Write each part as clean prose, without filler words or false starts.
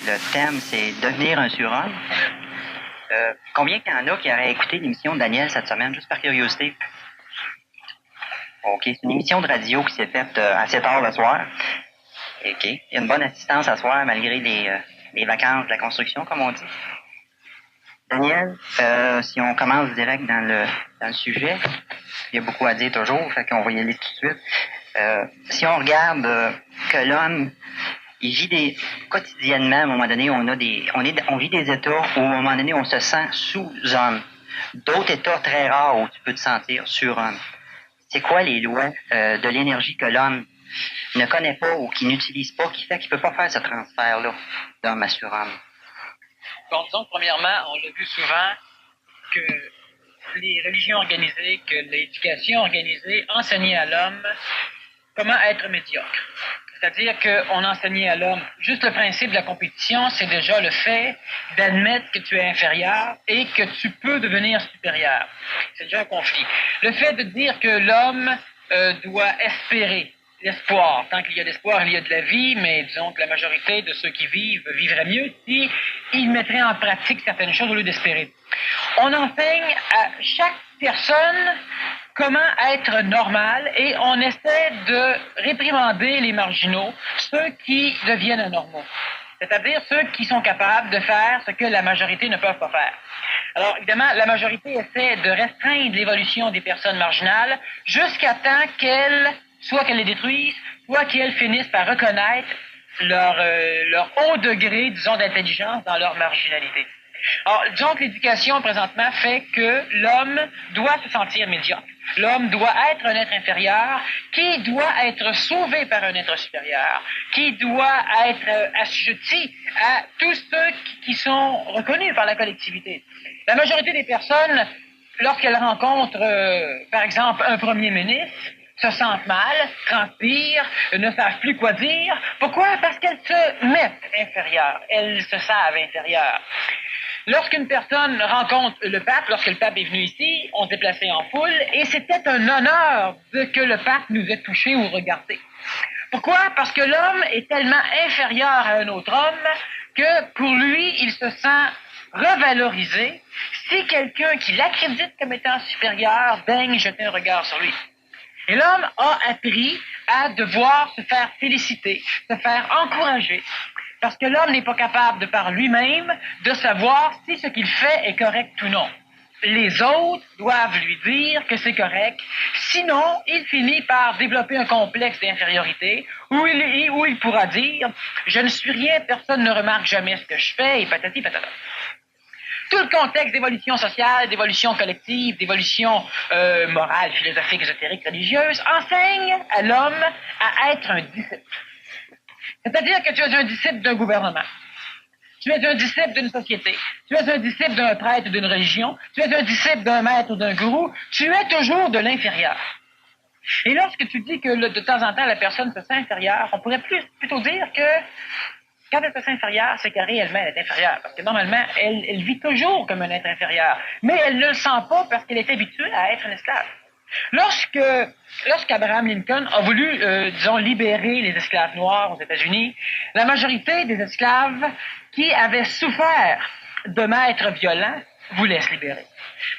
Le thème, c'est devenir un surhomme. Combien qu'il y en a qui auraient écouté l'émission de Daniel cette semaine, juste par curiosité? OK. C'est une émission de radio qui s'est faite assez tard le soir. OK. Il y a une bonne assistance à soir, malgré les vacances de la construction, comme on dit. Daniel, si on commence direct dans le sujet, il y a beaucoup à dire toujours, fait qu'on va y aller tout de suite. Si on regarde que l'homme, il vit quotidiennement, à un moment donné, on vit des états où, à un moment donné, on se sent sous-homme. D'autres états très rares où tu peux te sentir surhomme. C'est quoi les lois de l'énergie que l'homme ne connaît pas ou qu'il n'utilise pas, qui fait qu'il ne peut pas faire ce transfert-là d'homme à surhomme? Bon, disons que premièrement, on l'a vu souvent que les religions organisées, que l'éducation organisée enseignait à l'homme comment être médiocre. C'est-à-dire qu'on enseignait à l'homme juste le principe de la compétition, c'est déjà le fait d'admettre que tu es inférieur et que tu peux devenir supérieur. C'est déjà un conflit. Le fait de dire que l'homme doit espérer. L'espoir. Tant qu'il y a d'espoir, il y a de la vie, mais disons que la majorité de ceux qui vivent vivraient mieux si ils mettraient en pratique certaines choses au lieu d'espérer. On enseigne à chaque personne comment être normal et on essaie de réprimander les marginaux, ceux qui deviennent anormaux. C'est-à-dire ceux qui sont capables de faire ce que la majorité ne peut pas faire. Alors, évidemment, la majorité essaie de restreindre l'évolution des personnes marginales jusqu'à temps soit qu'elles les détruisent, soit qu'elles finissent par reconnaître leur haut degré, disons, d'intelligence dans leur marginalité. Alors, disons que l'éducation, présentement, fait que l'homme doit se sentir médiocre. L'homme doit être un être inférieur, qui doit être sauvé par un être supérieur, qui doit être assujetti à tous ceux qui sont reconnus par la collectivité. La majorité des personnes, lorsqu'elles rencontrent, par exemple, un premier ministre, se sentent mal, transpirent, ne savent plus quoi dire. Pourquoi? Parce qu'elles se mettent inférieures. Elles se savent inférieures. Lorsqu'une personne rencontre le pape, lorsque le pape est venu ici, on se déplaçait en foule, et c'était un honneur que le pape nous ait touchés ou regardés. Pourquoi? Parce que l'homme est tellement inférieur à un autre homme que pour lui, il se sent revalorisé si quelqu'un qui l'accrédite comme étant supérieur daigne jeter un regard sur lui. Et l'homme a appris à devoir se faire féliciter, se faire encourager, parce que l'homme n'est pas capable de par lui-même de savoir si ce qu'il fait est correct ou non. Les autres doivent lui dire que c'est correct, sinon il finit par développer un complexe d'infériorité où il pourra dire « je ne suis rien, personne ne remarque jamais ce que je fais » et patati patata. Tout le contexte d'évolution sociale, d'évolution collective, d'évolution morale, philosophique, ésotérique, religieuse, enseigne à l'homme à être un disciple. C'est-à-dire que tu es un disciple d'un gouvernement. Tu es un disciple d'une société. Tu es un disciple d'un prêtre ou d'une religion. Tu es un disciple d'un maître ou d'un gourou. Tu es toujours de l'inférieur. Et lorsque tu dis que de temps en temps la personne se sent inférieure, on pourrait plutôt dire que quand elle se sent inférieure, c'est qu'elle réellement elle est inférieure. Parce que normalement, elle vit toujours comme un être inférieur. Mais elle ne le sent pas parce qu'elle est habituée à être un esclave. Lorsqu'Abraham Lincoln a voulu, libérer les esclaves noirs aux États-Unis, la majorité des esclaves qui avaient souffert de maîtres violents voulaient se libérer.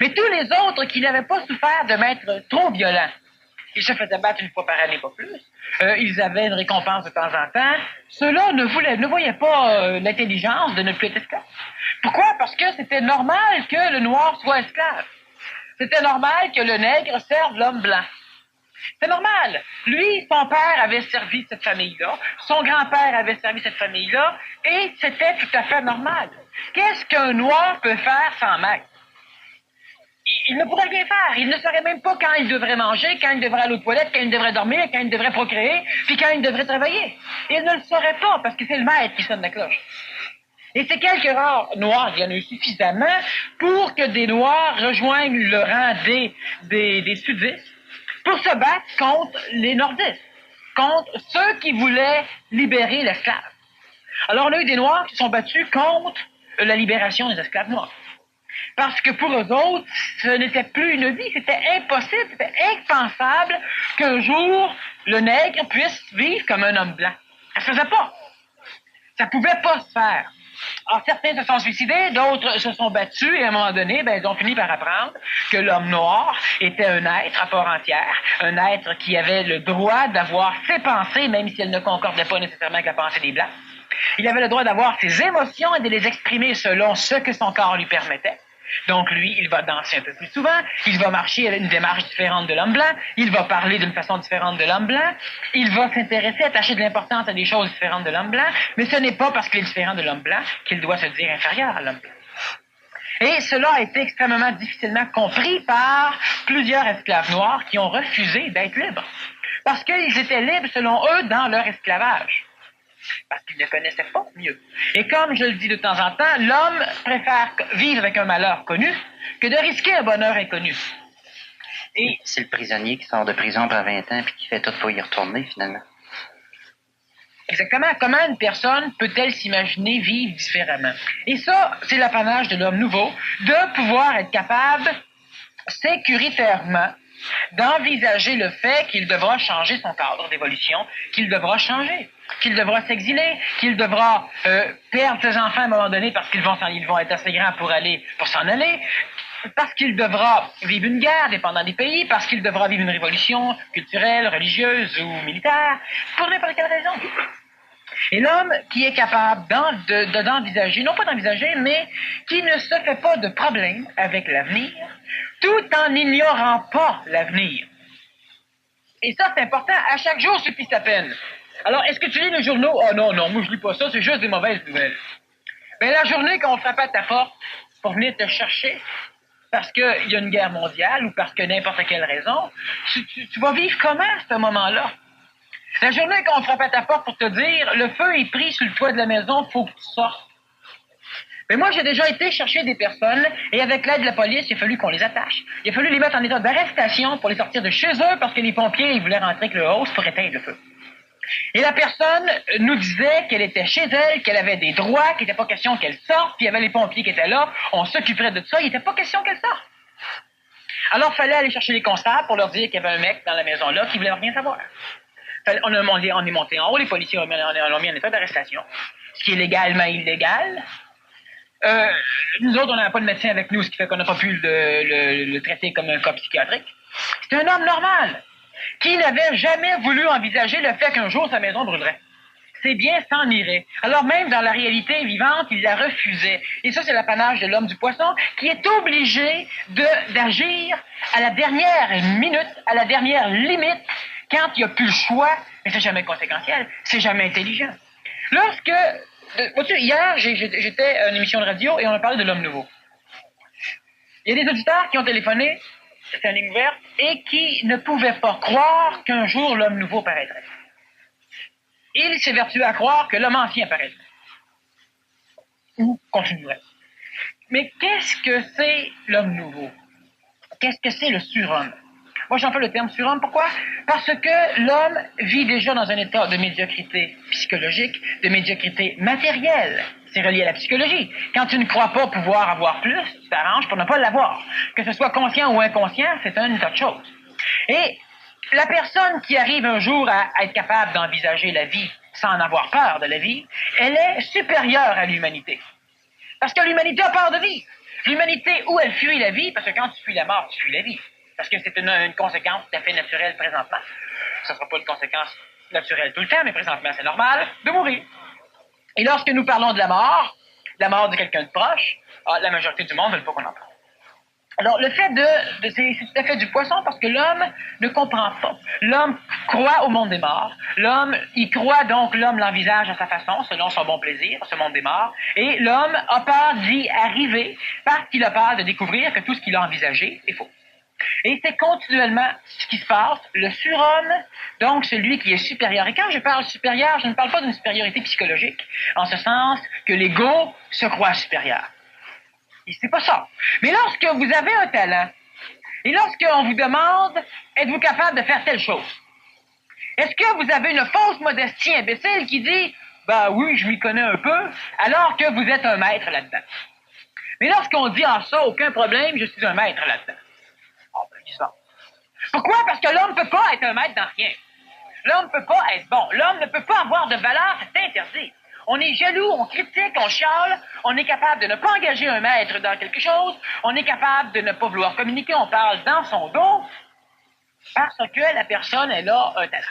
Mais tous les autres qui n'avaient pas souffert de maîtres trop violents, ils se faisaient battre une fois par année, pas plus. Ils avaient une récompense de temps en temps. Ceux-là ne voyaient pas l'intelligence de ne plus être esclave. Pourquoi? Parce que c'était normal que le noir soit esclave. C'était normal que le nègre serve l'homme blanc. C'est normal. Lui, son père avait servi cette famille-là, son grand-père avait servi cette famille-là, et c'était tout à fait normal. Qu'est-ce qu'un noir peut faire sans maître? Il ne pourrait rien faire. Il ne saurait même pas quand il devrait manger, quand il devrait aller aux toilettes, quand il devrait dormir, quand il devrait procréer, puis quand il devrait travailler. Il ne le saurait pas, parce que c'est le maître qui sonne la cloche. Et ces quelques rares noirs, il y en a eu suffisamment pour que des noirs rejoignent le rang des sudistes pour se battre contre les nordistes, contre ceux qui voulaient libérer l'esclave. Alors on a eu des noirs qui se sont battus contre la libération des esclaves noirs. Parce que pour eux autres, ce n'était plus une vie, c'était impossible, c'était impensable qu'un jour le nègre puisse vivre comme un homme blanc. Ça se faisait pas. Ça pouvait pas se faire. Alors, certains se sont suicidés, d'autres se sont battus, et à un moment donné, ils ont fini par apprendre que l'homme noir était un être à part entière, un être qui avait le droit d'avoir ses pensées, même si elles ne concordaient pas nécessairement avec la pensée des Blancs. Il avait le droit d'avoir ses émotions et de les exprimer selon ce que son corps lui permettait. Donc lui, il va danser un peu plus souvent, il va marcher à une démarche différente de l'homme blanc, il va parler d'une façon différente de l'homme blanc, il va s'intéresser, attacher de l'importance à des choses différentes de l'homme blanc, mais ce n'est pas parce qu'il est différent de l'homme blanc qu'il doit se dire inférieur à l'homme blanc. Et cela a été extrêmement difficilement compris par plusieurs esclaves noirs qui ont refusé d'être libres, parce qu'ils étaient libres selon eux dans leur esclavage. Parce qu'ils ne connaissaient pas mieux. Et comme je le dis de temps en temps, l'homme préfère vivre avec un malheur connu que de risquer un bonheur inconnu. Et c'est le prisonnier qui sort de prison par 20 ans et qui fait tout pour y retourner, finalement. Exactement. Comment une personne peut-elle s'imaginer vivre différemment? Et ça, c'est l'apanage de l'homme nouveau, de pouvoir être capable, sécuritairement, d'envisager le fait qu'il devra changer son cadre d'évolution, qu'il devra changer, qu'il devra s'exiler, qu'il devra perdre ses enfants à un moment donné parce qu'ils vont être assez grands pour s'en aller, parce qu'il devra vivre une guerre dépendant des pays, parce qu'il devra vivre une révolution culturelle, religieuse ou militaire, pour n'importe quelle raison. Et l'homme qui est capable d'envisager, non pas d'envisager, mais qui ne se fait pas de problème avec l'avenir, tout en n'ignorant pas l'avenir. Et ça, c'est important. À chaque jour suffit sa peine. Alors, est-ce que tu lis les journaux? Oh non, moi je lis pas ça, c'est juste des mauvaises nouvelles. La journée qu'on frappe à ta porte pour venir te chercher, parce qu'il y a une guerre mondiale ou parce que n'importe quelle raison, tu vas vivre comment à ce moment-là? La journée qu'on frappe à ta porte pour te dire, le feu est pris sur le toit de la maison, faut que tu sortes. Mais moi, j'ai déjà été chercher des personnes, et avec l'aide de la police, il a fallu qu'on les attache. Il a fallu les mettre en état d'arrestation pour les sortir de chez eux parce que les pompiers, ils voulaient rentrer avec le hausse pour éteindre le feu. Et la personne nous disait qu'elle était chez elle, qu'elle avait des droits, qu'il n'était pas question qu'elle sorte, puis il y avait les pompiers qui étaient là, on s'occuperait de ça, il n'était pas question qu'elle sorte. Alors, il fallait aller chercher les constables pour leur dire qu'il y avait un mec dans la maison là qui voulait rien savoir. On est monté en haut, les policiers l'ont mis en état d'arrestation, ce qui est légalement illégal. Nous autres, on n'avait pas de médecin avec nous, ce qui fait qu'on n'a pas pu le traiter comme un cas psychiatrique. C'est un homme normal, qui n'avait jamais voulu envisager le fait qu'un jour sa maison brûlerait. Ses biens s'en iraient. Alors même dans la réalité vivante, il la refusait. Et ça, c'est l'apanage de l'homme du poisson, qui est obligé d'agir à la dernière minute, à la dernière limite, quand il n'y a plus le choix, mais c'est jamais conséquentiel, c'est jamais intelligent. Vois-tu, hier, j'étais à une émission de radio et on a parlé de l'homme nouveau. Il y a des auditeurs qui ont téléphoné, c'était une ligne ouverte, et qui ne pouvaient pas croire qu'un jour l'homme nouveau paraîtrait. Il s'évertuait à croire que l'homme ancien paraîtrait. Ou continuerait. Mais qu'est-ce que c'est l'homme nouveau? Qu'est-ce que c'est le surhomme? Moi, j'emploie le terme surhomme. Pourquoi? Parce que l'homme vit déjà dans un état de médiocrité psychologique, de médiocrité matérielle. C'est relié à la psychologie. Quand tu ne crois pas pouvoir avoir plus, tu t'arranges pour ne pas l'avoir. Que ce soit conscient ou inconscient, c'est un tas de choses. Et la personne qui arrive un jour à être capable d'envisager la vie sans en avoir peur de la vie, elle est supérieure à l'humanité. Parce que l'humanité a peur de vivre. L'humanité, où elle fuit la vie, parce que quand tu fuis la mort, tu fuis la vie. Parce que c'est une conséquence tout à fait naturelle présentement. Ça ne sera pas une conséquence naturelle tout le temps, mais présentement, c'est normal de mourir. Et lorsque nous parlons de la mort de quelqu'un de proche, la majorité du monde ne veut pas qu'on en parle. Alors, le fait c'est tout à fait du poisson parce que l'homme ne comprend pas. L'homme croit au monde des morts. Il croit donc, l'homme l'envisage à sa façon, selon son bon plaisir, ce monde des morts. Et l'homme a peur d'y arriver parce qu'il a peur de découvrir que tout ce qu'il a envisagé est faux. Et c'est continuellement ce qui se passe. Le surhomme, donc celui qui est supérieur. Et quand je parle supérieur, je ne parle pas d'une supériorité psychologique, en ce sens que l'ego se croit supérieur. C'est pas ça. Mais lorsque vous avez un talent, et lorsqu'on vous demande, êtes-vous capable de faire telle chose? Est-ce que vous avez une fausse modestie imbécile qui dit, oui, je m'y connais un peu, alors que vous êtes un maître là-dedans? Mais lorsqu'on dit, ça, aucun problème, je suis un maître là-dedans. Pourquoi? Parce que l'homme ne peut pas être un maître dans rien. L'homme ne peut pas être bon. L'homme ne peut pas avoir de valeur, c'est interdit. On est jaloux, on critique, on chiale, on est capable de ne pas engager un maître dans quelque chose, on est capable de ne pas vouloir communiquer, on parle dans son dos, parce que la personne, elle a un talent.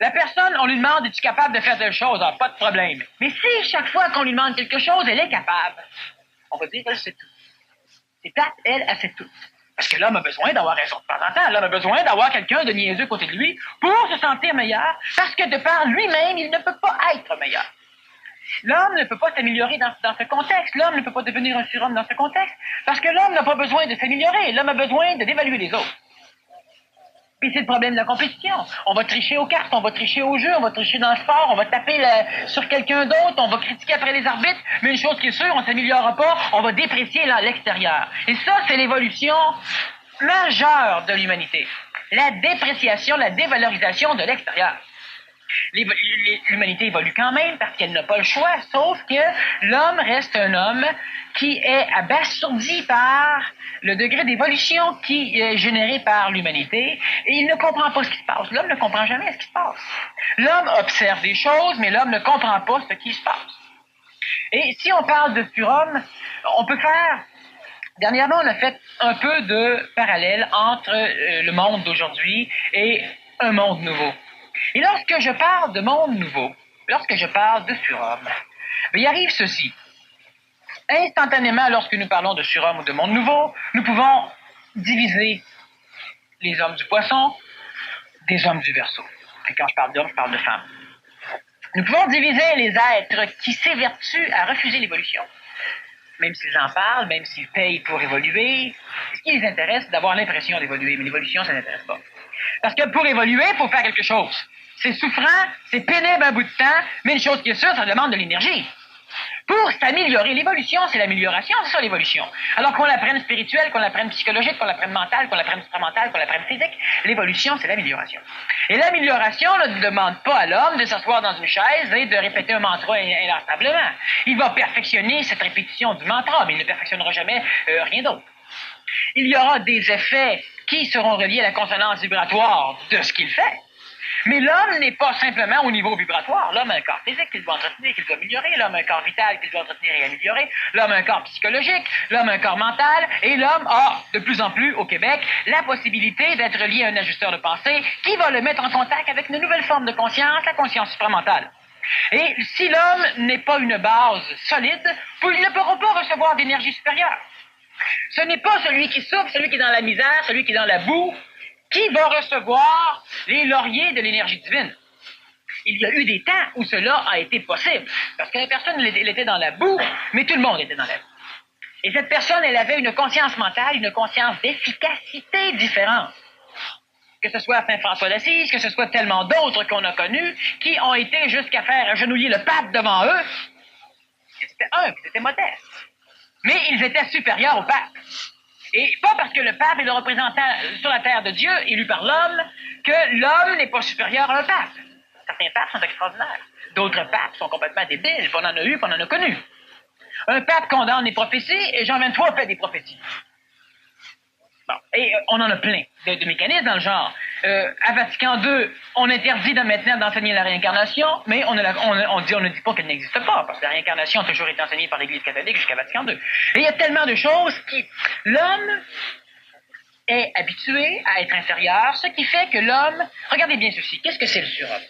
La personne, on lui demande, es-tu capable de faire telle chose? Ah, pas de problème. Mais si chaque fois qu'on lui demande quelque chose, elle est capable, on va dire, elle sait tout. C'est plate, elle sait tout. Parce que l'homme a besoin d'avoir raison de temps en temps. L'homme a besoin d'avoir quelqu'un de niaiseux à côté de lui pour se sentir meilleur, parce que de par lui-même, il ne peut pas être meilleur. L'homme ne peut pas s'améliorer dans ce contexte. L'homme ne peut pas devenir un surhomme dans ce contexte, parce que l'homme n'a pas besoin de s'améliorer. L'homme a besoin d'évaluer les autres. Et c'est le problème de la compétition. On va tricher aux cartes, on va tricher au jeu, on va tricher dans le sport, on va taper sur quelqu'un d'autre, on va critiquer après les arbitres, mais une chose qui est sûre, on ne s'améliorera pas, on va déprécier l'extérieur. Et ça, c'est l'évolution majeure de l'humanité. La dépréciation, la dévalorisation de l'extérieur. L'humanité évolue quand même parce qu'elle n'a pas le choix, sauf que l'homme reste un homme qui est abasourdi par le degré d'évolution qui est généré par l'humanité et il ne comprend pas ce qui se passe. L'homme ne comprend jamais ce qui se passe. L'homme observe des choses, mais l'homme ne comprend pas ce qui se passe. Et si on parle de surhomme, on peut faire... Dernièrement, on a fait un peu de parallèle entre le monde d'aujourd'hui et un monde nouveau. Et lorsque je parle de monde nouveau, lorsque je parle de surhomme, il arrive ceci. Instantanément, lorsque nous parlons de surhomme ou de monde nouveau, nous pouvons diviser les hommes du poisson des hommes du Verseau. Et quand je parle d'hommes, je parle de femmes. Nous pouvons diviser les êtres qui s'évertuent à refuser l'évolution. Même s'ils en parlent, même s'ils payent pour évoluer, ce qui les intéresse, c'est d'avoir l'impression d'évoluer, mais l'évolution, ça n'intéresse pas. Parce que pour évoluer, il faut faire quelque chose. C'est souffrant, c'est pénible un bout de temps, mais une chose qui est sûre, ça demande de l'énergie. Pour s'améliorer, l'évolution, c'est l'amélioration, c'est ça l'évolution. Alors qu'on la prenne spirituelle, qu'on la prenne psychologique, qu'on la prenne mentale, qu'on la prenne supramentale, qu'on la prenne physique, l'évolution, c'est l'amélioration. Et l'amélioration ne demande pas à l'homme de s'asseoir dans une chaise et de répéter un mantra inlassablement. Il va perfectionner cette répétition du mantra, mais il ne perfectionnera jamais rien d'autre. Il y aura des effets qui seront reliés à la consonance vibratoire de ce qu'il fait. Mais l'homme n'est pas simplement au niveau vibratoire. L'homme a un corps physique qu'il doit entretenir, qu'il doit améliorer. L'homme a un corps vital qu'il doit entretenir et améliorer. L'homme a un corps psychologique. L'homme a un corps mental. Et l'homme a, de plus en plus au Québec, la possibilité d'être lié à un ajusteur de pensée qui va le mettre en contact avec une nouvelle forme de conscience, la conscience supramentale. Et si l'homme n'est pas une base solide, il ne pourra pas recevoir d'énergie supérieure. Ce n'est pas celui qui souffre, celui qui est dans la misère, celui qui est dans la boue, qui va recevoir les lauriers de l'énergie divine. Il y a eu des temps où cela a été possible, parce que la personne, elle était dans la boue, mais tout le monde était dans la boue. Et cette personne, elle avait une conscience mentale, une conscience d'efficacité différente. Que ce soit Saint François d'Assise, que ce soit tellement d'autres qu'on a connus, qui ont été jusqu'à faire agenouiller le pape devant eux. C'était humble, c'était modeste. Mais ils étaient supérieurs au pape. Et pas parce que le pape est le représentant sur la terre de Dieu, élu par l'homme, que l'homme n'est pas supérieur à un pape. Certains papes sont extraordinaires. D'autres papes sont complètement débiles. Puis on en a eu, puis on en a connu. Un pape condamne les prophéties, et Jean 23 fait des prophéties. Bon, et on en a plein de mécanismes dans le genre. À Vatican II, on interdit maintenant d'enseigner la réincarnation, mais on ne dit pas qu'elle n'existe pas, parce que la réincarnation a toujours été enseignée par l'Église catholique jusqu'à Vatican II. Et il y a tellement de choses qui... L'homme est habitué à être inférieur, ce qui fait que l'homme... Regardez bien ceci. Qu'est-ce que c'est le surhomme?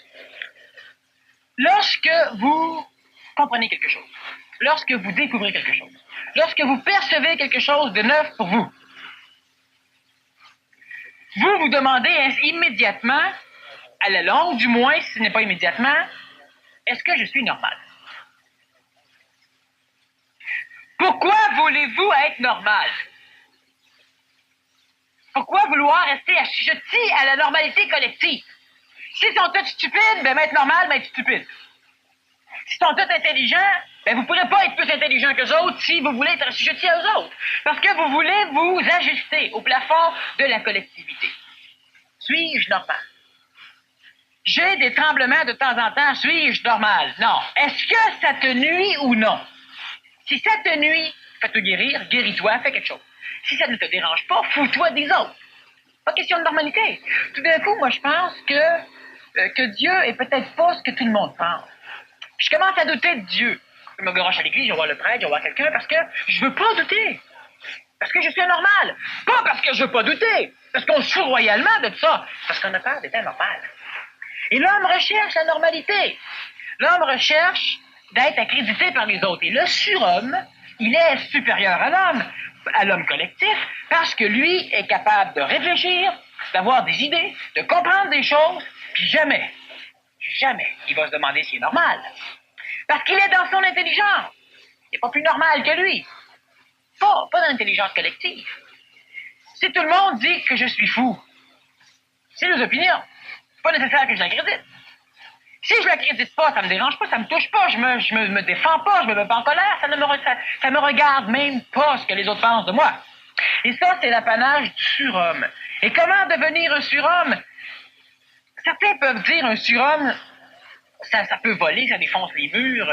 Lorsque vous comprenez quelque chose, lorsque vous découvrez quelque chose, lorsque vous percevez quelque chose de neuf pour vous, vous vous demandez immédiatement, à la longue du moins, si ce n'est pas immédiatement, est-ce que je suis normal? Pourquoi voulez-vous être normal? Pourquoi vouloir rester assujetti à la normalité collective? S'ils sont tous stupides, ben être normal, ben être stupide. S'ils sont tous intelligents, ben vous ne pourrez pas être plus intelligent qu'eux autres si vous voulez être assujetti à eux autres. Parce que vous voulez vous ajuster au plafond de la collectivité. Suis-je normal? J'ai des tremblements de temps en temps, suis-je normal? Non. Est-ce que ça te nuit ou non? Si ça te nuit, fais-te guérir, guéris-toi, fais quelque chose. Si ça ne te dérange pas, fous-toi des autres. Pas question de normalité. Tout d'un coup, moi, je pense que Dieu est peut-être pas ce que tout le monde pense. Je commence à douter de Dieu. Je me garoche à l'église, je vais voir le prêtre, je vais voir quelqu'un parce que je veux pas douter. Parce que je suis anormal. Pas parce que je veux pas douter. Parce qu'on se fout royalement de ça. Parce qu'on a peur d'être anormal. Et l'homme recherche la normalité. L'homme recherche d'être accrédité par les autres. Et le surhomme, il est supérieur à l'homme collectif, parce que lui est capable de réfléchir, d'avoir des idées, de comprendre des choses, puis jamais il va se demander s'il est normal. Parce qu'il est dans son intelligence. Il n'est pas plus normal que lui. Pas dans l'intelligence collective. Si tout le monde dit que je suis fou, c'est les opinions. C'est pas nécessaire que je l'accrédite. Si je l'accrédite pas, ça me dérange pas, ça me touche pas, je me défends pas, je me mets pas en colère, ça me regarde même pas ce que les autres pensent de moi. Et ça, c'est l'apanage du surhomme. Et comment devenir un surhomme? Certains peuvent dire un surhomme, ça peut voler, ça défonce les murs,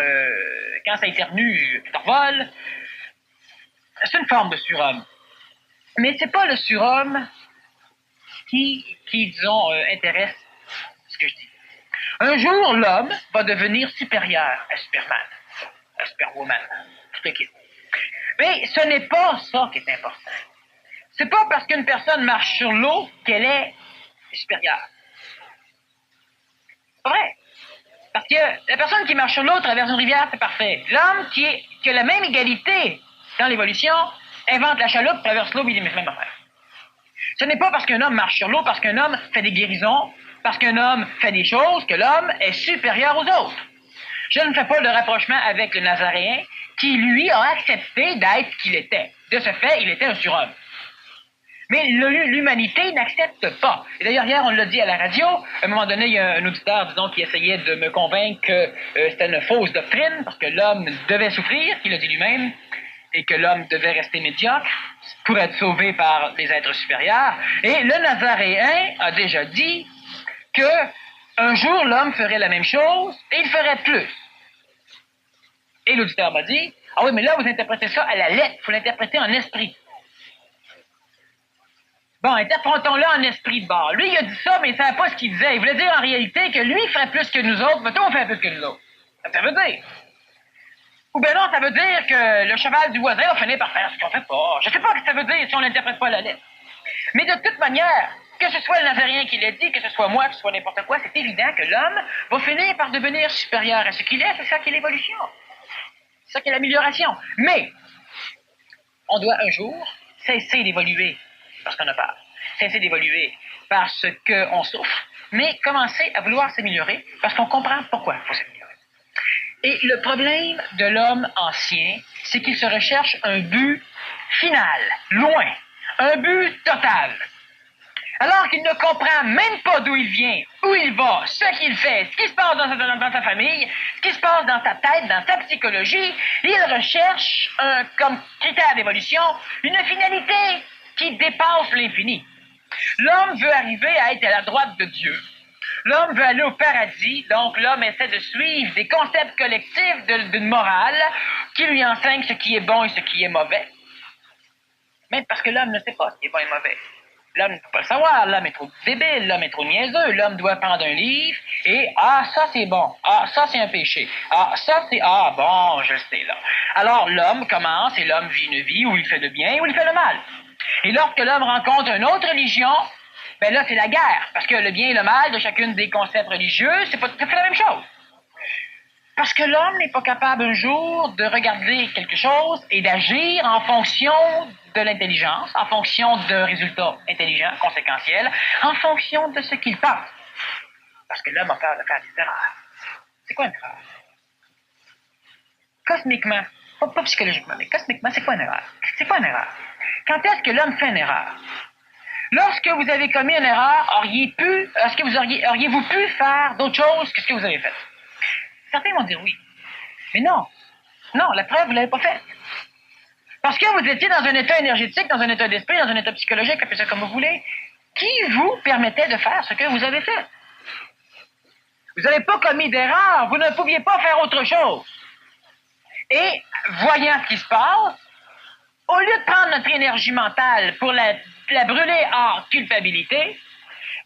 quand ça éternue, ça vole. C'est une forme de surhomme. Mais c'est pas le surhomme qui disons, intéresse ce que je dis. Un jour, l'homme va devenir supérieur à Superman, à Superwoman, toute l'équipe. Mais ce n'est pas ça qui est important. C'est pas parce qu'une personne marche sur l'eau qu'elle est supérieure. C'est pas vrai. Parce que la personne qui marche sur l'eau traverse une rivière, c'est parfait. L'homme qui a la même égalité dans l'évolution invente la chaloupe, traverse l'eau, mais il est même affaire. Ce n'est pas parce qu'un homme marche sur l'eau, parce qu'un homme fait des guérisons, parce qu'un homme fait des choses, que l'homme est supérieur aux autres. Je ne fais pas de rapprochement avec le Nazaréen, qui, lui, a accepté d'être ce qu'il était. De ce fait, il était un surhomme. Mais l'humanité n'accepte pas. Et d'ailleurs, hier, on l'a dit à la radio, à un moment donné, il y a un auditeur, disons, qui essayait de me convaincre que c'était une fausse doctrine, parce que l'homme devait souffrir, qu'il a dit lui-même, et que l'homme devait rester médiocre pour être sauvé par les êtres supérieurs. Et le Nazaréen a déjà dit que un jour, l'homme ferait la même chose, et il ferait plus. Et l'auditeur m'a dit, « Ah oui, mais là, vous interprétez ça à la lettre, il faut l'interpréter en esprit. » Bon, interprétons-le en esprit de bord. Lui, il a dit ça, mais il ne savait pas ce qu'il disait. Il voulait dire en réalité que lui ferait plus que nous autres, mais toi, on fait plus que nous autres. Ça veut dire. Ou bien non, ça veut dire que le cheval du voisin va finir par faire ce qu'on fait pas. Je sais pas ce que ça veut dire si on l'interprète pas à la lettre. Mais de toute manière, que ce soit le Nazarien qui l'a dit, que ce soit moi, que ce soit n'importe quoi, c'est évident que l'homme va finir par devenir supérieur à ce qu'il est. C'est ça qui est l'évolution. C'est ça qui est l'amélioration. Mais, on doit un jour cesser d'évoluer parce qu'on a peur. Cesser d'évoluer parce qu'on souffre, mais commencer à vouloir s'améliorer parce qu'on comprend pourquoi il faut s'améliorer. Et le problème de l'homme ancien, c'est qu'il se recherche un but final, loin, un but total. Alors qu'il ne comprend même pas d'où il vient, où il va, ce qu'il fait, ce qui se passe dans sa famille, ce qui se passe dans sa tête, dans sa psychologie, il recherche, comme critère d'évolution, une finalité qui dépasse l'infini. L'homme veut arriver à être à la droite de Dieu. L'homme veut aller au paradis, donc l'homme essaie de suivre des concepts collectifs d'une morale qui lui enseigne ce qui est bon et ce qui est mauvais. Même parce que l'homme ne sait pas ce qui est bon et mauvais. L'homme ne peut pas le savoir, l'homme est trop débile, l'homme est trop niaiseux, l'homme doit prendre un livre et « Ah, ça c'est bon, ah, ça c'est un péché, ah, ça c'est... Ah, bon, je le sais là. » Alors l'homme commence et l'homme vit une vie où il fait le bien et où il fait le mal. Et lorsque l'homme rencontre une autre religion, ben là c'est la guerre, parce que le bien et le mal de chacune des concepts religieux, c'est pas tout à fait la même chose. Parce que l'homme n'est pas capable un jour de regarder quelque chose et d'agir en fonction de l'intelligence, en fonction d'un résultat intelligent, conséquentiel, en fonction de ce qu'il pense. Parce que l'homme a peur de faire des erreurs. C'est quoi une erreur? Cosmiquement, pas psychologiquement, mais cosmiquement, c'est quoi une erreur? C'est quoi une erreur? Quand est-ce que l'homme fait une erreur? Lorsque vous avez commis une erreur, est-ce que auriez-vous pu faire d'autres choses que ce que vous avez fait? Certains vont dire oui. Mais non. Non, la preuve, vous ne l'avez pas faite. Parce que vous étiez dans un état énergétique, dans un état d'esprit, dans un état psychologique, appelez ça comme vous voulez, qui vous permettait de faire ce que vous avez fait. Vous n'avez pas commis d'erreur, vous ne pouviez pas faire autre chose. Et, voyant ce qui se passe, au lieu de prendre notre énergie mentale pour la brûler en culpabilité,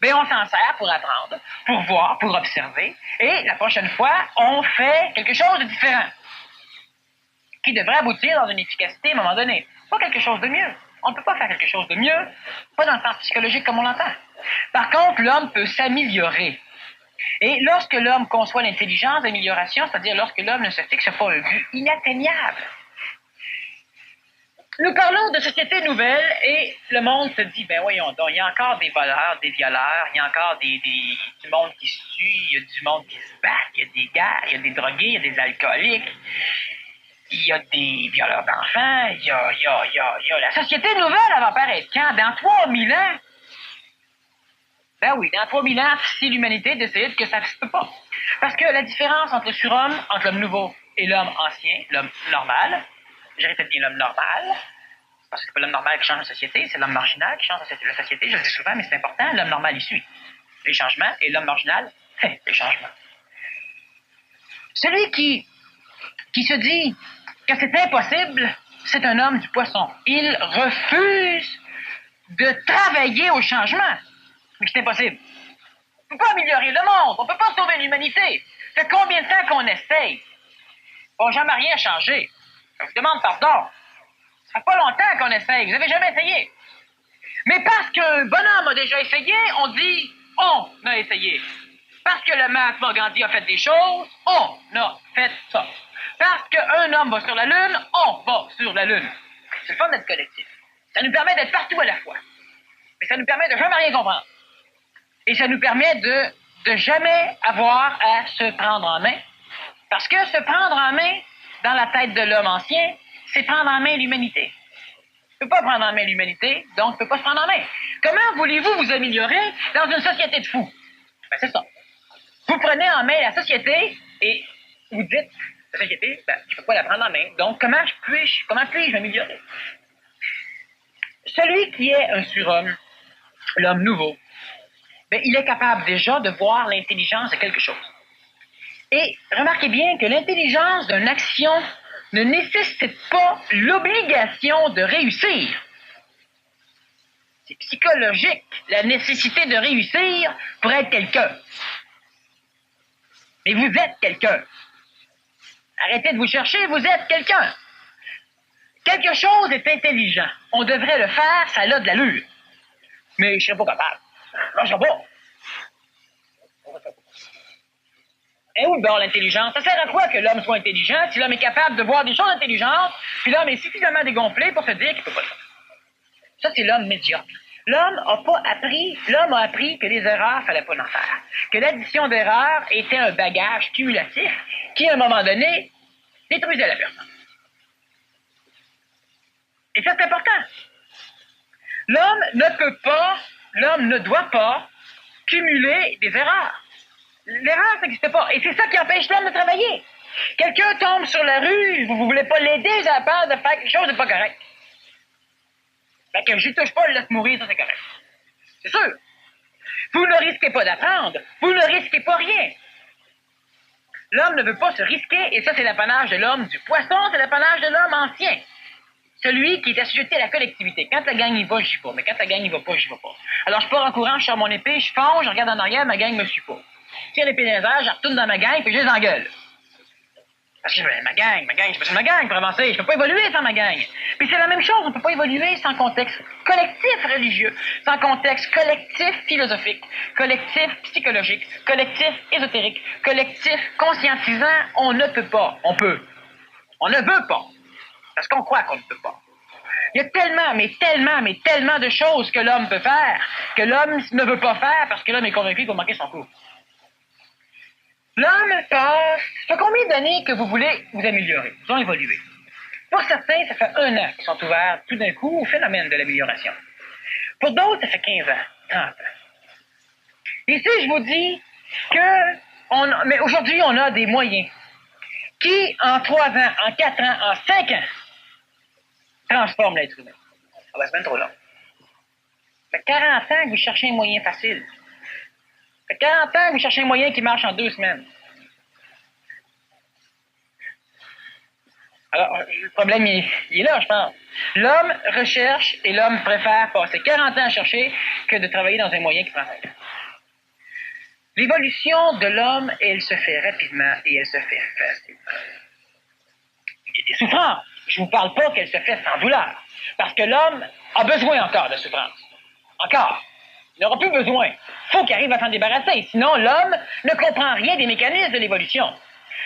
bien, on s'en sert pour apprendre, pour voir, pour observer, et la prochaine fois, on fait quelque chose de différent, qui devrait aboutir dans une efficacité à un moment donné. Pas quelque chose de mieux. On ne peut pas faire quelque chose de mieux, pas dans le sens psychologique comme on l'entend. Par contre, l'homme peut s'améliorer. Et lorsque l'homme conçoit l'intelligence d'amélioration, c'est-à-dire lorsque l'homme ne se fixe pas un but inatteignable. Nous parlons de société nouvelle et le monde se dit, ben voyons donc, il y a encore des voleurs, des violeurs, il y a encore du monde qui se tue, il y a du monde qui se bat, il y a des guerres, il y a des drogués, il y a des alcooliques, il y a des violeurs d'enfants, il y a la société nouvelle, elle va apparaître quand? Dans 3000 ans? Ben oui, dans 3000 ans, si l'humanité décide que ça ne se peut pas. Parce que la différence entre le surhomme, entre l'homme nouveau et l'homme ancien, l'homme normal, je répète bien l'homme normal, parce que c'est pas l'homme normal qui change la société, c'est l'homme marginal qui change la société, je le dis souvent, mais c'est important, l'homme normal, il suit les changements, et l'homme marginal, les changements. Celui qui se dit que c'est impossible, c'est un homme du poisson. Il refuse de travailler au changement. Mais c'est impossible. On ne peut pas améliorer le monde, on ne peut pas sauver l'humanité. Ça fait combien de temps qu'on essaye? On n'a jamais rien changé. Je vous demande pardon. Ça fait pas longtemps qu'on essaye. Vous n'avez jamais essayé. Mais parce qu'un bonhomme a déjà essayé, on dit on a essayé. Parce que le Mahatma Gandhi a fait des choses, on a fait ça. Parce qu'un homme va sur la Lune, on va sur la Lune. C'est le fun d'être collectif. Ça nous permet d'être partout à la fois. Mais ça nous permet de jamais rien comprendre. Et ça nous permet de jamais avoir à se prendre en main. Parce que se prendre en main, dans la tête de l'homme ancien, c'est prendre en main l'humanité. On ne peut pas prendre en main l'humanité, donc on ne peut pas se prendre en main. Comment voulez-vous vous améliorer dans une société de fous? Ben, c'est ça. Vous prenez en main la société et vous dites, la société, ben, je ne peux pas la prendre en main, donc comment puis-je m'améliorer? Celui qui est un surhomme, l'homme nouveau, ben, il est capable déjà de voir l'intelligence de quelque chose. Et remarquez bien que l'intelligence d'une action ne nécessite pas l'obligation de réussir. C'est psychologique, la nécessité de réussir pour être quelqu'un. Mais vous êtes quelqu'un. Arrêtez de vous chercher, vous êtes quelqu'un. Quelque chose est intelligent. On devrait le faire, ça a de l'allure. Mais je ne serais pas capable. Non, je ne serais pas. Et où d'abord l'intelligence? Ça sert à quoi que l'homme soit intelligent si l'homme est capable de voir des choses intelligentes, puis l'homme est suffisamment dégonflé pour se dire qu'il ne peut pas le faire? Ça, c'est l'homme médiocre. L'homme a appris que les erreurs, il ne fallait pas en faire. Que l'addition d'erreurs était un bagage cumulatif qui, à un moment donné, détruisait la personne. Et ça, c'est important. L'homme ne doit pas cumuler des erreurs. L'erreur, ça n'existe pas. Et c'est ça qui empêche l'homme de travailler. Quelqu'un tombe sur la rue, vous ne voulez pas l'aider, vous avez peur de faire quelque chose de pas correct. Fait que je ne touche pas, le laisse mourir, ça c'est correct. C'est sûr. Vous ne risquez pas d'apprendre. Vous ne risquez pas rien. L'homme ne veut pas se risquer, et ça c'est l'apanage de l'homme du poisson, c'est l'apanage de l'homme ancien. Celui qui est assujetti à la collectivité. Quand la gang y va, j'y vais. Mais quand la gang y va pas, j'y vais pas. Alors je pars en courant, je sors mon épée, je fonce, je regarde en arrière, ma gang me suit pas. Je tire l'épée dans les airs, je retourne dans ma gang, puis je les engueule. Parce que ma gang, j'ai besoin de ma gang pour avancer. Je peux pas évoluer sans ma gang. Puis c'est la même chose, on peut pas évoluer sans contexte collectif religieux, sans contexte collectif philosophique, collectif psychologique, collectif ésotérique, collectif conscientisant. On ne peut pas. On peut. On ne veut pas. Parce qu'on croit qu'on ne peut pas. Il y a tellement de choses que l'homme peut faire, que l'homme ne veut pas faire parce que l'homme est convaincu qu'il va manquer son coup. L'homme passe... Ça fait combien d'années que vous voulez vous améliorer, vous évoluer? Pour certains, ça fait 1 an qu'ils sont ouverts tout d'un coup au phénomène de l'amélioration. Pour d'autres, ça fait 15 ans, 30 ans. Ici, je vous dis que... Mais aujourd'hui, on a des moyens qui, en 3 ans, en 4 ans, en 5 ans, transforment l'être humain. Ça va se mettre trop long. Ça fait 40 ans que vous cherchez un moyen facile. Ça fait 40 ans que vous cherchez un moyen qui marche en 2 semaines. Alors, le problème, il est là, je pense. L'homme recherche et l'homme préfère passer 40 ans à chercher que de travailler dans un moyen qui prend 5 ans. L'évolution de l'homme, elle se fait rapidement et elle se fait facilement. Il y a des souffrances. Je ne vous parle pas qu'elle se fait sans douleur. Parce que l'homme a besoin encore de souffrance. Encore. Il n'aura plus besoin. Il faut qu'il arrive à s'en débarrasser. Sinon, l'homme ne comprend rien des mécanismes de l'évolution.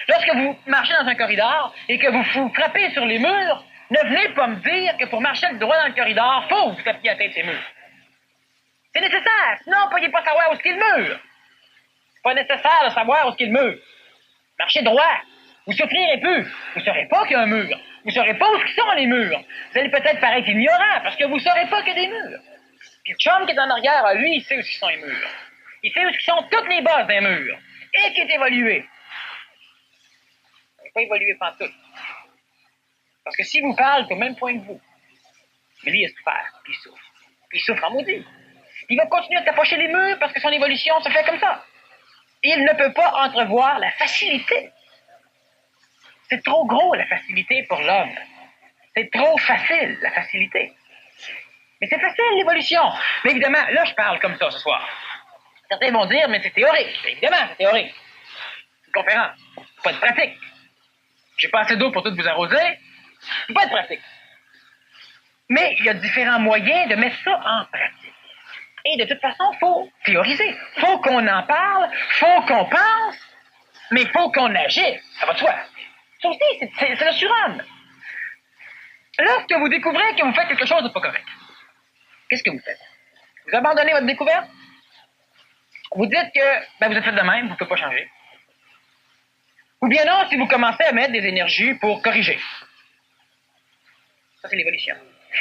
Lorsque vous marchez dans un corridor et que vous frappez sur les murs, ne venez pas me dire que pour marcher droit dans le corridor, il faut que vous tapiez à la tête ces murs. C'est nécessaire. Sinon, vous ne pourriez pas savoir où est-ce qu'est le mur. C'est pas nécessaire de savoir où est-ce qu'est le mur. Marchez droit. Vous souffrirez plus. Vous ne saurez pas qu'il y a un mur. Vous ne saurez pas où sont les murs. Vous allez peut-être paraître ignorant parce que vous ne saurez pas qu'il y a des murs. Puis le chum qui est en arrière, lui, il sait où sont les murs. Il sait où sont toutes les bases des murs. Et qui est évolué. Il n'est pas évolué pantoute. Parce que s'il vous parle, c'est au même point que vous. Mais lui, il a souffert. Puis il souffre. Puis il souffre en maudit. Il va continuer à s'approcher des murs parce que son évolution se fait comme ça. Il ne peut pas entrevoir la facilité. C'est trop gros, la facilité, pour l'homme. C'est trop facile, la facilité. Mais c'est facile, l'évolution. Mais évidemment, là, je parle comme ça ce soir. Certains vont dire, mais c'est théorique. Évidemment, c'est théorique. C'est une conférence. Pas de pratique. J'ai pas assez d'eau pour tout vous arroser. C'est pas de pratique. Mais il y a différents moyens de mettre ça en pratique. Et de toute façon, il faut théoriser. Il faut qu'on en parle, il faut qu'on pense, mais il faut qu'on agisse. Ça va de soi. Ça aussi, c'est le surhomme. Lorsque vous découvrez que vous faites quelque chose de pas correct, qu'est-ce que vous faites? Vous abandonnez votre découverte? Vous dites que vous êtes fait de même, vous ne pouvez pas changer. Ou bien non, si vous commencez à mettre des énergies pour corriger. Ça, c'est l'évolution.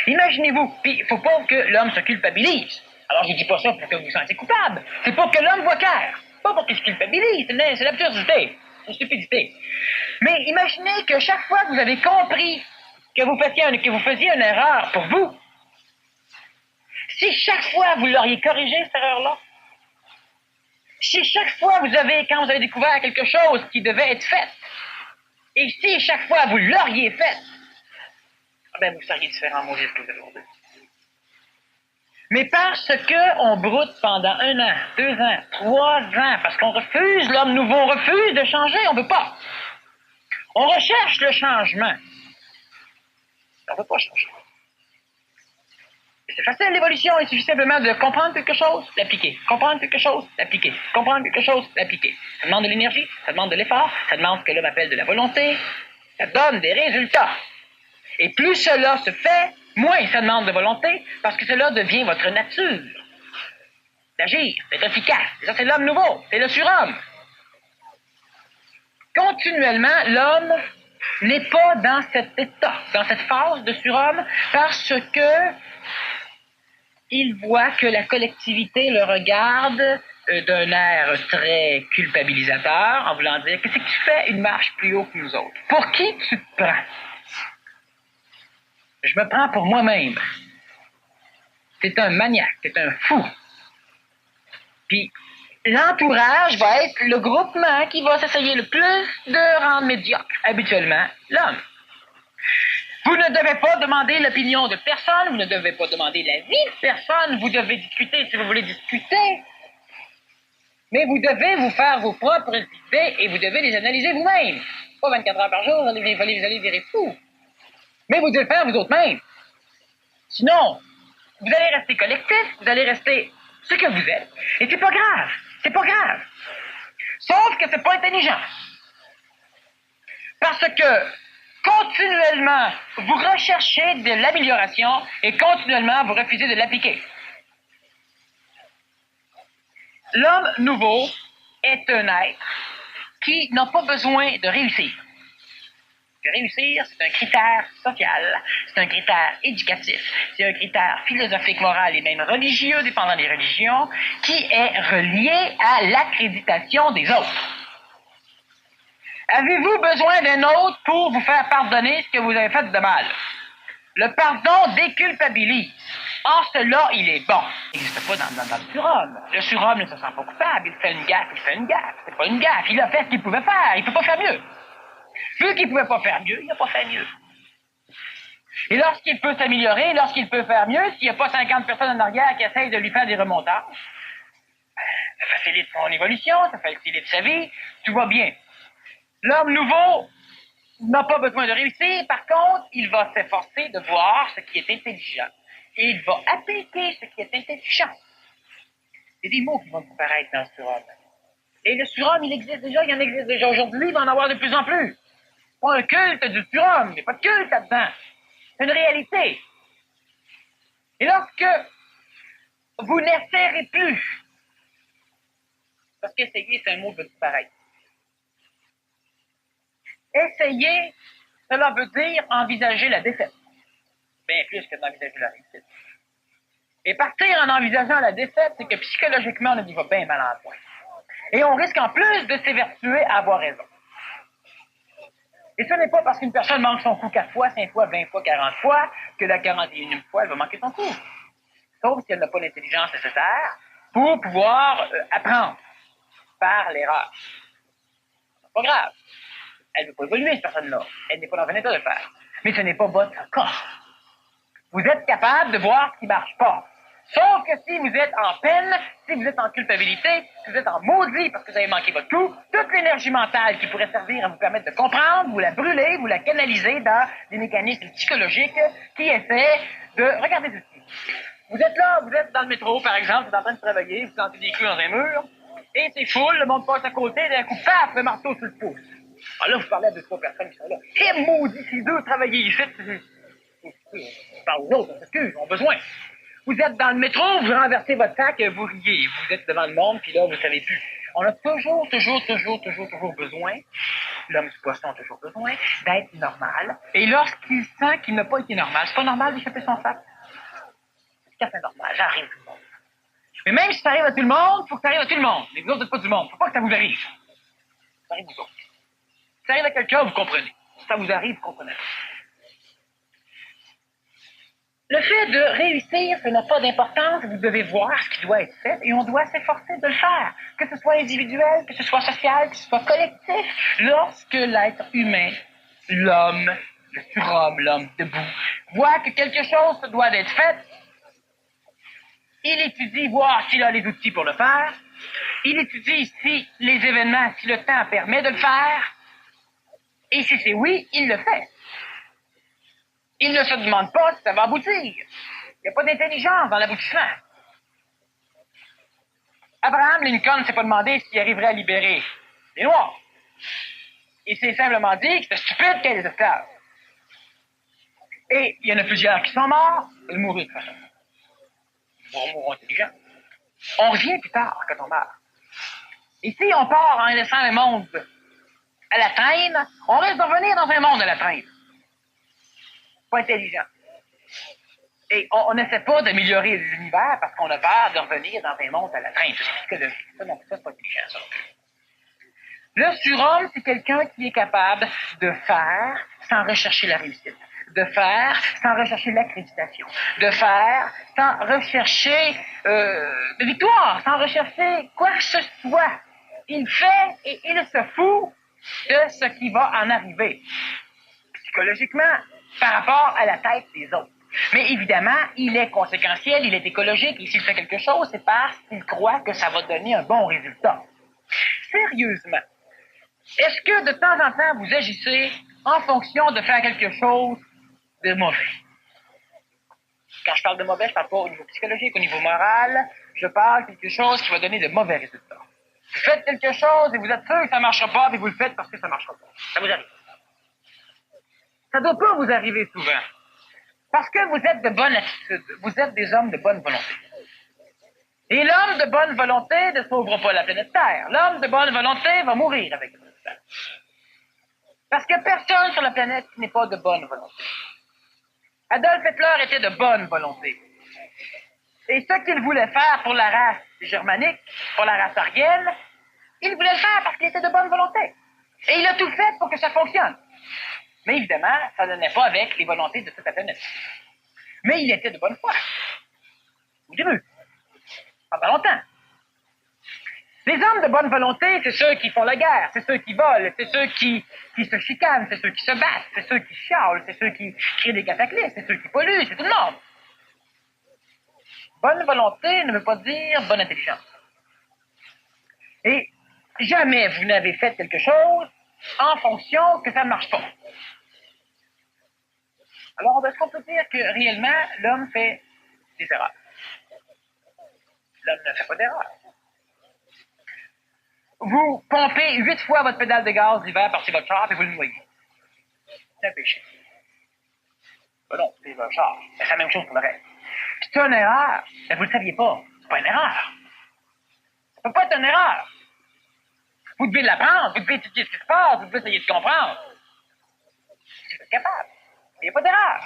Imaginez-vous, puis il ne faut pas que l'homme se culpabilise. Alors, je ne dis pas ça pour que vous vous sentiez coupable. C'est pour que l'homme voit clair. Pas pour qu'il se culpabilise. C'est l'absurdité. C'est une stupidité. Mais imaginez que chaque fois que vous avez compris que vous faisiez une erreur pour vous, si chaque fois vous l'auriez corrigé, cette erreur-là, si chaque fois quand vous avez découvert quelque chose qui devait être fait, et si chaque fois vous l'auriez fait, vous seriez différent maudit que vous avez aujourd'hui. Mais parce qu'on broute pendant 1 an, 2 ans, 3 ans, parce qu'on refuse, l'homme nouveau refuse de changer, on ne veut pas. On recherche le changement. On ne veut pas changer. C'est facile, l'évolution. Il suffit simplement de comprendre quelque chose, l'appliquer. Comprendre quelque chose, l'appliquer. Comprendre quelque chose, l'appliquer. Ça demande de l'énergie, ça demande de l'effort, ça demande ce que l'homme appelle de la volonté. Ça donne des résultats. Et plus cela se fait, moins ça demande de volonté, parce que cela devient votre nature. D'agir, d'être efficace. Et ça, c'est l'homme nouveau, c'est le surhomme. Continuellement, l'homme n'est pas dans cet état, dans cette phase de surhomme, parce que il voit que la collectivité le regarde d'un air très culpabilisateur, en voulant dire « Qu'est-ce que tu fais une marche plus haut que nous autres? Pour qui tu te prends? » Je me prends pour moi-même. T'es un maniaque, t'es un fou. Puis l'entourage va être le groupement qui va s'essayer le plus de rendre médiocre, habituellement, l'homme. Vous ne devez pas demander l'opinion de personne, vous ne devez pas demander l'avis de personne, vous devez discuter si vous voulez discuter, mais vous devez vous faire vos propres idées et vous devez les analyser vous-même. Pas 24 heures par jour, vous allez virer fou. Mais vous devez le faire vous autres-mêmes. Sinon, vous allez rester collectif, vous allez rester ce que vous êtes, et c'est pas grave, c'est pas grave. Sauf que c'est pas intelligent. Parce que continuellement, vous recherchez de l'amélioration et continuellement, vous refusez de l'appliquer. L'homme nouveau est un être qui n'a pas besoin de réussir. De réussir, c'est un critère social, c'est un critère éducatif, c'est un critère philosophique, moral et même religieux, dépendant des religions, qui est relié à l'accréditation des autres. Avez-vous besoin d'un autre pour vous faire pardonner ce que vous avez fait de mal? Le pardon déculpabilise. En cela, il est bon. Il n'existe pas dans le surhomme. Le surhomme ne se sent pas coupable. Il fait une gaffe, C'est pas une gaffe. Il a fait ce qu'il pouvait faire. Il ne peut pas faire mieux. Vu qu'il ne pouvait pas faire mieux, il n'a pas fait mieux. Et lorsqu'il peut s'améliorer, lorsqu'il peut faire mieux, s'il n'y a pas 50 personnes en arrière qui essayent de lui faire des remontages, Ça facilite son évolution, ça facilite sa vie, tout va bien. L'homme nouveau n'a pas besoin de réussir, par contre, il va s'efforcer de voir ce qui est intelligent. Et il va appliquer ce qui est intelligent. C'est des mots qui vont disparaître dans le surhomme. Et le surhomme, il existe déjà, il en existe déjà aujourd'hui, il va en avoir de plus en plus. Pas un culte du surhomme, mais pas de culte là-dedans. C'est une réalité. Et lorsque vous n'essayerez plus, parce qu'essayer, c'est un mot qui va disparaître. Essayer, cela veut dire envisager la défaite. Bien plus que d'envisager la réussite. Et partir en envisageant la défaite, c'est que psychologiquement, on y va bien mal en point. Et on risque en plus de s'évertuer à avoir raison. Et ce n'est pas parce qu'une personne manque son coup 4 fois, 5 fois, 20 fois, 40 fois, que la 41e fois, elle va manquer son coup. Sauf si elle n'a pas l'intelligence nécessaire pour pouvoir apprendre par l'erreur. C'est pas grave. Elle ne veut pas évoluer, cette personne-là. Elle n'est pas dans un état de le faire. Mais ce n'est pas votre cas. Vous êtes capable de voir ce qui ne marche pas. Sauf que si vous êtes en peine, si vous êtes en culpabilité, si vous êtes en maudit parce que vous avez manqué votre coup, toute l'énergie mentale qui pourrait servir à vous permettre de comprendre, vous la brûlez, vous la canalisez dans des mécanismes psychologiques qui essaient de... Regardez ceci. Vous êtes là, vous êtes dans le métro, par exemple, vous êtes en train de travailler, vous sentez des clous dans un mur, et c'est full, le monde passe à côté, d'un coup, paf, le marteau sur le pouce. Alors là, vous parlez à 2-3 personnes qui sont là. Et maudit, ces deux travailler ici. On parle aux autres, on s'excuse, on a besoin. Vous êtes dans le métro, vous renversez votre sac, vous riez. Vous êtes devant le monde, puis là, vous ne savez plus. On a toujours besoin, l'homme du poisson a toujours besoin, d'être normal. Et lorsqu'il sent qu'il n'a pas été normal, c'est pas normal d'échapper son sac. C'est tout à fait normal, ça arrive à tout le monde. Mais même si ça arrive à tout le monde, il faut que ça arrive à tout le monde. Mais vous autres, n'êtes pas du monde. Il ne faut pas que ça vous arrive. Ça arrive vous autres. Si ça arrive à quelqu'un, vous comprenez. Si ça vous arrive, vous comprenez. Le fait de réussir, ça n'a pas d'importance. Vous devez voir ce qui doit être fait et on doit s'efforcer de le faire. Que ce soit individuel, que ce soit social, que ce soit collectif. Lorsque l'être humain, l'homme, le surhomme, l'homme debout, voit que quelque chose doit être fait, il étudie voir s'il a les outils pour le faire. Il étudie si les événements, si le temps permet de le faire. Et si c'est oui, il le fait. Il ne se demande pas si ça va aboutir. Il n'y a pas d'intelligence dans l'aboutissement. Abraham Lincoln ne s'est pas demandé s'il arriverait à libérer les Noirs. Il s'est simplement dit que c'était stupide qu'il y ait des esclaves. Et il y en a plusieurs qui sont morts, ils mourront de toute façon. Ils mourront intelligents. On revient plus tard quand on meurt. Et si on part en laissant le monde à la traîne, on risque de revenir dans un monde à la traîne. Pas intelligent. Et on n'essaie pas d'améliorer l'univers parce qu'on a peur de revenir dans un monde à la traîne. C'est psychologique. Ça, non, ça, c'est pas intelligent, ça. Le surhomme, c'est quelqu'un qui est capable de faire sans rechercher la réussite. De faire sans rechercher l'accréditation. De faire sans rechercher de victoire, sans rechercher quoi que ce soit. Il fait et il se fout de ce qui va en arriver. Psychologiquement, par rapport à la tête des autres. Mais évidemment, il est conséquentiel, il est écologique, et s'il fait quelque chose, c'est parce qu'il croit que ça va donner un bon résultat. Sérieusement, est-ce que de temps en temps, vous agissez en fonction de faire quelque chose de mauvais? Quand je parle de mauvais, je parle pas au niveau psychologique, au niveau moral, je parle de quelque chose qui va donner de mauvais résultats. Vous faites quelque chose et vous êtes sûr que ça ne marchera pas, mais vous le faites parce que ça ne marchera pas. Ça vous arrive. Ça ne doit pas vous arriver souvent. Parce que vous êtes de bonne attitude. Vous êtes des hommes de bonne volonté. Et l'homme de bonne volonté ne sauvera pas la planète Terre. L'homme de bonne volonté va mourir avec la planète Terre. Parce que personne sur la planète n'est pas de bonne volonté. Adolf Hitler était de bonne volonté. Et ce qu'il voulait faire pour la race germanique, pour la race aryenne, il voulait le faire parce qu'il était de bonne volonté. Et il a tout fait pour que ça fonctionne. Mais évidemment, ça ne donnait pas avec les volontés de toute la planète. Mais il était de bonne foi. Au début. Pendant longtemps. Les hommes de bonne volonté, c'est ceux qui font la guerre, c'est ceux qui volent, c'est ceux qui se chicanent, c'est ceux qui se battent, c'est ceux qui chialent, c'est ceux qui créent des cataclysmes, c'est ceux qui polluent, c'est tout le monde. Bonne volonté ne veut pas dire bonne intelligence. Et jamais vous n'avez fait quelque chose en fonction que ça ne marche pas. Alors, est-ce qu'on peut dire que réellement, l'homme fait des erreurs? L'homme ne fait pas d'erreurs. Vous pompez 8 fois votre pédale de gaz l'hiver par votre char et vous le noyez. C'est un péché. Ben non, c'est votre char. C'est la même chose pour le reste. Si c'est une erreur, ben vous ne le saviez pas. C'est pas une erreur. Ça peut pas être une erreur. Vous devez l'apprendre, vous devez étudier ce qui se passe, vous devez essayer de comprendre. Si vous êtes capable. Il n'y a pas d'erreur.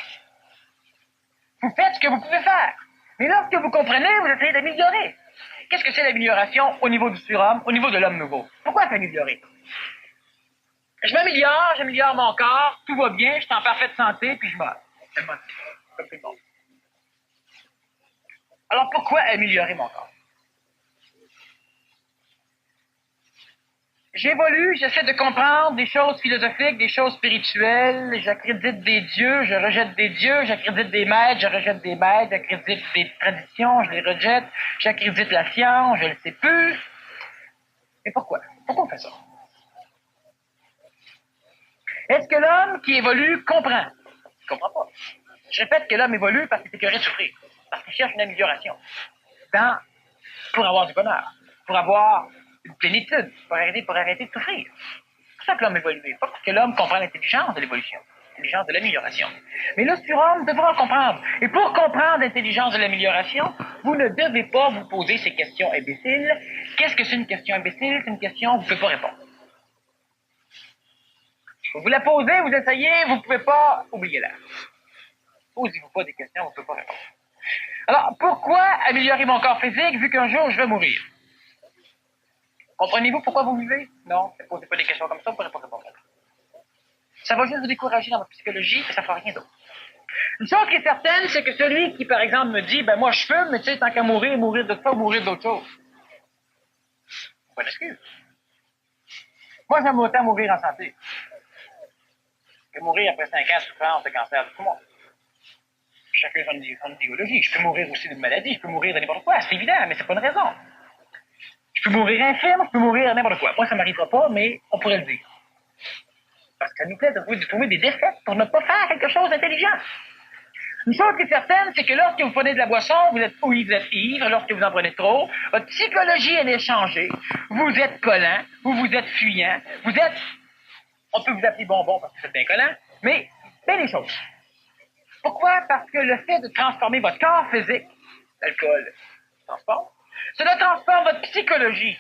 Vous faites ce que vous pouvez faire. Mais lorsque vous comprenez, vous essayez d'améliorer. Qu'est-ce que c'est l'amélioration au niveau du surhomme, au niveau de l'homme nouveau? Pourquoi s'améliorer? Je m'améliore, j'améliore mon corps, tout va bien, je suis en parfaite santé, puis je meurs. C'est comme tout le monde. Alors pourquoi améliorer mon corps? J'évolue, j'essaie de comprendre des choses philosophiques, des choses spirituelles, j'accrédite des dieux, je rejette des dieux, j'accrédite des maîtres, je rejette des maîtres, j'accrédite des traditions, je les rejette, j'accrédite la science, je ne le sais plus. Mais pourquoi? Pourquoi on fait ça? Est-ce que l'homme qui évolue comprend? Il ne comprend pas. Je répète que l'homme évolue parce qu'il est écœuré de souffrir, parce qu'il cherche une amélioration, pour avoir du bonheur, pour avoir une plénitude, pour arrêter de souffrir. C'est pour ça que l'homme évolue, pas parce que l'homme comprend l'intelligence de l'évolution, l'intelligence de l'amélioration. Mais le surhomme devra comprendre. Et pour comprendre l'intelligence de l'amélioration, vous ne devez pas vous poser ces questions imbéciles. Qu'est-ce que c'est une question imbécile? C'est une question où vous ne pouvez pas répondre. Vous la posez, vous essayez, vous ne pouvez pas, oubliez-la. Posez-vous pas des questions, vous ne pouvez pas répondre. Alors, pourquoi améliorer mon corps physique vu qu'un jour je vais mourir? Comprenez-vous pourquoi vous vivez? Non, ne posez pas des questions comme ça, vous ne pourrez pas répondre. Ça va juste vous décourager dans votre psychologie, et ça ne fera rien d'autre. Une chose qui est certaine, c'est que celui qui, par exemple, me dit, ben moi je fume, mais tu sais, tant qu'à mourir d'autre fois ou mourir d'autre chose. Pas d'excuse. Moi, j'aime autant mourir en santé que mourir après 5 ans souffrance de cancer du poumon. Chacun son idéologie. Je peux mourir aussi d'une maladie, je peux mourir de n'importe quoi, c'est évident, mais c'est pas une raison. Je peux mourir infirme, je peux mourir n'importe quoi. Moi, ça m'arrivera pas, mais on pourrait le dire. Parce que ça nous plaît de trouver des défaites pour ne pas faire quelque chose d'intelligent. Une chose qui est certaine, c'est que lorsque vous prenez de la boisson, vous êtes ivre, lorsque vous en prenez trop, votre psychologie, elle est changée. Vous êtes collant, vous êtes fuyant, vous êtes, on peut vous appeler bonbon parce que vous êtes bien collant, mais c'est les choses. Pourquoi? Parce que le fait de transformer votre corps physique, l'alcool transforme, cela transforme votre psychologie.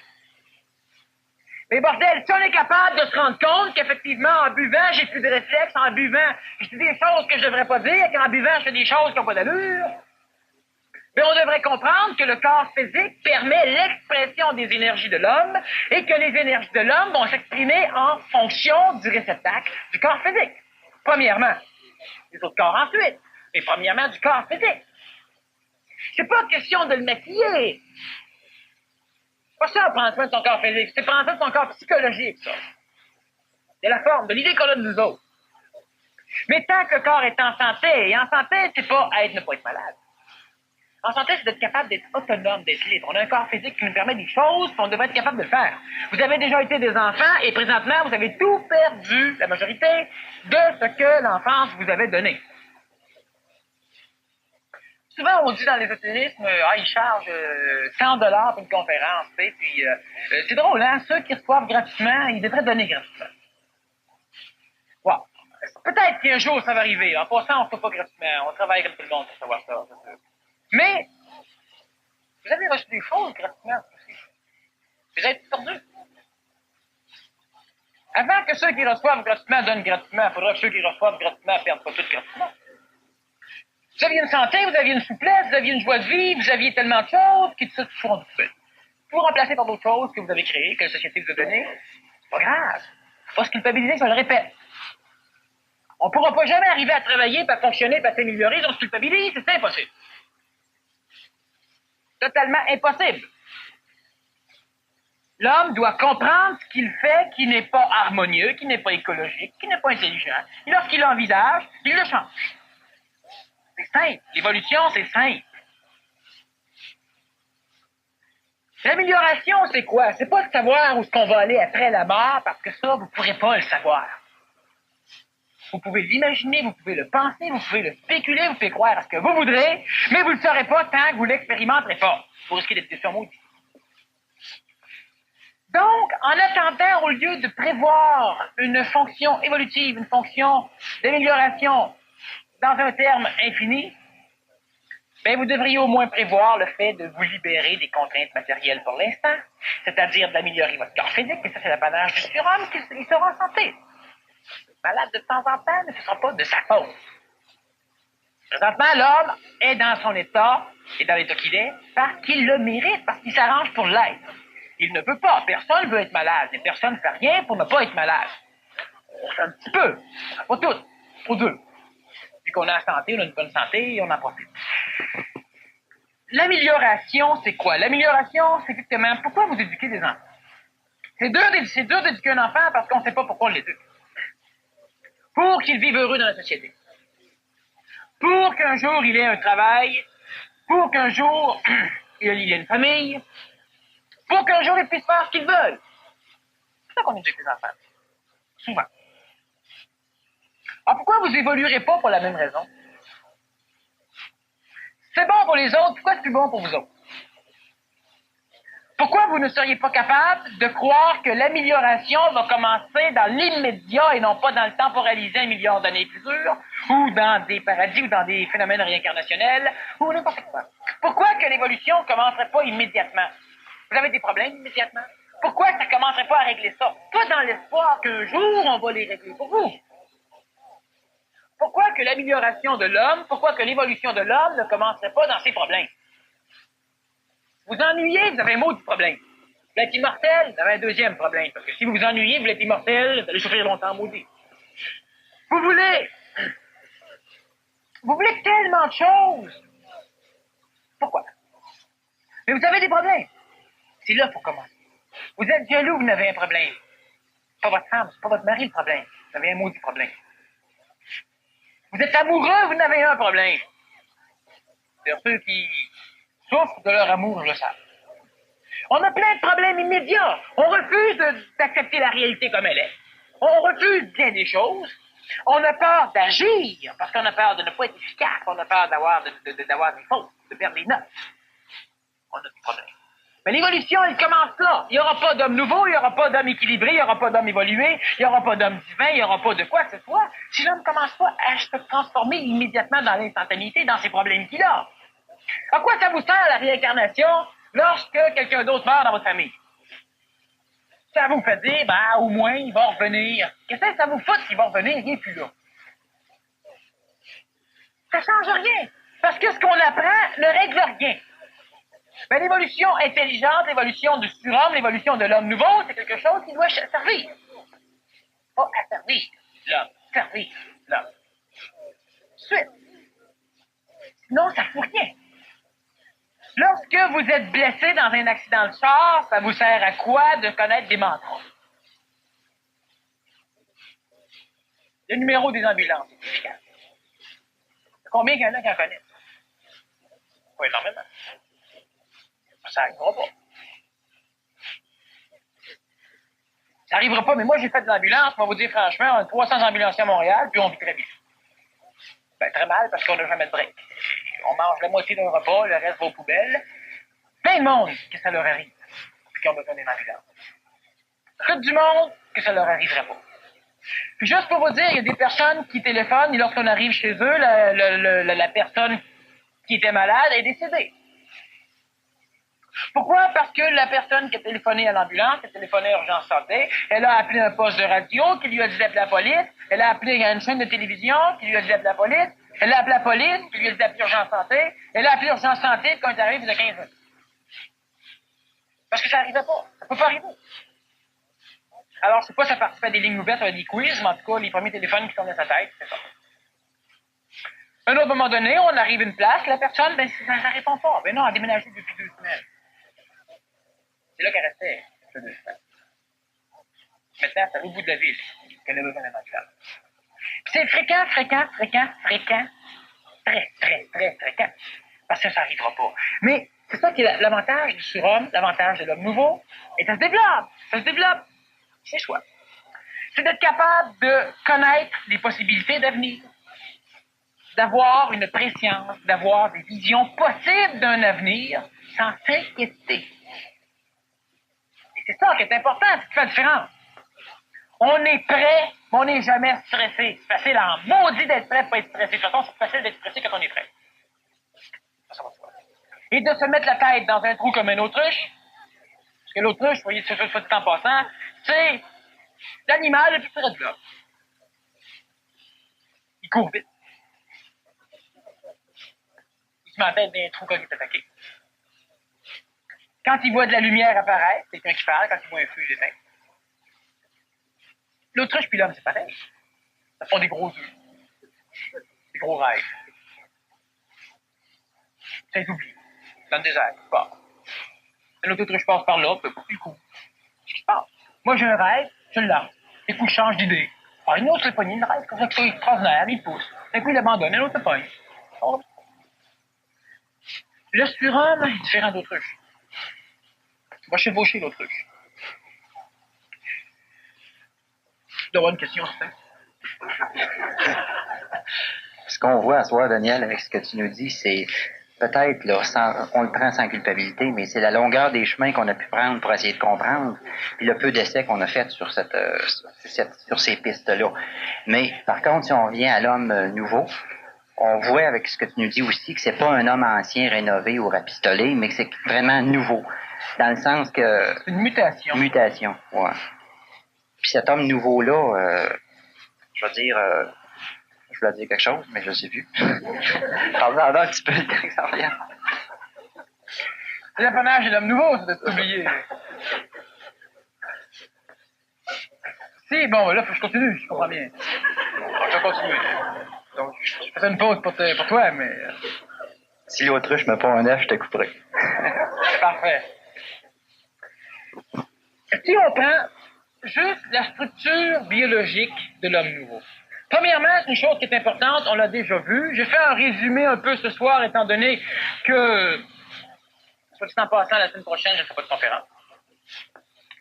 Mais bordel, si on est capable de se rendre compte qu'effectivement, en buvant, j'ai plus de réflexes, en buvant, je dis des choses que je devrais pas dire, qu'en buvant, je fais des choses qui n'ont pas d'allure, mais on devrait comprendre que le corps physique permet l'expression des énergies de l'homme et que les énergies de l'homme vont s'exprimer en fonction du réceptacle du corps physique. Premièrement, les autres corps ensuite, mais premièrement du corps physique. C'est pas question de le maquiller. Pas ça, prendre soin de ton corps physique. C'est prendre soin de ton corps psychologique, ça. C'est la forme de l'idée qu'on a de nous autres. Mais tant que le corps est en santé, et en santé, c'est pas ne pas être malade. En santé, c'est d'être capable d'être autonome, d'être libre. On a un corps physique qui nous permet des choses, puis on devrait être capable de le faire. Vous avez déjà été des enfants, et présentement, vous avez tout perdu, la majorité, de ce que l'enfance vous avait donné. Souvent, on dit dans l'ésotérisme, ils chargent 100$ pour une conférence, tu sais, puis c'est drôle, hein, ceux qui reçoivent gratuitement, ils devraient donner gratuitement. Wow. Peut-être qu'un jour, ça va arriver. En passant, on ne fait pas gratuitement. On travaille comme tout le monde pour savoir ça, c'est sûr. Mais, vous avez reçu des choses gratuitement aussi. Vous êtes perdus. Avant que ceux qui reçoivent gratuitement donnent gratuitement, il faudra que ceux qui reçoivent gratuitement ne perdent pas tout gratuitement. Vous aviez une santé, vous aviez une souplesse, vous aviez une joie de vie, vous aviez tellement de choses qui tout seront tout seul. Vous remplacer par d'autres choses que vous avez créées, que la société vous a données, c'est pas grave. Faut se culpabiliser, je le répète. On ne pourra pas jamais arriver à travailler, à fonctionner, à s'améliorer, on se culpabilise, c'est impossible. Totalement impossible. L'homme doit comprendre ce qu'il fait qui n'est pas harmonieux, qui n'est pas écologique, qui n'est pas intelligent. Et lorsqu'il l'envisage, il le change. C'est simple. L'évolution, c'est simple. L'amélioration, c'est quoi? C'est pas de savoir où est-ce qu'on va aller après la mort, parce que ça, vous pourrez pas le savoir. Vous pouvez l'imaginer, vous pouvez le penser, vous pouvez le spéculer, vous pouvez croire à ce que vous voudrez, mais vous ne le saurez pas tant que vous l'expérimenterez pas. Vous risquez d'être déçu en maudit. Donc, en attendant, au lieu de prévoir une fonction évolutive, une fonction d'amélioration dans un terme infini, ben, vous devriez au moins prévoir le fait de vous libérer des contraintes matérielles pour l'instant, c'est-à-dire d'améliorer votre corps physique, et ça c'est l'apanage du surhomme qui sera en santé. Malade de temps en temps, mais ce ne sera pas de sa faute. Présentement, l'homme est dans son état, et dans l'état qu'il est, parce qu'il le mérite, parce qu'il s'arrange pour l'être. Il ne peut pas. Personne ne veut être malade, et personne ne fait rien pour ne pas être malade. On fait un petit peu, pas tout, pour deux. Vu qu'on a la santé, on a une bonne santé, et on en profite. L'amélioration, c'est quoi? L'amélioration, c'est exactement pourquoi vous éduquez des enfants. C'est dur d'éduquer un enfant parce qu'on ne sait pas pourquoi on l'éduque. Pour qu'il vive heureux dans la société. Pour qu'un jour il ait un travail. Pour qu'un jour il ait une famille. Pour qu'un jour il puisse faire ce qu'il veut. C'est ça qu'on éduque les enfants. Souvent. Alors pourquoi vous évoluerez pas pour la même raison? C'est bon pour les autres, pourquoi c'est plus bon pour vous autres? Pourquoi vous ne seriez pas capable de croire que l'amélioration va commencer dans l'immédiat et non pas dans le temporalisé 1 milliard d'années futures, ou dans des paradis, ou dans des phénomènes réincarnationnels, ou n'importe quoi? Pourquoi que l'évolution ne commencerait pas immédiatement? Vous avez des problèmes immédiatement? Pourquoi ça ne commencerait pas à régler ça? Pas dans l'espoir qu'un jour on va les régler pour vous. Pourquoi que l'amélioration de l'homme, pourquoi que l'évolution de l'homme ne commencerait pas dans ses problèmes? Vous ennuyez, vous avez un mot de problème. Vous êtes immortel, vous avez un deuxième problème. Parce que si vous vous ennuyez, vous êtes immortel, vous allez souffrir longtemps, maudit. Vous voulez tellement de choses. Pourquoi? Mais vous avez des problèmes. C'est là pour commencer. Vous êtes jaloux, vous avez un problème. C'est pas votre femme, c'est pas votre mari le problème. Vous avez un maudit problème. Vous êtes amoureux, vous n'avez un problème. C'est ceux qui souffrent de leur amour, je le sais. On a plein de problèmes immédiats. On refuse d'accepter la réalité comme elle est. On refuse bien des choses. On a peur d'agir parce qu'on a peur de ne pas être efficace. On a peur d'avoir des fautes, de perdre des notes. On a des problèmes. Mais l'évolution, elle commence là. Il n'y aura pas d'homme nouveau, il n'y aura pas d'homme équilibré, il n'y aura pas d'homme évolué, il n'y aura pas d'homme divin, il n'y aura pas de quoi que ce soit. Si l'homme ne commence pas à se transformer immédiatement dans l'instantanéité, dans ses problèmes qu'il a. À quoi ça vous sert la réincarnation lorsque quelqu'un d'autre meurt dans votre famille? Ça vous fait dire, au moins, il va revenir. Qu'est-ce que ça vous fout s'il va revenir? Il n'est plus là. Ça change rien. Parce que ce qu'on apprend ne règle rien. Ben, l'évolution intelligente, l'évolution du surhomme, l'évolution de l'homme nouveau, c'est quelque chose qui doit servir. Pas asservir l'homme. Servir l'homme. Suite. Sinon, ça ne fout rien. Lorsque vous êtes blessé dans un accident de char, ça vous sert à quoi de connaître des mantras? Le numéro des ambulances, c'est efficace. Combien il y en a qui en connaissent? Pas énormément. Ça n'arrivera pas. Ça n'arrivera pas, mais moi j'ai fait de l'ambulance, on va vous dire franchement, on a 300 ambulanciers à Montréal, puis on vit très bien. Ben, très mal parce qu'on n'a jamais de break. On mange la moitié d'un repas, le reste va aux poubelles. Plein de monde que ça leur arrive, puis qui ont besoin d'une ambulance. Tout du monde que ça leur arriverait pas. Puis juste pour vous dire, il y a des personnes qui téléphonent et lorsqu'on arrive chez eux, la personne qui était malade est décédée. Pourquoi? Parce que la personne qui a téléphoné à l'ambulance, qui a téléphoné à Urgence Santé, elle a appelé un poste de radio qui lui a dit d'appeler la police, elle a appelé une chaîne de télévision qui lui a dit d'appeler la police, elle a appelé la police qui lui a dit d'appeler Urgence Santé, elle a appelé Urgence Santé quand il arrive, il y a 15 minutes. Parce que ça n'arrivait pas. Ça peut pas arriver. Alors, c'est pas ça participe à des lignes ouvertes, à des quiz, mais en tout cas, les premiers téléphones qui tournent dans sa tête, c'est ça. À un autre moment donné, on arrive à une place, la personne, ça répond pas. Ben non, elle a déménagé depuis 2 semaines. C'est là qu'elle restait, 2 semaines. Maintenant, c'est à l'autre bout de la ville qu'elle a besoin d'un ambulance. C'est fréquent. Très fréquent. Parce que ça n'arrivera pas. Mais C'est ça qui est l'avantage du surhomme, l'avantage de l'homme nouveau, et ça se développe chez soi. C'est d'être capable de connaître les possibilités d'avenir, d'avoir une préscience, d'avoir des visions possibles d'un avenir sans s'inquiéter. Et c'est ça qui est important, c'est ce qui fait la différence. On est prêt, mais on n'est jamais stressé. C'est facile en maudit d'être prêt pour être stressé. De toute façon, c'est facile d'être stressé quand on est prêt. Et de se mettre la tête dans un trou comme une autruche, parce que l'autruche, vous voyez, ce que je fais en passant, c'est l'animal le plus près de l'homme. Il court vite. Il se met la tête dans un trou quand il est attaqué. Quand il voit de la lumière apparaître, c'est quelqu'un qui parle, quand il voit un feu, il éteint. L'autruche puis l'homme, c'est pareil. Ça font des gros œufs. Des gros rêves. Ça les oublie. Dans le désert, il part. L'autre autruche passe par là, puis il court. Qu'est-ce qui se passe? Moi, j'ai un rêve, je le lance. Des coups, je change d'idée. Alors, une autre, le pogne, il rêve, comme ça, c'est extraordinaire, il pousse. D'un coup, il abandonne, un autre, le pogne. Oh. Le surhomme est différent d'autruche. Va chevaucher l'autruche. Tu dois avoir une question, c'est Ce qu'on voit à soi, Daniel, avec ce que tu nous dis, c'est peut-être, là, on le prend sans culpabilité, mais c'est la longueur des chemins qu'on a pu prendre pour essayer de comprendre, puis le peu d'essais qu'on a fait sur sur ces pistes-là. Mais, par contre, si on revient à l'homme nouveau, on voit avec ce que tu nous dis aussi que c'est pas un homme ancien rénové ou rafistolé, mais que c'est vraiment nouveau. Dans le sens que... C'est une mutation. Mutation, ouais. Puis cet homme nouveau-là, je veux dire... je voulais dire quelque chose, mais je ne sais plus. Parle-en un petit peu le temps que ça revient. C'est l'apanage de l'homme nouveau, c'est de t'oublier. Si, bon, là, faut que je continue, je comprends bien. Je vais continuer. Donc, je faisais une pause pour toi, mais... Si l'autruche me pond un œuf, je te couperai. Parfait. Si on prend juste la structure biologique de l'homme nouveau. Premièrement, c'est une chose qui est importante, on l'a déjà vu. J'ai fait un résumé un peu ce soir, étant donné que, soit dit en passant, la semaine prochaine, je ne ferai pas de conférence.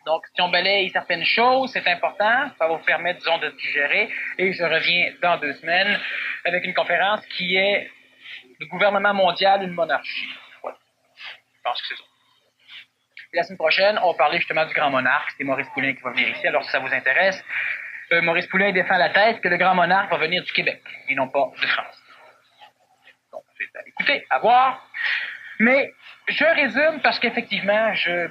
Donc, si on balaye certaines choses, c'est important, ça va vous permettre, disons, de digérer, et je reviens dans 2 semaines avec une conférence qui est le gouvernement mondial, une monarchie. Voilà. Je pense que c'est ça. Et la semaine prochaine, on va parler justement du grand monarque, c'est Maurice Poulain qui va venir ici, alors si ça vous intéresse. Maurice Poulain défend la thèse que le grand monarque va venir du Québec et non pas de France. Donc, c'est à écouter, à voir. Mais je résume parce qu'effectivement, je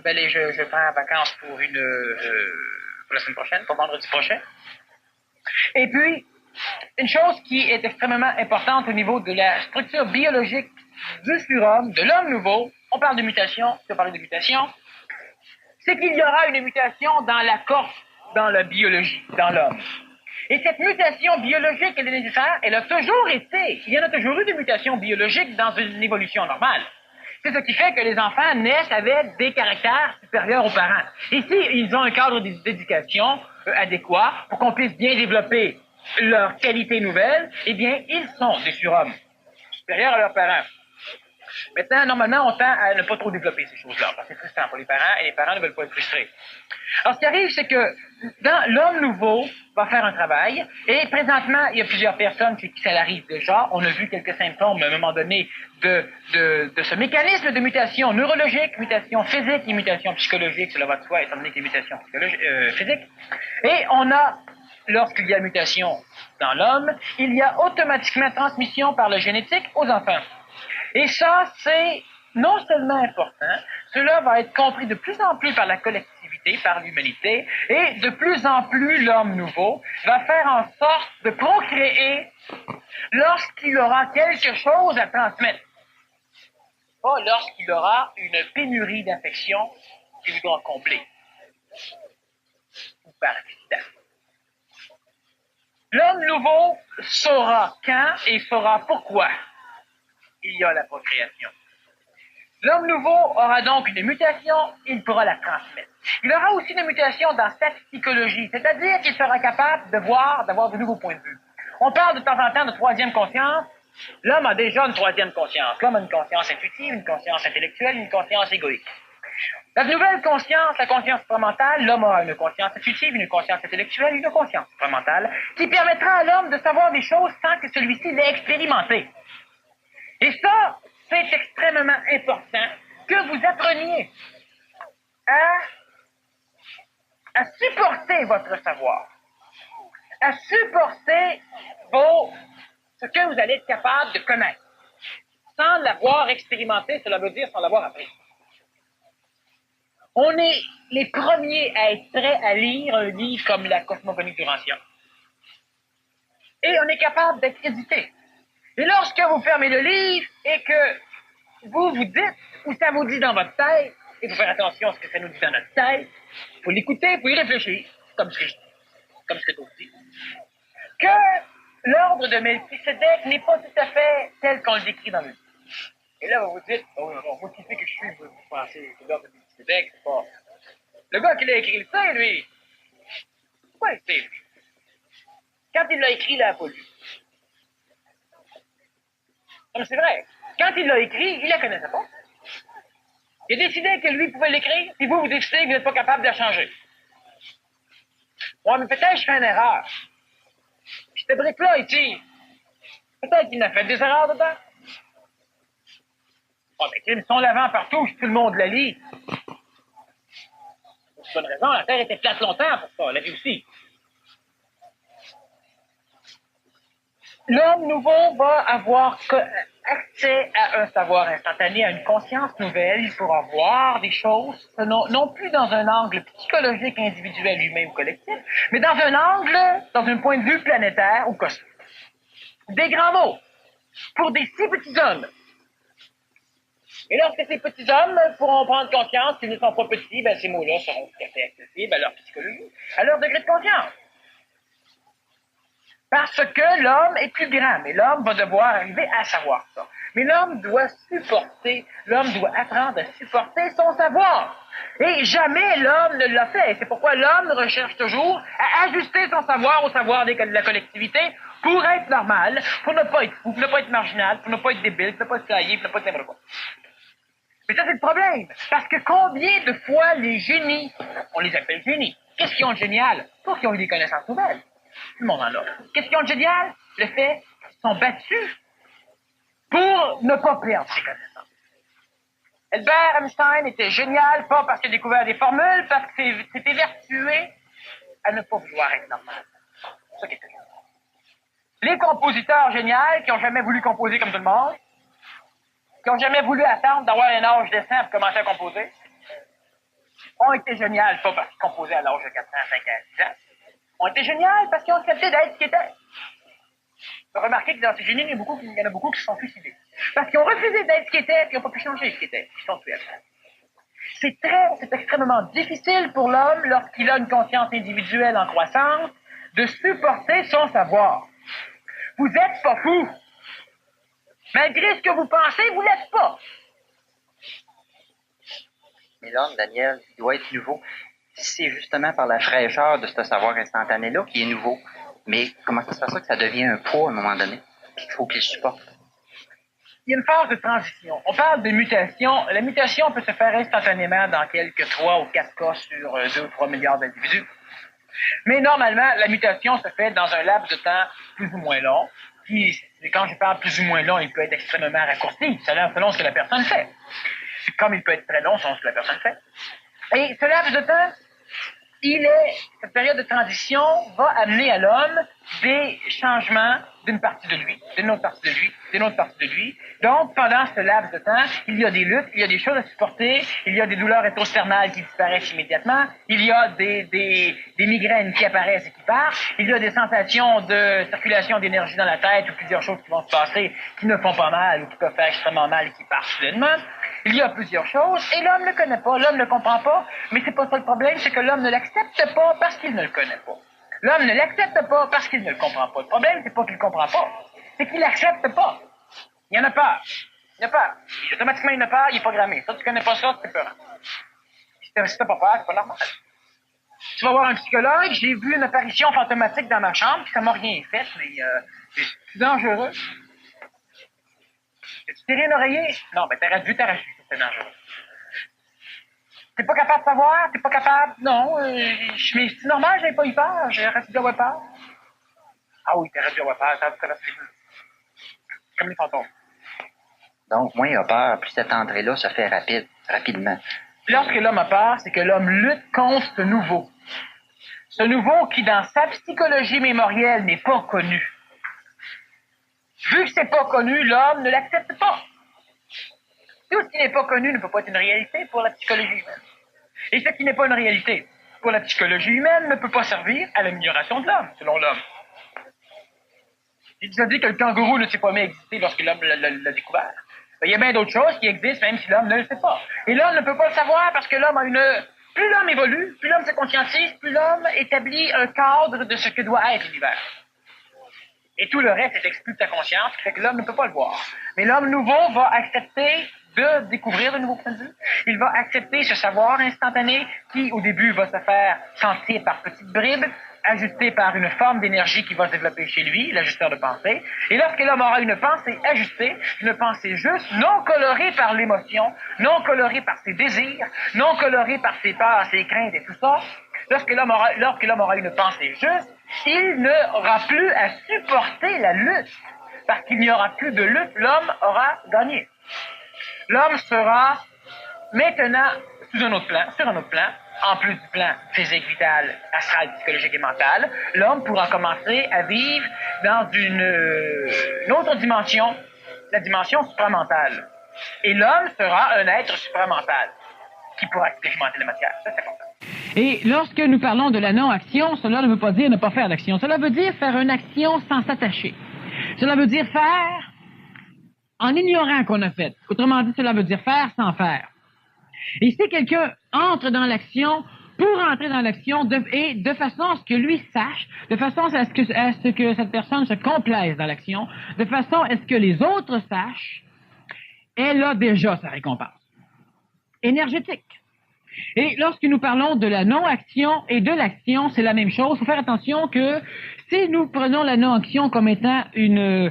prends en vacances pour la semaine prochaine, pour vendredi prochain. Et puis, une chose qui est extrêmement importante au niveau de la structure biologique du surhomme, de l'homme nouveau, on parle de mutation, je vais parler de mutation, c'est qu'il y aura une mutation dans la corps, dans la biologie, dans l'homme. Et cette mutation biologique, elle est nécessaire, elle a toujours été. Il y en a toujours eu des mutations biologiques dans une évolution normale. C'est ce qui fait que les enfants naissent avec des caractères supérieurs aux parents. Et s'ils ont un cadre d'éducation adéquat pour qu'on puisse bien développer leurs qualités nouvelles, eh bien, ils sont des surhommes, supérieurs à leurs parents. Maintenant, normalement, on tend à ne pas trop développer ces choses-là, parce que c'est frustrant pour les parents, et les parents ne veulent pas être frustrés. Alors, ce qui arrive, c'est que l'homme nouveau va faire un travail, et présentement, il y a plusieurs personnes qui ça l'arrive déjà. On a vu quelques symptômes, à un moment donné, de ce mécanisme de mutation neurologique, mutation physique et mutation psychologique, cela va de soi, étant donné que les mutations physiques. Et on a, lorsqu'il y a mutation dans l'homme, il y a automatiquement transmission par le génétique aux enfants. Et ça, c'est non seulement important, cela va être compris de plus en plus par la collectivité, par l'humanité, et de plus en plus l'homme nouveau va faire en sorte de procréer lorsqu'il aura quelque chose à transmettre. Pas lorsqu'il aura une pénurie d'affection qu'il voudra combler. Ou par accident. L'homme nouveau saura quand et saura pourquoi il y a la procréation. L'homme nouveau aura donc une mutation, il pourra la transmettre. Il aura aussi une mutation dans sa psychologie, c'est-à-dire qu'il sera capable de voir, d'avoir de nouveaux points de vue. On parle de temps en temps de troisième conscience, L'homme a déjà une troisième conscience. L'homme a une conscience intuitive, une conscience intellectuelle, une conscience égoïque. La nouvelle conscience, la conscience supramentale, l'homme a une conscience intuitive, une conscience intellectuelle, une conscience supramentale, qui permettra à l'homme de savoir des choses sans que celui-ci l'ait expérimenté. Et ça, c'est extrêmement important que vous appreniez à supporter votre savoir, à supporter ce que vous allez être capable de connaître. Sans l'avoir expérimenté, cela veut dire sans l'avoir appris. On est les premiers à être prêts à lire un livre comme La cosmogonie durantien. Et on est capable d'être édité. Et lorsque vous fermez le livre et que vous vous dites ou ça vous dit dans votre tête, il faut faire attention à ce que ça nous dit dans notre tête, il faut l'écouter, il faut y réfléchir, comme ce que je dis, comme ce que d'autres disent, que l'ordre de Melchisédek n'est pas tout à fait tel qu'on le décrit dans le livre. Et là, vous vous dites, oh non, moi qui sais que je suis, vous pensez que l'ordre de Melchisédek, c'est pas... Le gars qui l'a écrit le sait, lui. Pourquoi il sait, lui? Quand il l'a écrit, il l'a pas lu. Non, mais c'est vrai. Quand il l'a écrit, il la connaissait pas. Il a décidé que lui pouvait l'écrire, puis vous décidez que vous n'êtes pas capable de la changer. Ouais, mais peut-être que je fais une erreur. Puis cette brique-là, ici, peut-être qu'il a fait des erreurs dedans. Oh, mais Kim, son l'avant partout, tout le monde la lit. Pour une bonne raison, la Terre était plate longtemps pour ça, la vie aussi. L'homme nouveau va avoir accès à un savoir instantané, à une conscience nouvelle. Il pourra voir des choses, non plus dans un angle psychologique, individuel, humain ou collectif, mais dans un angle, dans un point de vue planétaire ou cosmique. Des grands mots pour des si petits hommes. Et lorsque ces petits hommes pourront prendre conscience qu'ils ne sont pas petits, ben ces mots-là seront tout à fait accessibles à leur psychologie, à leur degré de conscience. Parce que l'homme est plus grand, mais l'homme va devoir arriver à savoir ça. Mais l'homme doit apprendre à supporter son savoir. Et jamais l'homme ne l'a fait. C'est pourquoi l'homme recherche toujours à ajuster son savoir au savoir de la collectivité pour être normal, pour ne pas être fou, pour ne pas être marginal, pour ne pas être débile, pour ne pas être taillé, pour ne pas être n'importe quoi. Mais ça, c'est le problème. Parce que combien de fois les génies, on les appelle génies, qu'est-ce qu'ils ont de génial? Pas qu'ils ont eu des connaissances nouvelles. Tout le monde en a. Qu'est-ce qu'ils ont de génial? Le fait qu'ils sont battus pour ne pas perdre ses connaissances. Albert Einstein était génial, pas parce qu'il a découvert des formules, parce qu'il s'était vertué à ne pas vouloir être normal. C'est ça qui est génial. Les compositeurs géniaux qui n'ont jamais voulu composer comme tout le monde, qui n'ont jamais voulu attendre d'avoir un âge décent pour commencer à composer, ont été géniaux, pas parce qu'ils composaient à l'âge de 4 ans, 5 ans, 6 ans, ont été géniaux parce qu'ils ont accepté d'être ce qu'ils étaient. Vous remarquez que dans ces génies, il y en a beaucoup qui se sont suicidés. Parce qu'ils ont refusé d'être ce qu'ils étaient, puis ils n'ont pas pu changer ce qu'ils étaient. Ils sont tués après. C'est extrêmement difficile pour l'homme, lorsqu'il a une conscience individuelle en croissance, de supporter son savoir. Vous n'êtes pas fou. Malgré ce que vous pensez, vous l'êtes pas. Mais l'homme, Daniel, il doit être nouveau. C'est justement par la fraîcheur de ce savoir instantané-là qui est nouveau. Mais comment ça se fait ça que ça devient un poids à un moment donné? Puis qu'il faut qu'il supporte? Il y a une phase de transition. On parle de mutation. La mutation peut se faire instantanément dans quelques 3 ou 4 cas sur 2 ou 3 milliards d'individus. Mais normalement, la mutation se fait dans un laps de temps plus ou moins long. Puis, quand je parle plus ou moins long, il peut être extrêmement raccourci, selon ce que la personne fait. Comme il peut être très long, selon ce que la personne fait. Et ce laps de temps, cette période de transition va amener à l'homme des changements d'une partie de lui, d'une autre partie de lui, d'une autre partie de lui. Donc, pendant ce laps de temps, il y a des luttes, il y a des choses à supporter, il y a des douleurs rétrosternales qui disparaissent immédiatement, il y a des migraines qui apparaissent et qui partent, il y a des sensations de circulation d'énergie dans la tête ou plusieurs choses qui vont se passer qui ne font pas mal ou qui peuvent faire extrêmement mal et qui partent soudainement. Il y a plusieurs choses, et l'homme ne connaît pas, l'homme ne comprend pas, mais c'est pas ça le problème, c'est que l'homme ne l'accepte pas parce qu'il ne le connaît pas. L'homme ne l'accepte pas parce qu'il ne le comprend pas. Le problème, c'est pas qu'il ne comprend pas, c'est qu'il l'accepte pas. Il y en a peur. Il y a peur. Automatiquement, il y en a peur, il est programmé. Ça, tu connais pas ça, c'est peur. Si t'as pas peur, c'est pas normal. Tu vas voir un psychologue, j'ai vu une apparition fantomatique dans ma chambre, puis ça m'a rien fait, mais c'est dangereux. Tu t'es rien oreillé? Non, ben t'aurais dû t'arracher, c'est dangereux. T'es pas capable de savoir? T'es pas capable? Non, mais c'est normal, j'avais pas eu peur, j'aurais dû avoir peur. Ah oui, t'aurais dû avoir peur, t'aurais dû traverser les murs. Comme les fantômes. Donc, moins il a peur, plus cette entrée-là se fait rapidement. Lorsque l'homme a peur, c'est que l'homme lutte contre ce nouveau. Ce nouveau qui, dans sa psychologie mémorielle, n'est pas connu. Vu que c'est pas connu, l'homme ne l'accepte pas. Tout ce qui n'est pas connu ne peut pas être une réalité pour la psychologie humaine. Et ce qui n'est pas une réalité pour la psychologie humaine ne peut pas servir à l'amélioration de l'homme, selon l'homme. Il nous a dit que le kangourou ne s'est pas mis à exister lorsque l'homme l'a découvert. Ben, il y a bien d'autres choses qui existent, même si l'homme ne le sait pas. Et l'homme ne peut pas le savoir parce que l'homme a une... Plus l'homme évolue, plus l'homme se conscientise, plus l'homme établit un cadre de ce que doit être l'univers. Et tout le reste est exclu de sa conscience, ce qui fait que l'homme ne peut pas le voir. Mais l'homme nouveau va accepter de découvrir de nouveaux points de vue. Il va accepter ce savoir instantané qui, au début, va se faire sentir par petites bribes, ajusté par une forme d'énergie qui va se développer chez lui, l'ajusteur de pensée. Et lorsque l'homme aura une pensée ajustée, une pensée juste, non colorée par l'émotion, non colorée par ses désirs, non colorée par ses peurs, ses craintes et tout ça, lorsque l'homme aura une pensée juste, il n'aura plus à supporter la lutte. Parce qu'il n'y aura plus de lutte, l'homme aura gagné. L'homme sera maintenant sur un autre plan, en plus du plan physique, vital, astral, psychologique et mental, l'homme pourra commencer à vivre dans une autre dimension, la dimension supramentale. Et l'homme sera un être supramental qui pourra expérimenter la matière. Ça, c'est important. Et lorsque nous parlons de la non-action, cela ne veut pas dire ne pas faire d'action. Cela veut dire faire une action sans s'attacher. Cela veut dire faire en ignorant qu'on a fait. Autrement dit, cela veut dire faire sans faire. Et si quelqu'un entre dans l'action pour entrer dans l'action de façon à ce que lui sache, de façon à ce que cette personne se complaise dans l'action, de façon à ce que les autres sachent, elle a déjà sa récompense énergétique. Et lorsque nous parlons de la non-action et de l'action, c'est la même chose. Il faut faire attention que si nous prenons la non-action comme étant une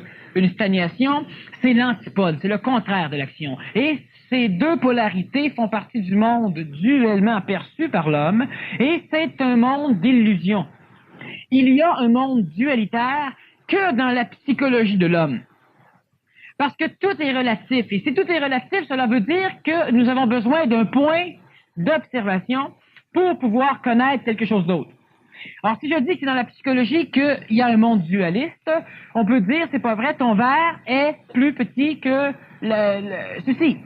stagnation, c'est l'antipode, c'est le contraire de l'action. Et ces deux polarités font partie du monde duellement perçu par l'homme, et c'est un monde d'illusion. Il y a un monde dualitaire que dans la psychologie de l'homme. Parce que tout est relatif. Et si tout est relatif, cela veut dire que nous avons besoin d'un point d'observation pour pouvoir connaître quelque chose d'autre. Alors, si je dis que c'est dans la psychologie qu'il y a un monde dualiste, on peut dire, c'est pas vrai, ton verre est plus petit que ceci.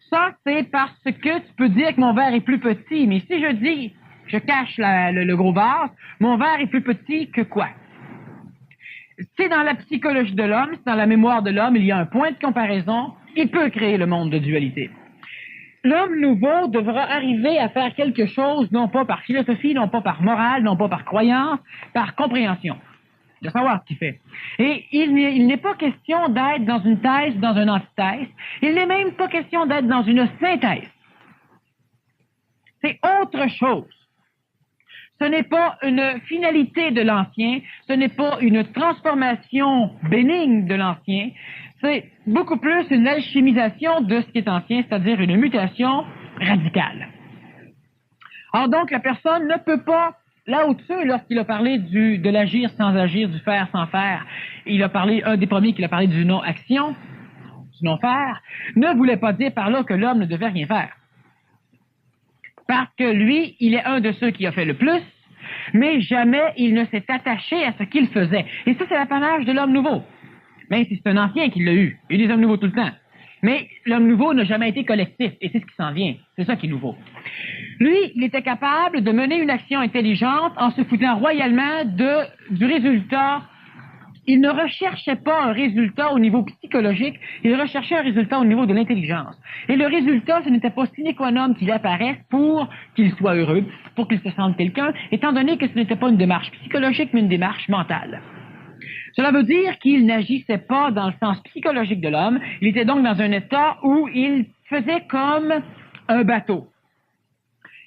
Ça, c'est parce que tu peux dire que mon verre est plus petit, mais si je dis, je cache le gros vase, mon verre est plus petit que quoi? C'est dans la psychologie de l'homme, c'est dans la mémoire de l'homme, il y a un point de comparaison, il peut créer le monde de dualité. L'homme nouveau devra arriver à faire quelque chose, non pas par philosophie, non pas par morale, non pas par croyance, par compréhension, de savoir ce qu'il fait. Et il n'est pas question d'être dans une thèse, dans une antithèse. Il n'est même pas question d'être dans une synthèse. C'est autre chose. Ce n'est pas une finalité de l'ancien, ce n'est pas une transformation bénigne de l'ancien, c'est beaucoup plus une alchimisation de ce qui est ancien, c'est-à-dire une mutation radicale. Or donc, la personne ne peut pas, là au-dessus, lorsqu'il a parlé de l'agir sans agir, du faire sans faire, il a parlé, un des premiers qu'il a parlé du non-action, du non-faire, ne voulait pas dire par là que l'homme ne devait rien faire. Parce que lui, il est un de ceux qui a fait le plus, mais jamais il ne s'est attaché à ce qu'il faisait. Et ça, c'est l'apanage de l'homme nouveau. Mais c'est un ancien qui l'a eu. Il y a des hommes nouveaux tout le temps. Mais l'homme nouveau n'a jamais été collectif, et c'est ce qui s'en vient. C'est ça qui est nouveau. Lui, il était capable de mener une action intelligente en se foutant royalement du résultat. Il ne recherchait pas un résultat au niveau psychologique, il recherchait un résultat au niveau de l'intelligence. Et le résultat, ce n'était pas sine qua non qu'il apparaisse pour qu'il soit heureux, pour qu'il se sente quelqu'un, étant donné que ce n'était pas une démarche psychologique, mais une démarche mentale. Cela veut dire qu'il n'agissait pas dans le sens psychologique de l'homme, il était donc dans un état où il faisait comme un bateau.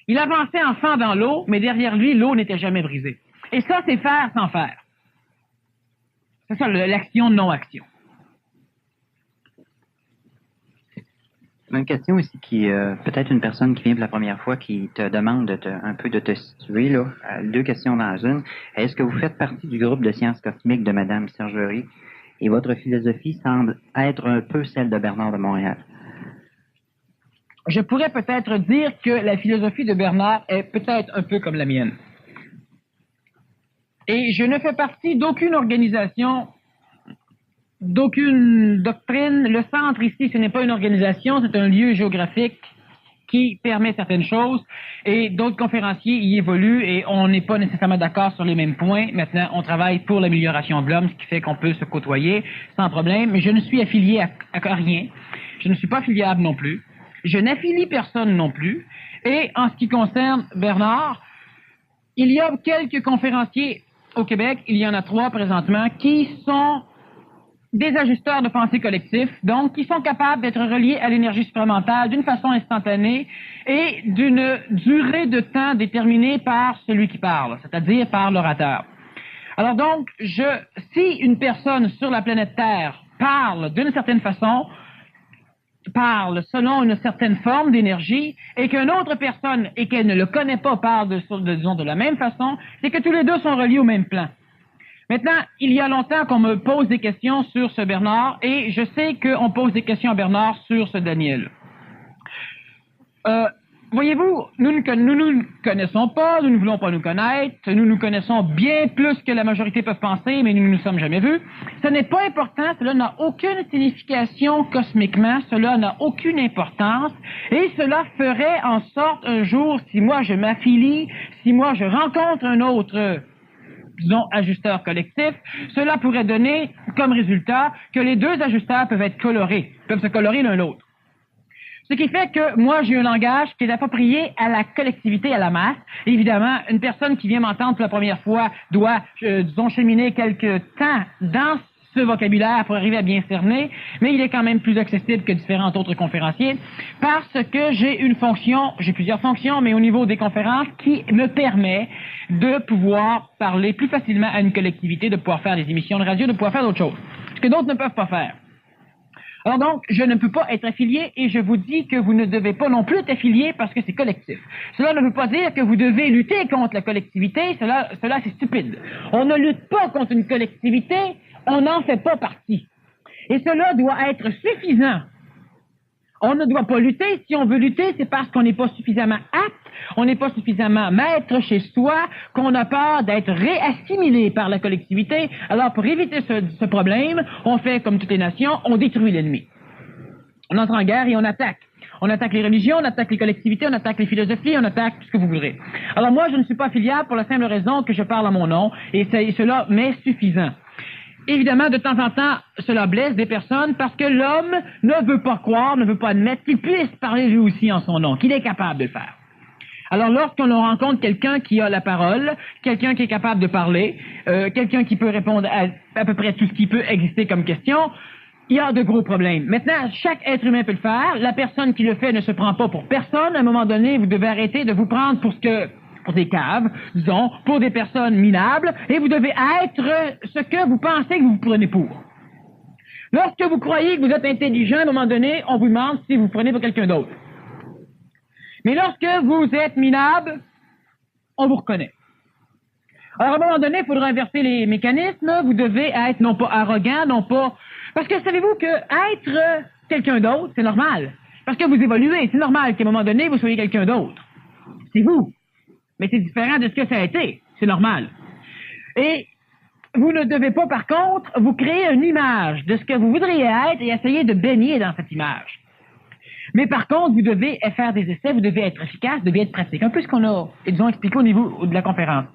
Il avançait enfin dans l'eau, mais derrière lui, l'eau n'était jamais brisée. Et ça, c'est faire sans faire. C'est ça, l'action-non-action. Une question ici qui, peut-être une personne qui vient pour la première fois qui te demande un peu de te situer, là. Deux questions dans une. Est-ce que vous faites partie du groupe de sciences cosmiques de Madame Sergerie et votre philosophie semble être un peu celle de Bernard de Montréal? Je pourrais peut-être dire que la philosophie de Bernard est peut-être un peu comme la mienne. Et je ne fais partie d'aucune organisation, d'aucune doctrine. Le centre ici, ce n'est pas une organisation, c'est un lieu géographique qui permet certaines choses et d'autres conférenciers y évoluent et on n'est pas nécessairement d'accord sur les mêmes points. Maintenant, on travaille pour l'amélioration de l'homme, ce qui fait qu'on peut se côtoyer sans problème, mais je ne suis affilié à rien. Je ne suis pas affiliable non plus. Je n'affilie personne non plus. Et en ce qui concerne Bernard, il y a quelques conférenciers au Québec, il y en a 3 présentement, qui sont des ajusteurs de pensée collectif, donc qui sont capables d'être reliés à l'énergie supramentale d'une façon instantanée et d'une durée de temps déterminée par celui qui parle, c'est-à-dire par l'orateur. Alors donc, si une personne sur la planète Terre parle d'une certaine façon, parle selon une certaine forme d'énergie, et qu'une autre personne, et qu'elle ne le connaît pas, parle disons, de la même façon, c'est que tous les deux sont reliés au même plan. Maintenant, il y a longtemps qu'on me pose des questions sur ce Bernard, et je sais qu'on pose des questions à Bernard sur ce Daniel. Voyez-vous, nous ne connaissons pas, nous ne voulons pas nous connaître, nous nous connaissons bien plus que la majorité peuvent penser, mais nous ne nous sommes jamais vus. Ce n'est pas important, cela n'a aucune signification cosmiquement, cela n'a aucune importance, et cela ferait en sorte un jour, si moi je m'affilie, si moi je rencontre un autre disons, ajusteurs collectifs, cela pourrait donner comme résultat que les deux ajusteurs peuvent être colorés, peuvent se colorer l'un l'autre. Ce qui fait que moi, j'ai un langage qui est approprié à la collectivité, à la masse. Évidemment, une personne qui vient m'entendre pour la première fois doit, disons, cheminer quelque temps dans ce vocabulaire pour arriver à bien cerner, mais il est quand même plus accessible que différents autres conférenciers parce que j'ai plusieurs fonctions, mais au niveau des conférences qui me permet de pouvoir parler plus facilement à une collectivité, de pouvoir faire des émissions de radio, de pouvoir faire d'autres choses, ce que d'autres ne peuvent pas faire. Alors donc, je ne peux pas être affilié et je vous dis que vous ne devez pas non plus être affilié parce que c'est collectif. Cela ne veut pas dire que vous devez lutter contre la collectivité, cela c'est stupide. On ne lutte pas contre une collectivité, on n'en fait pas partie. Et cela doit être suffisant. On ne doit pas lutter. Si on veut lutter, c'est parce qu'on n'est pas suffisamment apte, on n'est pas suffisamment maître chez soi, qu'on a peur d'être réassimilé par la collectivité. Alors, pour éviter ce problème, on fait comme toutes les nations, on détruit l'ennemi. On entre en guerre et on attaque. On attaque les religions, on attaque les collectivités, on attaque les philosophies, on attaque tout ce que vous voudrez. Alors moi, je ne suis pas affiliable pour la simple raison que je parle à mon nom, et cela m'est suffisant. Évidemment, de temps en temps, cela blesse des personnes parce que l'homme ne veut pas croire, ne veut pas admettre qu'il puisse parler lui aussi en son nom, qu'il est capable de le faire. Alors, lorsqu'on rencontre quelqu'un qui a la parole, quelqu'un qui est capable de parler, quelqu'un qui peut répondre à peu près tout ce qui peut exister comme question, il y a de gros problèmes. Maintenant, chaque être humain peut le faire. La personne qui le fait ne se prend pas pour personne. À un moment donné, vous devez arrêter de vous prendre pour des caves, disons, pour des personnes minables, et vous devez être ce que vous pensez que vous prenez pour. Lorsque vous croyez que vous êtes intelligent, à un moment donné, on vous demande si vous prenez pour quelqu'un d'autre. Mais lorsque vous êtes minable, on vous reconnaît. Alors, à un moment donné, il faudra inverser les mécanismes. Vous devez être non pas arrogant, non pas... Parce que savez-vous que être quelqu'un d'autre, c'est normal. Parce que vous évoluez, c'est normal qu'à un moment donné, vous soyez quelqu'un d'autre. C'est vous. Mais c'est différent de ce que ça a été. C'est normal. Et vous ne devez pas, par contre, vous créer une image de ce que vous voudriez être et essayer de baigner dans cette image. Mais par contre, vous devez faire des essais, vous devez être efficace, vous devez être pratique. Un peu ce qu'on a, disons, expliqué au niveau de la conférence.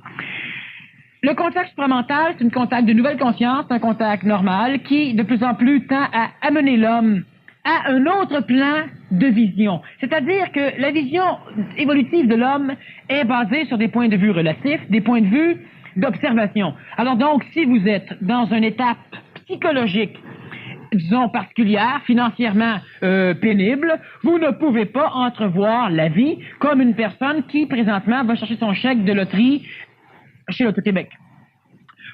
Le contact supramental, c'est un contact de nouvelle conscience, un contact normal qui, de plus en plus, tend à amener l'homme à un autre plan de vision. C'est-à-dire que la vision évolutive de l'homme est basée sur des points de vue relatifs, des points de vue d'observation. Alors donc, si vous êtes dans une étape psychologique, disons particulière, financièrement pénible, vous ne pouvez pas entrevoir la vie comme une personne qui, présentement, va chercher son chèque de loterie chez l'Auto-Québec.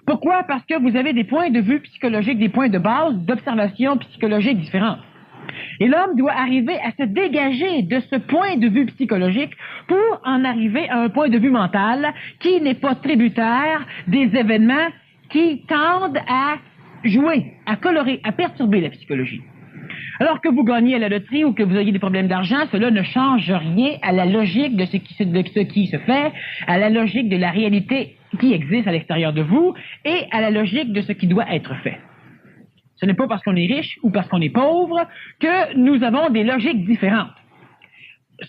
Pourquoi? Parce que vous avez des points de vue psychologiques, des points de base d'observation psychologique différents. Et l'homme doit arriver à se dégager de ce point de vue psychologique pour en arriver à un point de vue mental qui n'est pas tributaire des événements qui tendent à jouer, à colorer, à perturber la psychologie. Alors que vous gagnez à la loterie ou que vous ayez des problèmes d'argent, cela ne change rien à la logique de ce qui se fait, à la logique de la réalité qui existe à l'extérieur de vous et à la logique de ce qui doit être fait. Ce n'est pas parce qu'on est riche ou parce qu'on est pauvre que nous avons des logiques différentes.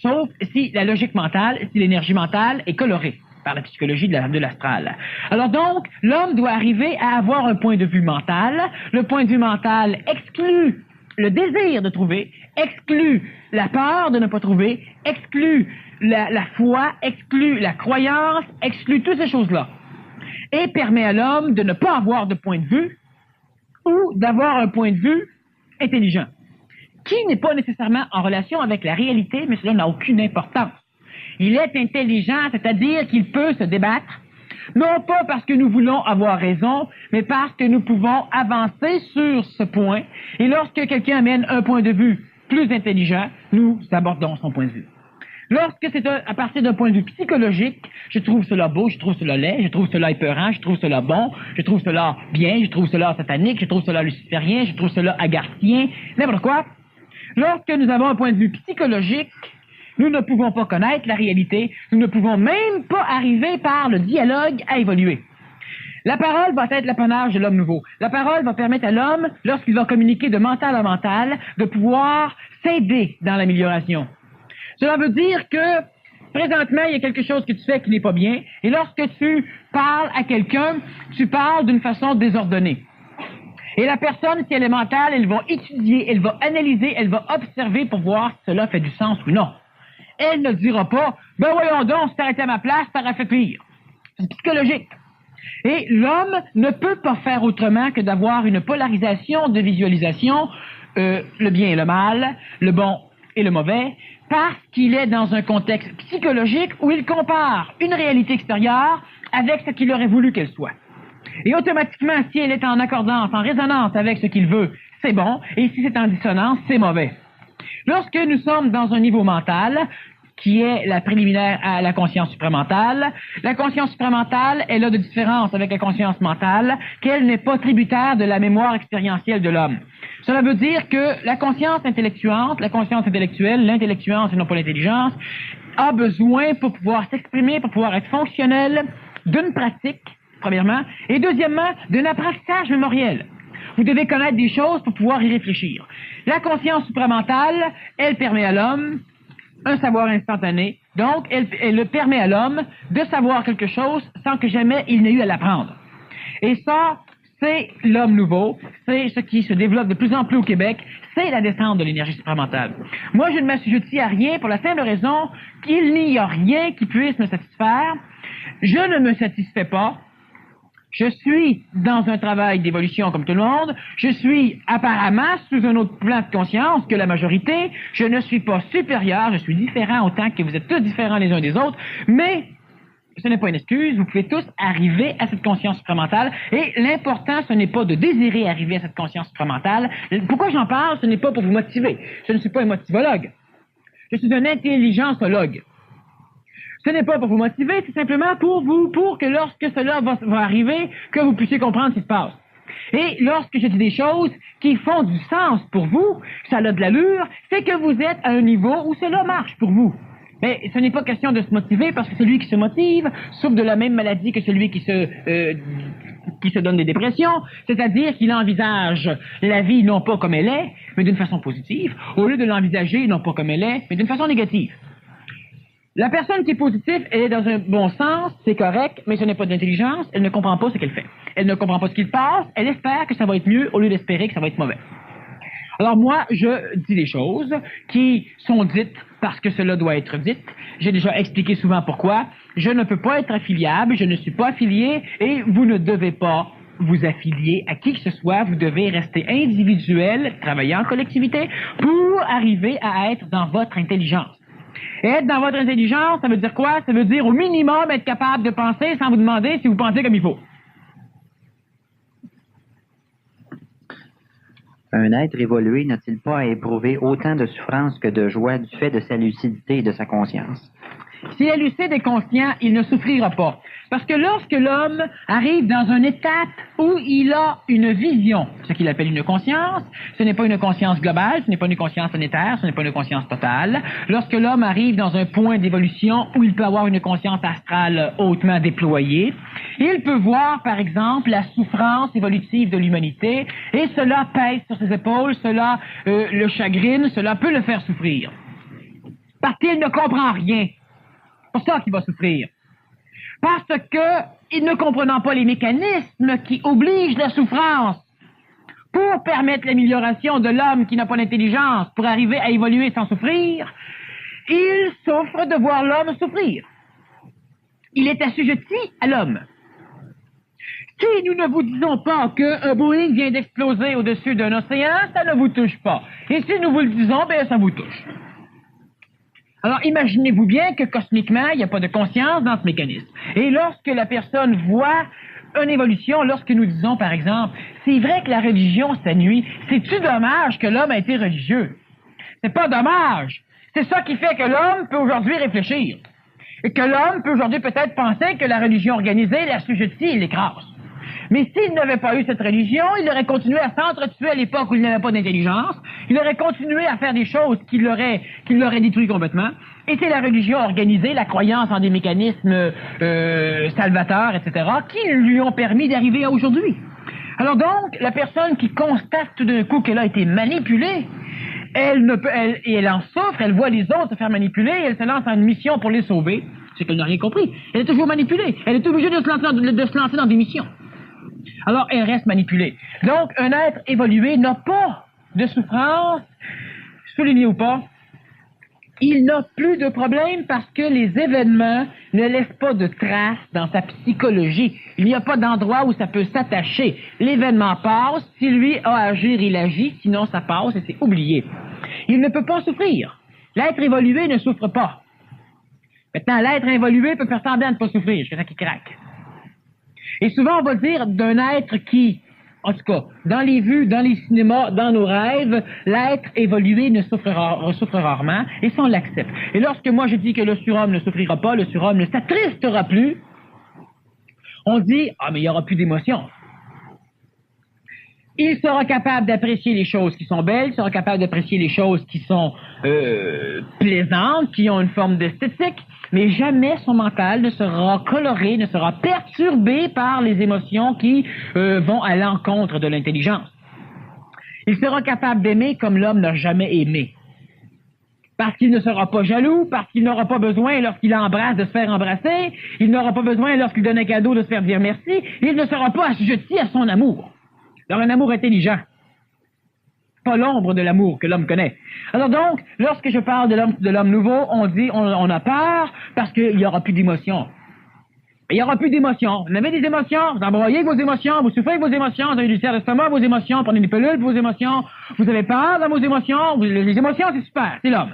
Sauf si la logique mentale, si l'énergie mentale est colorée par la psychologie de l'astral. Alors donc, l'homme doit arriver à avoir un point de vue mental. Le point de vue mental exclut le désir de trouver, exclut la peur de ne pas trouver, exclut la foi, exclut la croyance, exclut toutes ces choses-là. Et permet à l'homme de ne pas avoir de point de vue ou d'avoir un point de vue intelligent, qui n'est pas nécessairement en relation avec la réalité, mais cela n'a aucune importance. Il est intelligent, c'est-à-dire qu'il peut se débattre, non pas parce que nous voulons avoir raison, mais parce que nous pouvons avancer sur ce point, et lorsque quelqu'un amène un point de vue plus intelligent, nous abordons son point de vue. Lorsque c'est à partir d'un point de vue psychologique, je trouve cela beau, je trouve cela laid, je trouve cela épeurant, je trouve cela bon, je trouve cela bien, je trouve cela satanique, je trouve cela luciférien, je trouve cela agarthien, n'importe quoi. Lorsque nous avons un point de vue psychologique, nous ne pouvons pas connaître la réalité, nous ne pouvons même pas arriver par le dialogue à évoluer. La parole va être l'apanage de l'homme nouveau. La parole va permettre à l'homme, lorsqu'il va communiquer de mental à mental, de pouvoir s'aider dans l'amélioration. Cela veut dire que, présentement, il y a quelque chose que tu fais qui n'est pas bien, et lorsque tu parles à quelqu'un, tu parles d'une façon désordonnée. Et la personne, si elle est mentale, elle va étudier, elle va analyser, elle va observer pour voir si cela fait du sens ou non. Elle ne dira pas, « Ben voyons donc, si t'arrêtais à ma place, t'aurais fait pire. » C'est psychologique. Et l'homme ne peut pas faire autrement que d'avoir une polarisation de visualisation, le bien et le mal, le bon et le mauvais, parce qu'il est dans un contexte psychologique où il compare une réalité extérieure avec ce qu'il aurait voulu qu'elle soit. Et automatiquement, si elle est en accordance, en résonance avec ce qu'il veut, c'est bon, et si c'est en dissonance, c'est mauvais. Lorsque nous sommes dans un niveau mental, qui est la préliminaire à la conscience supramentale, la conscience supramentale, elle a de différence avec la conscience mentale, qu'elle n'est pas tributaire de la mémoire expérientielle de l'homme. Cela veut dire que la conscience intellectuelle, l'intellectuance et non pas l'intelligence, a besoin pour pouvoir s'exprimer, pour pouvoir être fonctionnelle, d'une pratique, premièrement, et deuxièmement, d'un apprentissage mémoriel. Vous devez connaître des choses pour pouvoir y réfléchir. La conscience supramentale, elle permet à l'homme un savoir instantané, donc elle permet à l'homme de savoir quelque chose sans que jamais il n'ait eu à l'apprendre. Et ça, c'est l'homme nouveau, c'est ce qui se développe de plus en plus au Québec, c'est la descente de l'énergie supramentale. Moi, je ne m'assujettis à rien pour la simple raison qu'il n'y a rien qui puisse me satisfaire. Je ne me satisfais pas. Je suis dans un travail d'évolution comme tout le monde. Je suis apparemment sous un autre plan de conscience que la majorité. Je ne suis pas supérieur, je suis différent autant que vous êtes tous différents les uns des autres, mais ce n'est pas une excuse, vous pouvez tous arriver à cette conscience supramentale, et l'important, ce n'est pas de désirer arriver à cette conscience supramentale. Pourquoi j'en parle? Ce n'est pas pour vous motiver. Je ne suis pas un motivologue. Je suis un intelligencologue. Ce n'est pas pour vous motiver, c'est simplement pour que lorsque cela va arriver, que vous puissiez comprendre ce qui se passe. Et lorsque je dis des choses qui font du sens pour vous, ça a de l'allure, c'est que vous êtes à un niveau où cela marche pour vous. Mais ce n'est pas question de se motiver, parce que celui qui se motive souffre de la même maladie que celui qui se donne des dépressions, c'est-à-dire qu'il envisage la vie non pas comme elle est, mais d'une façon positive, au lieu de l'envisager non pas comme elle est, mais d'une façon négative. La personne qui est positive, elle est dans un bon sens, c'est correct, mais ce n'est pas d'intelligence, elle ne comprend pas ce qu'elle fait. Elle ne comprend pas ce qu'il passe, elle espère que ça va être mieux au lieu d'espérer que ça va être mauvais. Alors moi, je dis des choses qui sont dites parce que cela doit être dit. J'ai déjà expliqué souvent pourquoi. Je ne peux pas être affiliable, je ne suis pas affilié, et vous ne devez pas vous affilier à qui que ce soit. Vous devez rester individuel, travailler en collectivité, pour arriver à être dans votre intelligence. Et être dans votre intelligence, ça veut dire quoi? Ça veut dire au minimum être capable de penser sans vous demander si vous pensez comme il faut. Un être évolué n'a-t-il pas à éprouver autant de souffrance que de joie du fait de sa lucidité et de sa conscience? S'il est lucide et conscient, il ne souffrira pas. Parce que lorsque l'homme arrive dans une étape où il a une vision, ce qu'il appelle une conscience, ce n'est pas une conscience globale, ce n'est pas une conscience planétaire, ce n'est pas une conscience totale. Lorsque l'homme arrive dans un point d'évolution où il peut avoir une conscience astrale hautement déployée, il peut voir, par exemple, la souffrance évolutive de l'humanité, et cela pèse sur ses épaules, cela le chagrine, cela peut le faire souffrir. Parce qu'il ne comprend rien. C'est pour ça qu'il va souffrir. Parce que, il ne comprenant pas les mécanismes qui obligent la souffrance pour permettre l'amélioration de l'homme qui n'a pas d'intelligence pour arriver à évoluer sans souffrir, il souffre de voir l'homme souffrir. Il est assujetti à l'homme. Si nous ne vous disons pas qu'un Boeing vient d'exploser au-dessus d'un océan, ça ne vous touche pas. Et si nous vous le disons, bien, ça vous touche. Alors, imaginez-vous bien que cosmiquement, il n'y a pas de conscience dans ce mécanisme. Et lorsque la personne voit une évolution, lorsque nous disons, par exemple, c'est vrai que la religion, ça nuit, c'est-tu dommage que l'homme a été religieux? C'est pas dommage. C'est ça qui fait que l'homme peut aujourd'hui réfléchir. Et que l'homme peut aujourd'hui peut-être penser que la religion organisée l'assujettit et l'écrase. Mais s'il n'avait pas eu cette religion, il aurait continué à s'entretuer à l'époque où il n'avait pas d'intelligence. Il aurait continué à faire des choses qui l'auraient détruit complètement. Et c'est la religion organisée, la croyance en des mécanismes salvateurs, etc., qui lui ont permis d'arriver à aujourd'hui. Alors donc, la personne qui constate tout d'un coup qu'elle a été manipulée, elle en souffre, elle voit les autres se faire manipuler, elle se lance en une mission pour les sauver. C'est qu'elle n'a rien compris. Elle est toujours manipulée. Elle est obligée de se lancer dans des missions. Alors, elle reste manipulée. Donc, un être évolué n'a pas de souffrance, souligné ou pas, il n'a plus de problème parce que les événements ne laissent pas de traces dans sa psychologie. Il n'y a pas d'endroit où ça peut s'attacher. L'événement passe, si lui a à agir, il agit, sinon ça passe et c'est oublié. Il ne peut pas souffrir. L'être évolué ne souffre pas. Maintenant, l'être involué peut faire semblant de ne pas souffrir, jusqu'à ça qu'il craque. Et souvent, on va dire d'un être qui, en tout cas, dans les vues, dans les cinémas, dans nos rêves, l'être évolué ne souffre rarement, et ça, on l'accepte. Et lorsque moi je dis que le surhomme ne souffrira pas, le surhomme ne s'attristera plus, on dit, ah, mais il n'y aura plus d'émotion. Il sera capable d'apprécier les choses qui sont belles, il sera capable d'apprécier les choses qui sont plaisantes, qui ont une forme d'esthétique, mais jamais son mental ne sera coloré, ne sera perturbé par les émotions qui vont à l'encontre de l'intelligence. Il sera capable d'aimer comme l'homme n'a jamais aimé. Parce qu'il ne sera pas jaloux, parce qu'il n'aura pas besoin lorsqu'il embrasse de se faire embrasser, il n'aura pas besoin lorsqu'il donne un cadeau de se faire dire merci, il ne sera pas assujetti à son amour. Alors un amour intelligent. Pas l'ombre de l'amour que l'homme connaît. Alors donc, lorsque je parle de l'homme nouveau, on dit, on a peur parce qu'il n'y aura plus d'émotions. Il n'y aura plus d'émotions. Vous avez des émotions, vous embrouillez vos émotions, vous souffrez vos émotions, vous avez du ulcère d'estomac, vos émotions, prenez des pilules pour vos émotions, vous avez peur dans vos émotions, les émotions c'est super, c'est l'homme.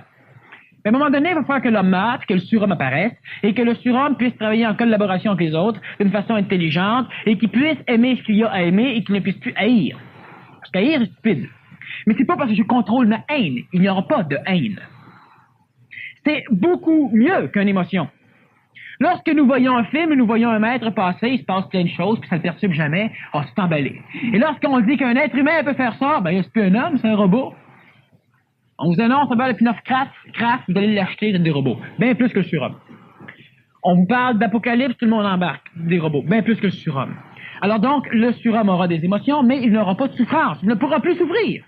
Mais à un moment donné, il va falloir que l'homme meure, que le surhomme apparaisse, et que le surhomme puisse travailler en collaboration avec les autres, d'une façon intelligente, et qu'il puisse aimer ce qu'il y a à aimer, et qu'il ne puisse plus haïr. Parce qu'haïr est stupide. Mais c'est pas parce que je contrôle ma haine. Il n'y aura pas de haine. C'est beaucoup mieux qu'une émotion. Lorsque nous voyons un film, nous voyons un maître passer, il se passe plein de choses, puis ça ne le perturbe jamais, on s'est emballé. Et lorsqu'on dit qu'un être humain peut faire ça, ben c'est plus un homme, c'est un robot. On vous annonce, le Pinoff Craft, vous allez l'acheter, c'est des robots. Bien plus que le surhomme. On vous parle d'apocalypse, tout le monde embarque. Des robots. Bien plus que le surhomme. Alors donc, le surhomme aura des émotions, mais il n'aura pas de souffrance. Il ne pourra plus souffrir.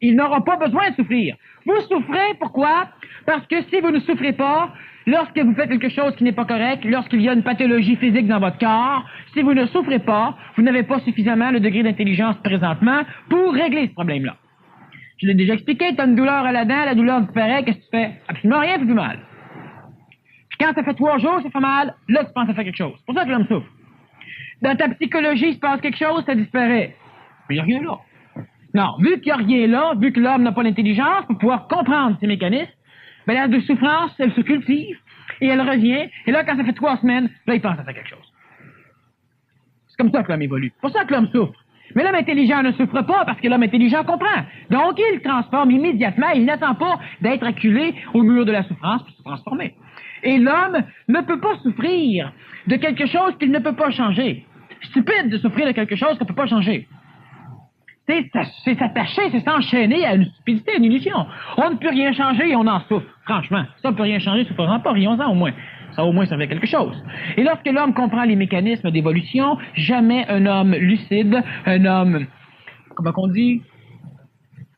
Il n'aura pas besoin de souffrir. Vous souffrez, pourquoi? Parce que si vous ne souffrez pas, lorsque vous faites quelque chose qui n'est pas correct, lorsqu'il y a une pathologie physique dans votre corps, si vous ne souffrez pas, vous n'avez pas suffisamment le degré d'intelligence présentement pour régler ce problème-là. Je l'ai déjà expliqué, tu as une douleur à la dent, la douleur disparaît, qu'est-ce que tu fais? Absolument rien, ça fait plus mal. Puis quand ça fait 3 jours, ça fait mal, là tu penses à faire quelque chose. C'est pour ça que l'homme souffre. Dans ta psychologie, il se passe quelque chose, ça disparaît. Mais il n'y a rien là. Non, vu qu'il n'y a rien là, vu que l'homme n'a pas l'intelligence pour pouvoir comprendre ces mécanismes, ben la de souffrance, elle se cultive, et elle revient, et là, quand ça fait 3 semaines, là, il pense à faire quelque chose. C'est comme ça que l'homme évolue. C'est pour ça que l'homme souffre. Mais l'homme intelligent ne souffre pas parce que l'homme intelligent comprend. Donc, il transforme immédiatement, il n'attend pas d'être acculé au mur de la souffrance pour se transformer. Et l'homme ne peut pas souffrir de quelque chose qu'il ne peut pas changer. Stupide de souffrir de quelque chose qu'on ne peut pas changer. C'est s'attacher, c'est s'enchaîner à une stupidité, à une illusion. On ne peut rien changer et on en souffre, franchement. Ça, on ne peut rien changer, souffrons-en pas, rions-en au moins. Ça au moins servait à quelque chose. Et lorsque l'homme comprend les mécanismes d'évolution, jamais un homme lucide, un homme, comment qu'on dit,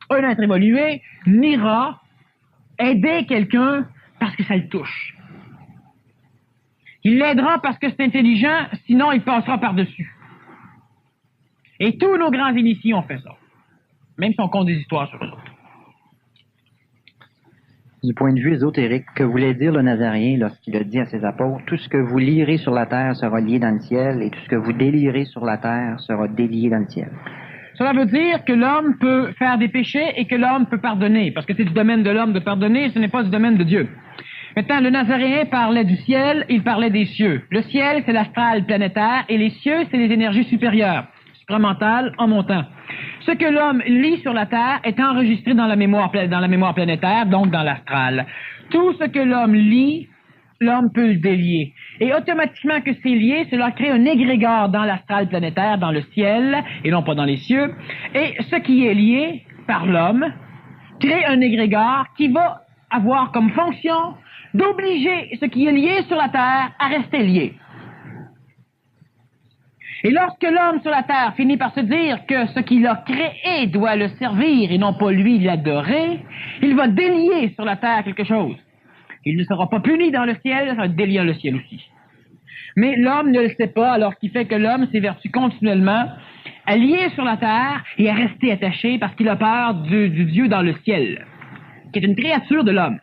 un être évolué, n'ira aider quelqu'un parce que ça le touche. Il l'aidera parce que c'est intelligent, sinon il passera par-dessus. Et tous nos grands initiés ont fait ça. Même si on compte des histoires sur eux autres. Du point de vue ésotérique, que voulait dire le Nazaréen lorsqu'il a dit à ses apôtres, tout ce que vous lirez sur la terre sera lié dans le ciel, et tout ce que vous délirez sur la terre sera délié dans le ciel? Cela veut dire que l'homme peut faire des péchés et que l'homme peut pardonner, parce que c'est du domaine de l'homme de pardonner, ce n'est pas du domaine de Dieu. Maintenant, le Nazaréen parlait du ciel, il parlait des cieux. Le ciel, c'est l'astral planétaire, et les cieux, c'est les énergies supérieures, supramentales, en montant. Ce que l'homme lit sur la Terre est enregistré dans la mémoire planétaire, donc dans l'astral. Tout ce que l'homme lit, l'homme peut le délier. Et automatiquement que c'est lié, cela crée un égrégore dans l'astral planétaire, dans le ciel, et non pas dans les cieux. Et ce qui est lié par l'homme crée un égrégore qui va avoir comme fonction d'obliger ce qui est lié sur la Terre à rester lié. Et lorsque l'homme sur la Terre finit par se dire que ce qu'il a créé doit le servir et non pas lui l'adorer, il va délier sur la Terre quelque chose. Il ne sera pas puni dans le ciel, ça va délier dans le ciel aussi. Mais l'homme ne le sait pas, alors qu'il fait que l'homme s'évertue continuellement à lier sur la Terre et à rester attaché parce qu'il a peur du Dieu dans le ciel, qui est une créature de l'homme.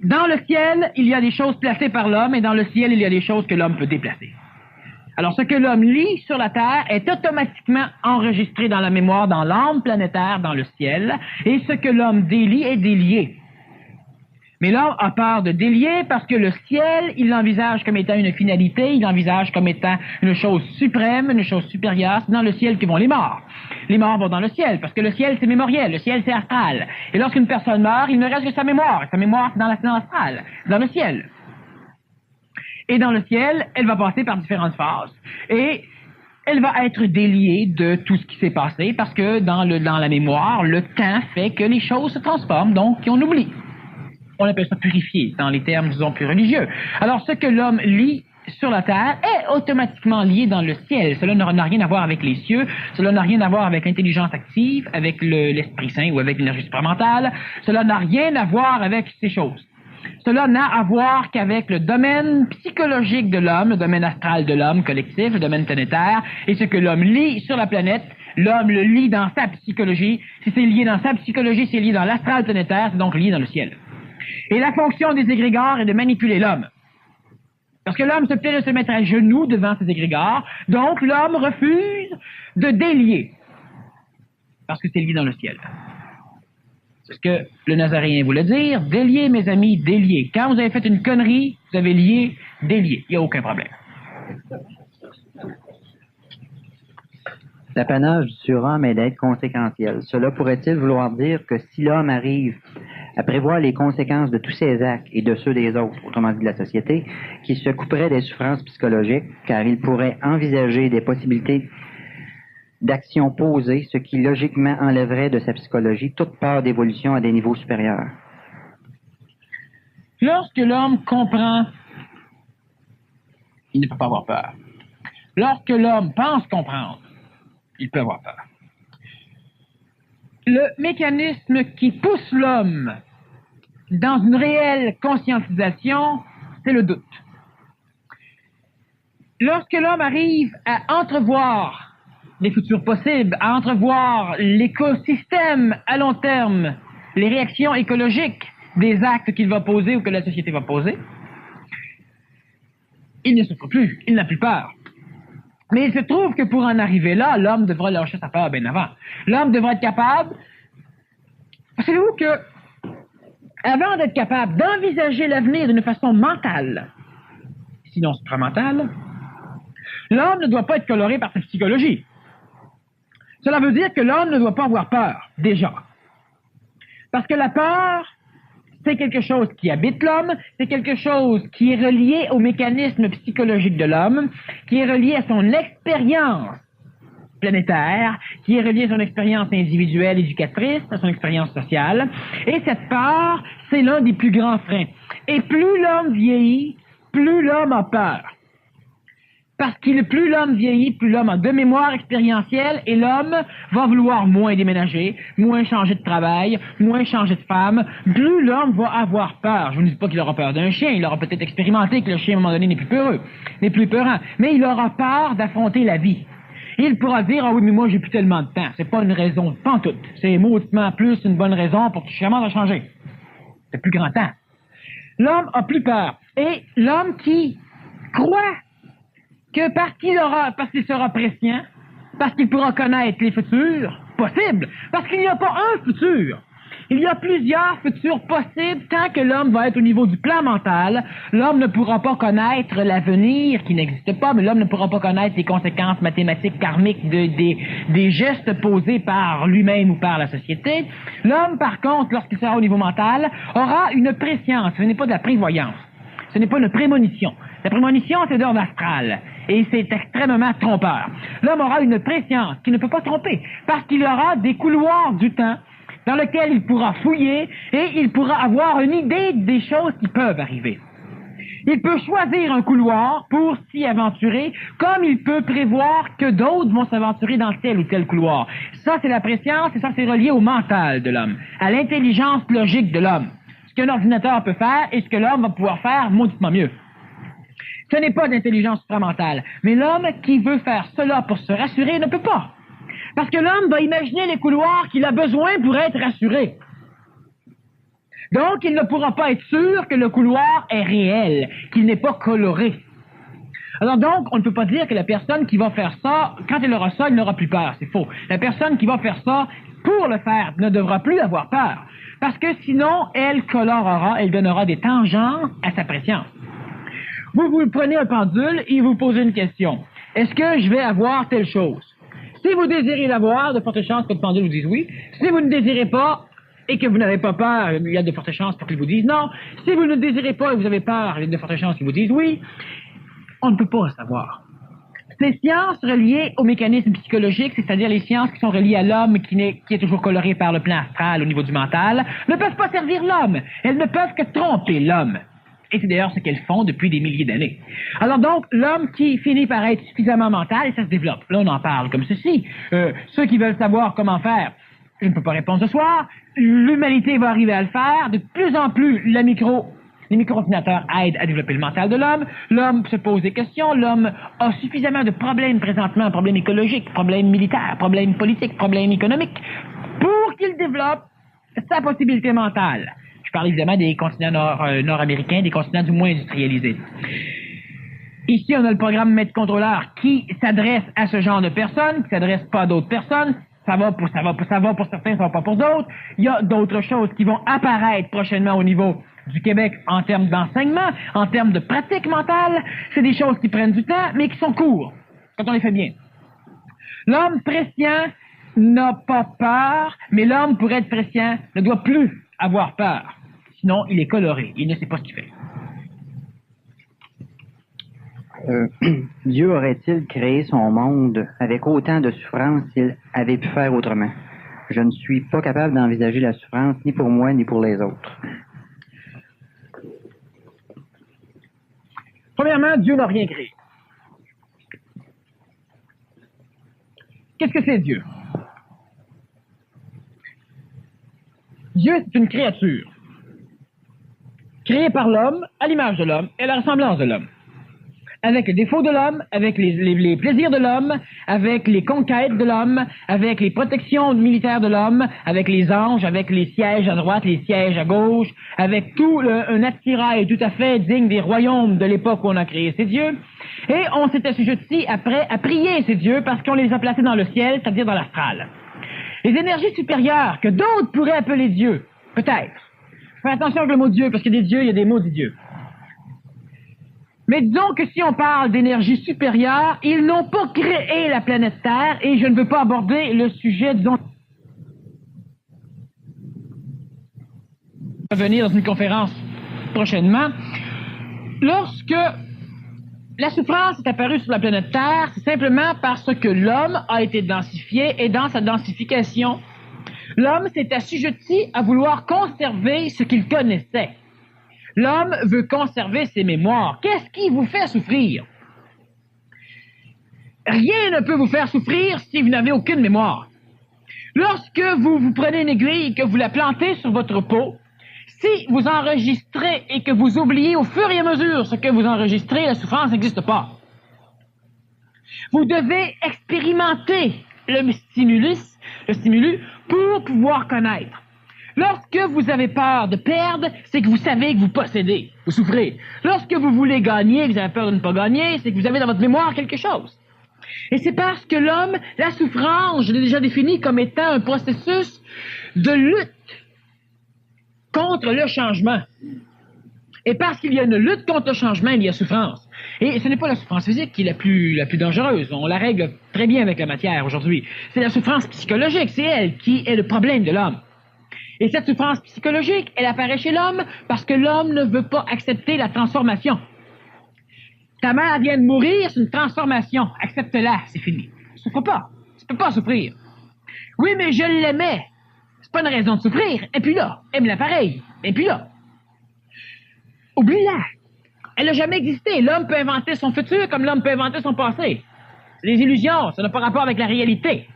Dans le ciel, il y a des choses placées par l'homme, et dans le ciel, il y a des choses que l'homme peut déplacer. Alors, ce que l'homme lit sur la Terre est automatiquement enregistré dans la mémoire, dans l'âme planétaire, dans le ciel, et ce que l'homme délie est délié. Mais l'homme a peur de délier parce que le ciel, il l'envisage comme étant une finalité, il l'envisage comme étant une chose suprême, une chose supérieure. C'est dans le ciel que vont les morts. Les morts vont dans le ciel, parce que le ciel, c'est mémoriel, le ciel, c'est astral. Et lorsqu'une personne meurt, il ne reste que sa mémoire. Sa mémoire, c'est dans l'astral, dans le ciel. Et dans le ciel, elle va passer par différentes phases. Et elle va être déliée de tout ce qui s'est passé, parce que dans la mémoire, le temps fait que les choses se transforment, donc on oublie. On appelle ça purifier, dans les termes, disons, plus religieux. Alors, ce que l'homme lit sur la terre est automatiquement lié dans le ciel. Cela n'a rien à voir avec les cieux, cela n'a rien à voir avec l'intelligence active, avec l'Esprit Saint ou avec l'énergie supramentale. Cela n'a rien à voir avec ces choses. Cela n'a à voir qu'avec le domaine psychologique de l'homme, le domaine astral de l'homme collectif, le domaine planétaire, et ce que l'homme lit sur la planète, l'homme le lit dans sa psychologie. Si c'est lié dans sa psychologie, c'est lié dans l'astral planétaire, c'est donc lié dans le ciel. Et la fonction des égrégores est de manipuler l'homme. Parce que l'homme se plaît de se mettre à genoux devant ces égrégores, donc l'homme refuse de délier. Parce que c'est lié dans le ciel. C'est ce que le Nazaréen voulait dire. Délier, mes amis, délier. Quand vous avez fait une connerie, vous avez lié, délié. Il n'y a aucun problème. L'apanage du surhomme est d'être conséquentiel. Cela pourrait-il vouloir dire que si l'homme arrive à prévoir les conséquences de tous ses actes et de ceux des autres, autrement dit de la société, qu'il se couperait des souffrances psychologiques, car il pourrait envisager des possibilités d'action posée, ce qui logiquement enlèverait de sa psychologie toute peur d'évolution à des niveaux supérieurs? Lorsque l'homme comprend, il ne peut pas avoir peur. Lorsque l'homme pense comprendre, il peut avoir peur. Le mécanisme qui pousse l'homme dans une réelle conscientisation, c'est le doute. Lorsque l'homme arrive à entrevoir les futurs possibles, à entrevoir l'écosystème à long terme, les réactions écologiques des actes qu'il va poser ou que la société va poser, il ne souffre plus, il n'a plus peur. Mais il se trouve que pour en arriver là, l'homme devra lâcher sa peur bien avant. L'homme devra être capable... Savez-vous que, avant d'être capable d'envisager l'avenir d'une façon mentale, sinon supramentale, l'homme ne doit pas être coloré par sa psychologie. Cela veut dire que l'homme ne doit pas avoir peur, déjà. Parce que la peur, c'est quelque chose qui habite l'homme, c'est quelque chose qui est relié au mécanisme psychologique de l'homme, qui est relié à son expérience planétaire, qui est relié à son expérience individuelle, éducatrice, à son expérience sociale. Et cette peur, c'est l'un des plus grands freins. Et plus l'homme vieillit, plus l'homme a peur. Parce que plus l'homme vieillit, plus l'homme a de mémoire expérientielle et l'homme va vouloir moins déménager, moins changer de travail, moins changer de femme. Plus l'homme va avoir peur. Je ne dis pas qu'il aura peur d'un chien, il aura peut-être expérimenté que le chien à un moment donné n'est plus peureux, n'est plus peurant, mais il aura peur d'affronter la vie. Il pourra dire, ah oui, mais moi j'ai plus tellement de temps. C'est pas une raison, pantoute. C'est mauditement plus une bonne raison pour que je commence à changer. C'est plus grand temps. L'homme a plus peur. Et l'homme qui croit que parce qu'il sera prescient, parce qu'il pourra connaître les futurs possibles, parce qu'il n'y a pas un futur. Il y a plusieurs futurs possibles tant que l'homme va être au niveau du plan mental. L'homme ne pourra pas connaître l'avenir qui n'existe pas, mais l'homme ne pourra pas connaître les conséquences mathématiques karmiques des gestes posés par lui-même ou par la société. L'homme, par contre, lorsqu'il sera au niveau mental, aura une préscience. Ce n'est pas de la prévoyance. Ce n'est pas une prémonition. La prémonition, c'est d'ordre astral. Et c'est extrêmement trompeur. L'homme aura une préscience qui ne peut pas tromper, parce qu'il aura des couloirs du temps dans lequel il pourra fouiller et il pourra avoir une idée des choses qui peuvent arriver. Il peut choisir un couloir pour s'y aventurer, comme il peut prévoir que d'autres vont s'aventurer dans tel ou tel couloir. Ça, c'est la préscience et ça, c'est relié au mental de l'homme, à l'intelligence logique de l'homme. Ce qu'un ordinateur peut faire et ce que l'homme va pouvoir faire mauditement mieux. Ce n'est pas d'intelligence supramentale, mais l'homme qui veut faire cela pour se rassurer ne peut pas. Parce que l'homme va imaginer les couloirs qu'il a besoin pour être rassuré. Donc, il ne pourra pas être sûr que le couloir est réel, qu'il n'est pas coloré. Alors donc, on ne peut pas dire que la personne qui va faire ça, quand elle aura ça, il n'aura plus peur. C'est faux. La personne qui va faire ça, pour le faire, ne devra plus avoir peur. Parce que sinon, elle colorera, elle donnera des tangents à sa préscience. Vous prenez un pendule et vous posez une question. Est-ce que je vais avoir telle chose? Si vous désirez l'avoir, de fortes chances que le pendule vous dise oui. Si vous ne désirez pas et que vous n'avez pas peur, il y a de fortes chances pour qu'il vous dise non. Si vous ne désirez pas et vous avez peur, il y a de fortes chances qu'il vous dise oui. On ne peut pas savoir. Les sciences reliées aux mécanismes psychologiques, c'est-à-dire les sciences qui sont reliées à l'homme qui est toujours coloré par le plan astral au niveau du mental, ne peuvent pas servir l'homme. Elles ne peuvent que tromper l'homme. Et c'est d'ailleurs ce qu'elles font depuis des milliers d'années. Alors donc, l'homme qui finit par être suffisamment mental, et ça se développe. Là, on en parle comme ceci. Ceux qui veulent savoir comment faire, je ne peux pas répondre ce soir. L'humanité va arriver à le faire. De plus en plus, les micro-ordinateurs aident à développer le mental de l'homme. L'homme se pose des questions. L'homme a suffisamment de problèmes présentement, problèmes écologiques, problèmes militaires, problèmes politiques, problèmes économiques, pour qu'il développe sa possibilité mentale. Je parle évidemment des continents nord-américains, des continents du moins industrialisés. Ici, on a le programme Maître Contrôleur qui s'adresse à ce genre de personnes, qui s'adresse pas à d'autres personnes. Ça va pour certains, ça va pas pour d'autres. Il y a d'autres choses qui vont apparaître prochainement au niveau du Québec en termes d'enseignement, en termes de pratique mentale. C'est des choses qui prennent du temps, mais qui sont courtes, quand on les fait bien. L'homme prescient n'a pas peur, mais l'homme, pour être prescient, ne doit plus avoir peur. Sinon, il est coloré. Il ne sait pas ce qu'il fait. Dieu aurait-il créé son monde avec autant de souffrance s'il avait pu faire autrement? Je ne suis pas capable d'envisager la souffrance ni pour moi ni pour les autres. Premièrement, Dieu n'a rien créé. Qu'est-ce que c'est Dieu? Dieu, c'est une créature créée par l'homme, à l'image de l'homme et à la ressemblance de l'homme. Avec les défauts de l'homme, avec les plaisirs de l'homme, avec les conquêtes de l'homme, avec les protections militaires de l'homme, avec les anges, avec les sièges à droite, les sièges à gauche, avec tout un attirail tout à fait digne des royaumes de l'époque où on a créé ces dieux. Et on s'est assujetti après à prier ces dieux parce qu'on les a placés dans le ciel, c'est-à-dire dans l'astral. Les énergies supérieures que d'autres pourraient appeler dieux, peut-être. Fais attention avec le mot Dieu, parce qu'il y a des dieux, il y a des maudits dieux. Mais disons que si on parle d'énergie supérieure, ils n'ont pas créé la planète Terre, et je ne veux pas aborder le sujet, disons, venir dans une conférence prochainement. Lorsque la souffrance est apparue sur la planète Terre, c'est simplement parce que l'homme a été densifié, et dans sa densification, l'homme s'est assujetti à vouloir conserver ce qu'il connaissait. L'homme veut conserver ses mémoires. Qu'est-ce qui vous fait souffrir? Rien ne peut vous faire souffrir si vous n'avez aucune mémoire. Lorsque vous prenez une aiguille et que vous la plantez sur votre peau, si vous enregistrez et que vous oubliez au fur et à mesure ce que vous enregistrez, la souffrance n'existe pas. Vous devez expérimenter le stimulus pour pouvoir connaître. Lorsque vous avez peur de perdre, c'est que vous savez que vous possédez, vous souffrez. Lorsque vous voulez gagner, vous avez peur de ne pas gagner, c'est que vous avez dans votre mémoire quelque chose. Et c'est parce que l'homme, la souffrance, je l'ai déjà défini comme étant un processus de lutte contre le changement. Et parce qu'il y a une lutte contre le changement, il y a souffrance. Et ce n'est pas la souffrance physique qui est la plus dangereuse. On la règle très bien avec la matière aujourd'hui. C'est la souffrance psychologique. C'est elle qui est le problème de l'homme. Et cette souffrance psychologique, elle apparaît chez l'homme parce que l'homme ne veut pas accepter la transformation. Ta mère vient de mourir, c'est une transformation. Accepte-la, c'est fini. Tu souffres pas. Tu peux pas souffrir. Oui, mais je l'aimais. C'est pas une raison de souffrir. Et puis là, aime-la pareil. Et puis là. Oublie-la. Elle n'a jamais existé. L'homme peut inventer son futur comme l'homme peut inventer son passé. C'est des illusions. Ça n'a pas rapport avec la réalité.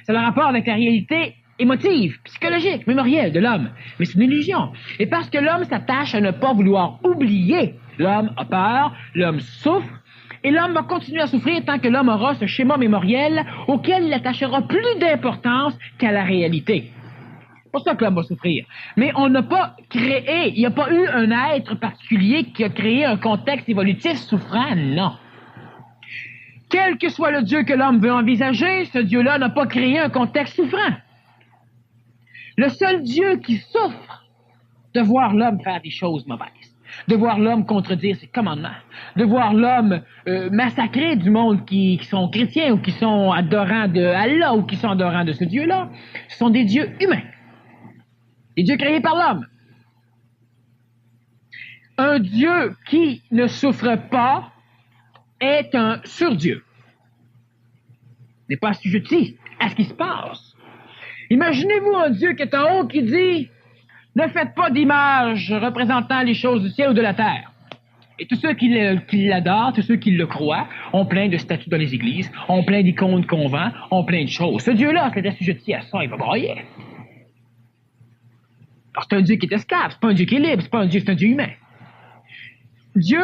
Ça a rapport avec la réalité émotive, psychologique, mémorielle de l'homme. Mais c'est une illusion. Et parce que l'homme s'attache à ne pas vouloir oublier, l'homme a peur, l'homme souffre, et l'homme va continuer à souffrir tant que l'homme aura ce schéma mémoriel auquel il attachera plus d'importance qu'à la réalité. C'est pour ça que l'homme va souffrir. Mais on n'a pas créé, il n'y a pas eu un être particulier qui a créé un contexte évolutif souffrant, non. Quel que soit le Dieu que l'homme veut envisager, ce Dieu-là n'a pas créé un contexte souffrant. Le seul Dieu qui souffre de voir l'homme faire des choses mauvaises, de voir l'homme contredire ses commandements, de voir l'homme massacrer du monde qui sont chrétiens ou qui sont adorants de Allah ou qui sont adorants de ce Dieu-là, ce sont des dieux humains, des dieux créés par l'homme. Un Dieu qui ne souffre pas est un surdieu. Il n'est pas assujetti à ce qui se passe. Imaginez-vous un Dieu qui est en haut qui dit « Ne faites pas d'image représentant les choses du ciel ou de la terre. » Et tous ceux qui l'adorent, tous ceux qui le croient, ont plein de statues dans les églises, ont plein d'icônes convents, ont plein de choses. Ce Dieu-là, qui est assujetti à ça, il va brailler. Alors c'est un Dieu qui est esclave, c'est pas un Dieu qui est libre, c'est un Dieu humain. Dieu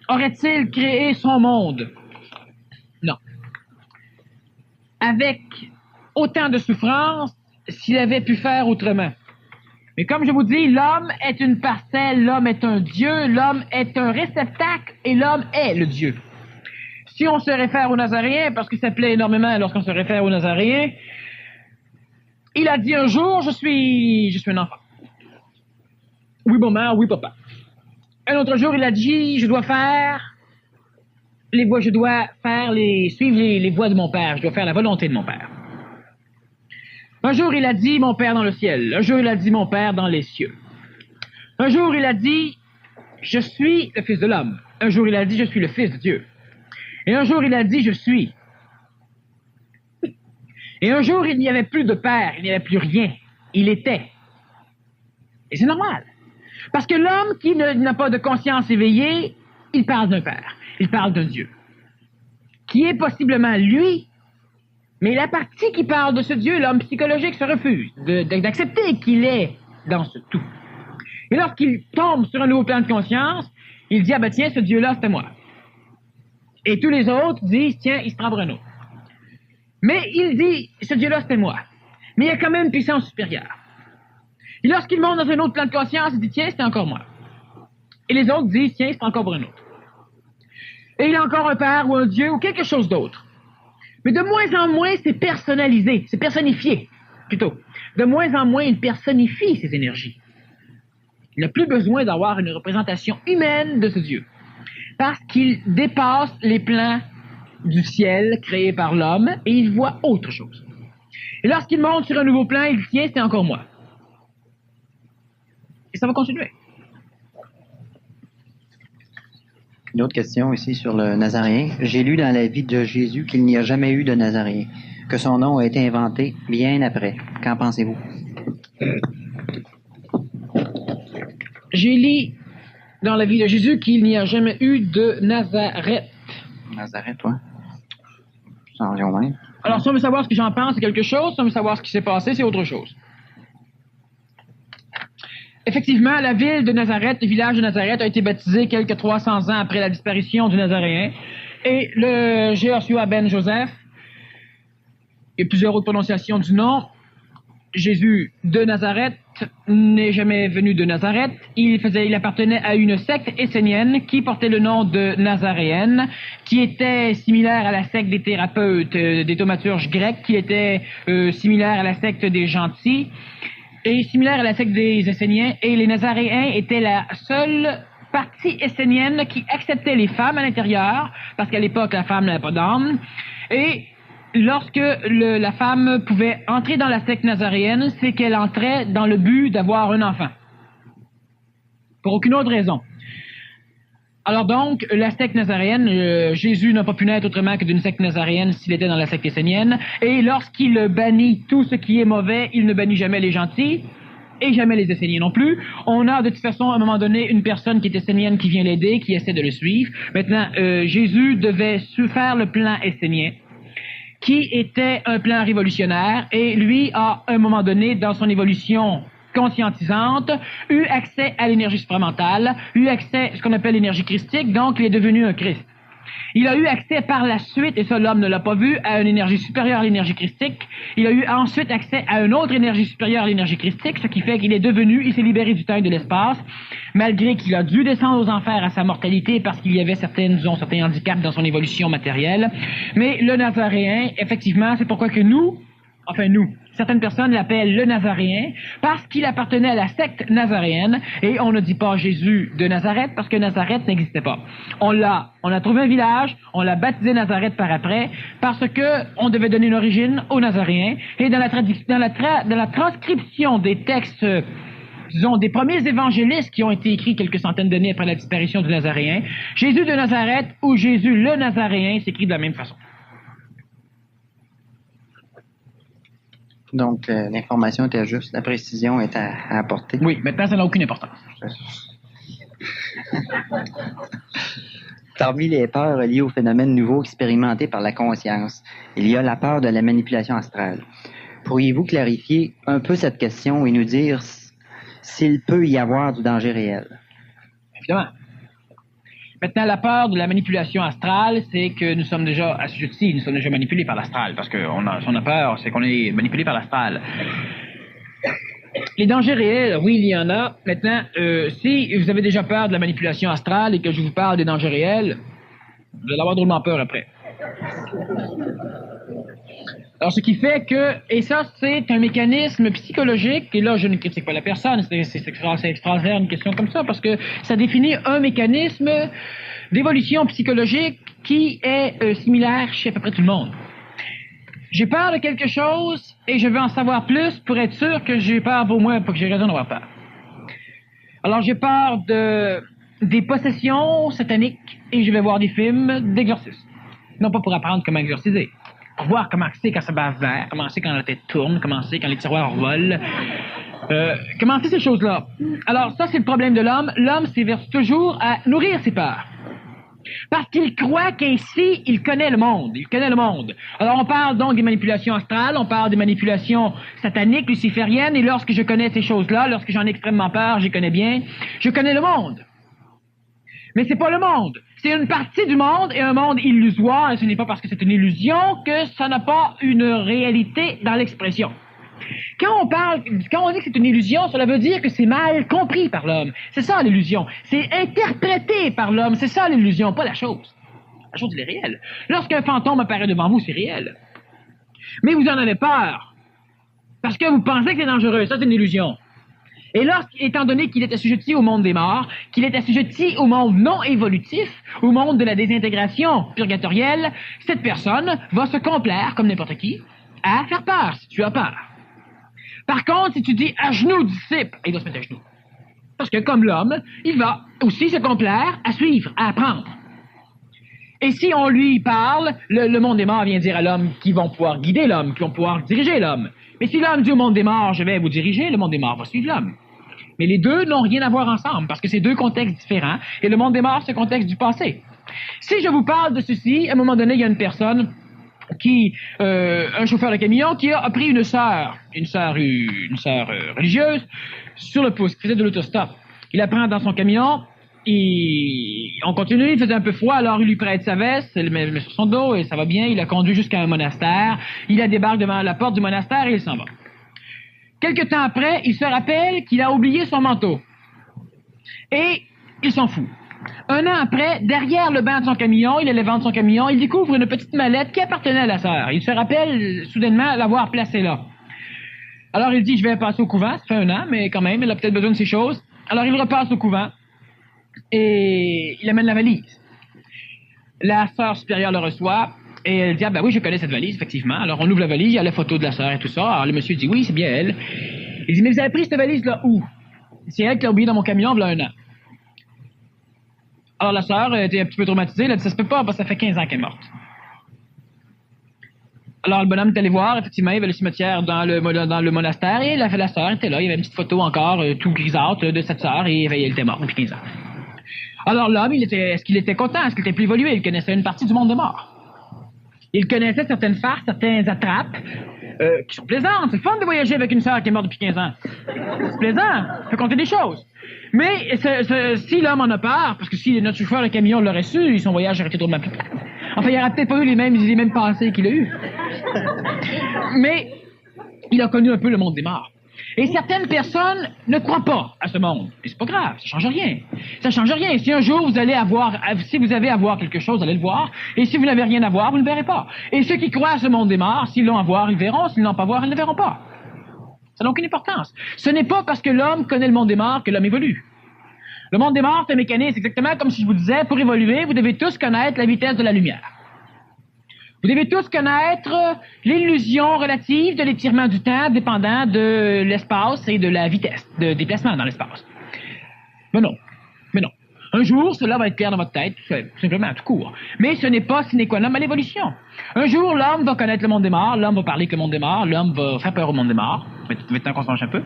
aurait-il créé son monde? Non. Avec autant de souffrance s'il avait pu faire autrement. Mais comme je vous dis, l'homme est une parcelle, l'homme est un Dieu, l'homme est un réceptacle et l'homme est le Dieu. Si on se réfère aux Nazaréens, parce que ça plaît énormément lorsqu'on se réfère aux Nazaréens, il a dit un jour, je suis un enfant. Oui, maman, oui, papa. Un autre jour, il a dit, je dois suivre les voies de mon père, je dois faire la volonté de mon père. Un jour, il a dit, mon Père dans le ciel. Un jour, il a dit, mon Père dans les cieux. Un jour, il a dit, je suis le Fils de l'homme. Un jour, il a dit, je suis le Fils de Dieu. Et un jour, il a dit, je suis. Et un jour, il n'y avait plus de Père, il n'y avait plus rien. Il était. Et c'est normal. Parce que l'homme qui n'a pas de conscience éveillée, il parle d'un Père, il parle d'un Dieu. Qui est possiblement lui. Mais la partie qui parle de ce Dieu, l'homme psychologique, se refuse d'accepter qu'il est dans ce tout. Et lorsqu'il tombe sur un nouveau plan de conscience, il dit, ah ben tiens, ce Dieu-là, c'était moi. Et tous les autres disent, tiens, il se prend pour un autre. Mais il dit, ce Dieu-là, c'était moi. Mais il y a quand même une puissance supérieure. Et lorsqu'il monte dans un autre plan de conscience, il dit, tiens, c'était encore moi. Et les autres disent, tiens, il se prend encore pour un autre. Et il a encore un père ou un Dieu ou quelque chose d'autre. Mais de moins en moins, c'est personnalisé, c'est personnifié, plutôt. De moins en moins, il personnifie ses énergies. Il n'a plus besoin d'avoir une représentation humaine de ce Dieu. parce qu'il dépasse les plans du ciel créé par l'homme et il voit autre chose. Et lorsqu'il monte sur un nouveau plan, il dit, tiens, c'est encore moi. Et ça va continuer. Une autre question ici sur le Nazaréen. J'ai lu dans la vie de Jésus qu'il n'y a jamais eu de Nazaréen, que son nom a été inventé bien après. Qu'en pensez-vous? J'ai lu dans la vie de Jésus qu'il n'y a jamais eu de Nazareth. Nazareth, toi? Sans rien même. Alors, si on veut savoir ce que j'en pense, c'est quelque chose. Si on veut savoir ce qui s'est passé, c'est autre chose. Effectivement, la ville de Nazareth, le village de Nazareth, a été baptisé quelques 300 ans après la disparition du Nazaréen. Et le Jéhoshua ben Joseph, et plusieurs autres prononciations du nom, Jésus de Nazareth n'est jamais venu de Nazareth. Il appartenait à une secte essénienne qui portait le nom de Nazaréenne, qui était similaire à la secte des thérapeutes, des thaumaturges grecs, qui était similaire à la secte des gentils, et similaire à la secte des Esséniens. Et les Nazaréens étaient la seule partie essénienne qui acceptait les femmes à l'intérieur, parce qu'à l'époque, la femme n'avait pas d'âme. Et lorsque la femme pouvait entrer dans la secte nazaréenne, c'est qu'elle entrait dans le but d'avoir un enfant. Pour aucune autre raison. Alors donc, la secte nazaréenne, Jésus n'a pas pu naître autrement que d'une secte nazaréenne s'il était dans la secte essénienne. Et lorsqu'il bannit tout ce qui est mauvais, il ne bannit jamais les gentils. Et jamais les Esséniens non plus. On a de toute façon à un moment donné une personne qui est essénienne qui vient l'aider, qui essaie de le suivre. Maintenant, Jésus devait faire le plan essénien, qui était un plan révolutionnaire, et lui a, à un moment donné, dans son évolution conscientisante, eu accès à l'énergie supramentale, eu accès à ce qu'on appelle l'énergie christique, donc il est devenu un Christ. Il a eu accès par la suite, et ça l'homme ne l'a pas vu, à une énergie supérieure à l'énergie christique. Il a eu ensuite accès à une autre énergie supérieure à l'énergie christique, ce qui fait qu'il est devenu, il s'est libéré du temps et de l'espace, malgré qu'il a dû descendre aux enfers à sa mortalité parce qu'il y avait certains handicaps dans son évolution matérielle. Mais le Nazaréen, effectivement, c'est pourquoi que certaines personnes l'appellent le Nazaréen parce qu'il appartenait à la secte nazaréenne, et on ne dit pas Jésus de Nazareth parce que Nazareth n'existait pas. On a trouvé un village, on l'a baptisé Nazareth par après parce que on devait donner une origine aux Nazaréens, et dans la transcription des textes, disons, des premiers évangélistes qui ont été écrits quelques centaines d'années après la disparition du Nazaréen, Jésus de Nazareth ou Jésus le Nazaréen s'écrit de la même façon. Donc, l'information était juste, la précision est à apporter. Oui, maintenant, ça n'a aucune importance. Parmi les peurs liées au phénomène nouveau expérimenté par la conscience, il y a la peur de la manipulation astrale. Pourriez-vous clarifier un peu cette question et nous dire s'il peut y avoir du danger réel? Évidemment. Maintenant, la peur de la manipulation astrale, c'est que nous sommes déjà assujettis, nous sommes déjà manipulés par l'astral, parce que si on a peur, c'est qu'on est manipulé par l'astral. Les dangers réels, oui, il y en a. Maintenant, si vous avez déjà peur de la manipulation astrale et que je vous parle des dangers réels, vous allez avoir drôlement peur après. Alors, ce qui fait que, et ça, c'est un mécanisme psychologique, et là, je ne critique pas la personne, c'est extraordinaire une question comme ça, parce que ça définit un mécanisme d'évolution psychologique qui est similaire chez à peu près tout le monde. J'ai peur de quelque chose, et je veux en savoir plus pour être sûr que j'ai peur au moins, pour que j'ai raison d'avoir peur. Alors, j'ai peur des possessions sataniques, et je vais voir des films d'exorcisme. Non pas pour apprendre comment exorciser, pour voir comment c'est quand ça bat vert, comment c'est quand la tête tourne, comment c'est quand les tiroirs volent, comment c'est ces choses-là. Alors ça, c'est le problème de l'homme. L'homme s'éverse toujours à nourrir ses peurs. Parce qu'il croit qu'ainsi, il connaît le monde. Il connaît le monde. Alors on parle donc des manipulations astrales, on parle des manipulations sataniques, lucifériennes, et lorsque je connais ces choses-là, lorsque j'en ai extrêmement peur, j'y connais bien, je connais le monde. Mais c'est pas le monde. C'est une partie du monde, et un monde illusoire, et ce n'est pas parce que c'est une illusion que ça n'a pas une réalité dans l'expression. Quand on dit que c'est une illusion, cela veut dire que c'est mal compris par l'homme. C'est ça l'illusion. C'est interprété par l'homme. C'est ça l'illusion, pas la chose. La chose, elle est réelle. Lorsqu'un fantôme apparaît devant vous, c'est réel. Mais vous en avez peur. Parce que vous pensez que c'est dangereux. Ça, c'est une illusion. Et étant donné qu'il est assujetti au monde des morts, qu'il est assujetti au monde non évolutif, au monde de la désintégration purgatorielle, cette personne va se complaire, comme n'importe qui, à faire peur, si tu as peur. Par contre, si tu dis « à genoux, disciple », il doit se mettre à genoux. Parce que comme l'homme, il va aussi se complaire à suivre, à apprendre. Et si on lui parle, le monde des morts vient dire à l'homme qu'ils vont pouvoir guider l'homme, qu'ils vont pouvoir diriger l'homme. Mais si l'homme dit au monde des morts, je vais vous diriger, le monde des morts va suivre l'homme. Mais les deux n'ont rien à voir ensemble, parce que c'est deux contextes différents, et le monde des morts, c'est le contexte du passé. Si je vous parle de ceci, à un moment donné, il y a une personne un chauffeur de camion qui a pris une sœur religieuse, sur le pouce, qui faisait de l'autostop. Il la prend dans son camion, on continue, il faisait un peu froid, alors il lui prête sa veste, il le met sur son dos, et ça va bien, il la conduit jusqu'à un monastère, il la débarque devant la porte du monastère et il s'en va. Quelque temps après, il se rappelle qu'il a oublié son manteau. Et il s'en fout. Un an après, derrière le banc de son camion, il allait vendre son camion, il découvre une petite mallette qui appartenait à la sœur. Il se rappelle soudainement l'avoir placée là. Alors il dit, je vais passer au couvent, ça fait un an, mais quand même, il a peut-être besoin de ces choses. Alors il repasse au couvent et il amène la valise. La sœur supérieure le reçoit et elle dit, ah ben oui, je connais cette valise, effectivement. Alors on ouvre la valise, il y a la photo de la sœur et tout ça. Alors le monsieur dit, oui, c'est bien elle. Il dit, mais vous avez pris cette valise-là où? C'est elle qui l'a oubliée dans mon camion, il y a un an. Alors la sœur était un petit peu traumatisée, elle a dit, ça se peut pas, parce que ça fait 15 ans qu'elle est morte. Alors le bonhomme est allé voir, effectivement, il y avait le cimetière dans le monastère, et la sœur était là, il y avait une petite photo encore, tout grisâtre, de cette sœur, et elle était morte depuis 15 ans. Alors l'homme, est-ce qu'il était content? Est-ce qu'il était plus évolué? Il connaissait une partie du monde des morts. Il connaissait certaines farces, certaines attrapes, qui sont plaisantes. C'est fun de voyager avec une sœur qui est morte depuis 15 ans. C'est plaisant, ça fait compter des choses. Mais si l'homme en a peur, parce que si notre chauffeur de camion l'aurait su, son voyage aurait été drôlement plus. Enfin, il n'aurait peut-être pas eu les mêmes pensées qu'il a eues. Mais il a connu un peu le monde des morts. Et certaines personnes ne croient pas à ce monde. Et c'est pas grave, ça change rien. Ça change rien. Si un jour vous avez à voir quelque chose, allez le voir. Et si vous n'avez rien à voir, vous ne le verrez pas. Et ceux qui croient à ce monde des morts, s'ils l'ont à voir, ils verront. S'ils n'ont pas à voir, ils ne le verront pas. Ça n'a aucune importance. Ce n'est pas parce que l'homme connaît le monde des morts que l'homme évolue. Le monde des morts, c'est un mécanisme, exactement comme si je vous disais, pour évoluer, vous devez tous connaître la vitesse de la lumière. Vous devez tous connaître l'illusion relative de l'étirement du temps dépendant de l'espace et de la vitesse de déplacement dans l'espace. Mais non. Un jour, cela va être clair dans votre tête, tout simplement, tout court. Mais ce n'est pas sine qua non à l'évolution. Un jour, l'homme va connaître le monde des morts, l'homme va parler avec le monde des morts, l'homme va faire peur au monde des morts. Maintenant qu'on se penche un peu.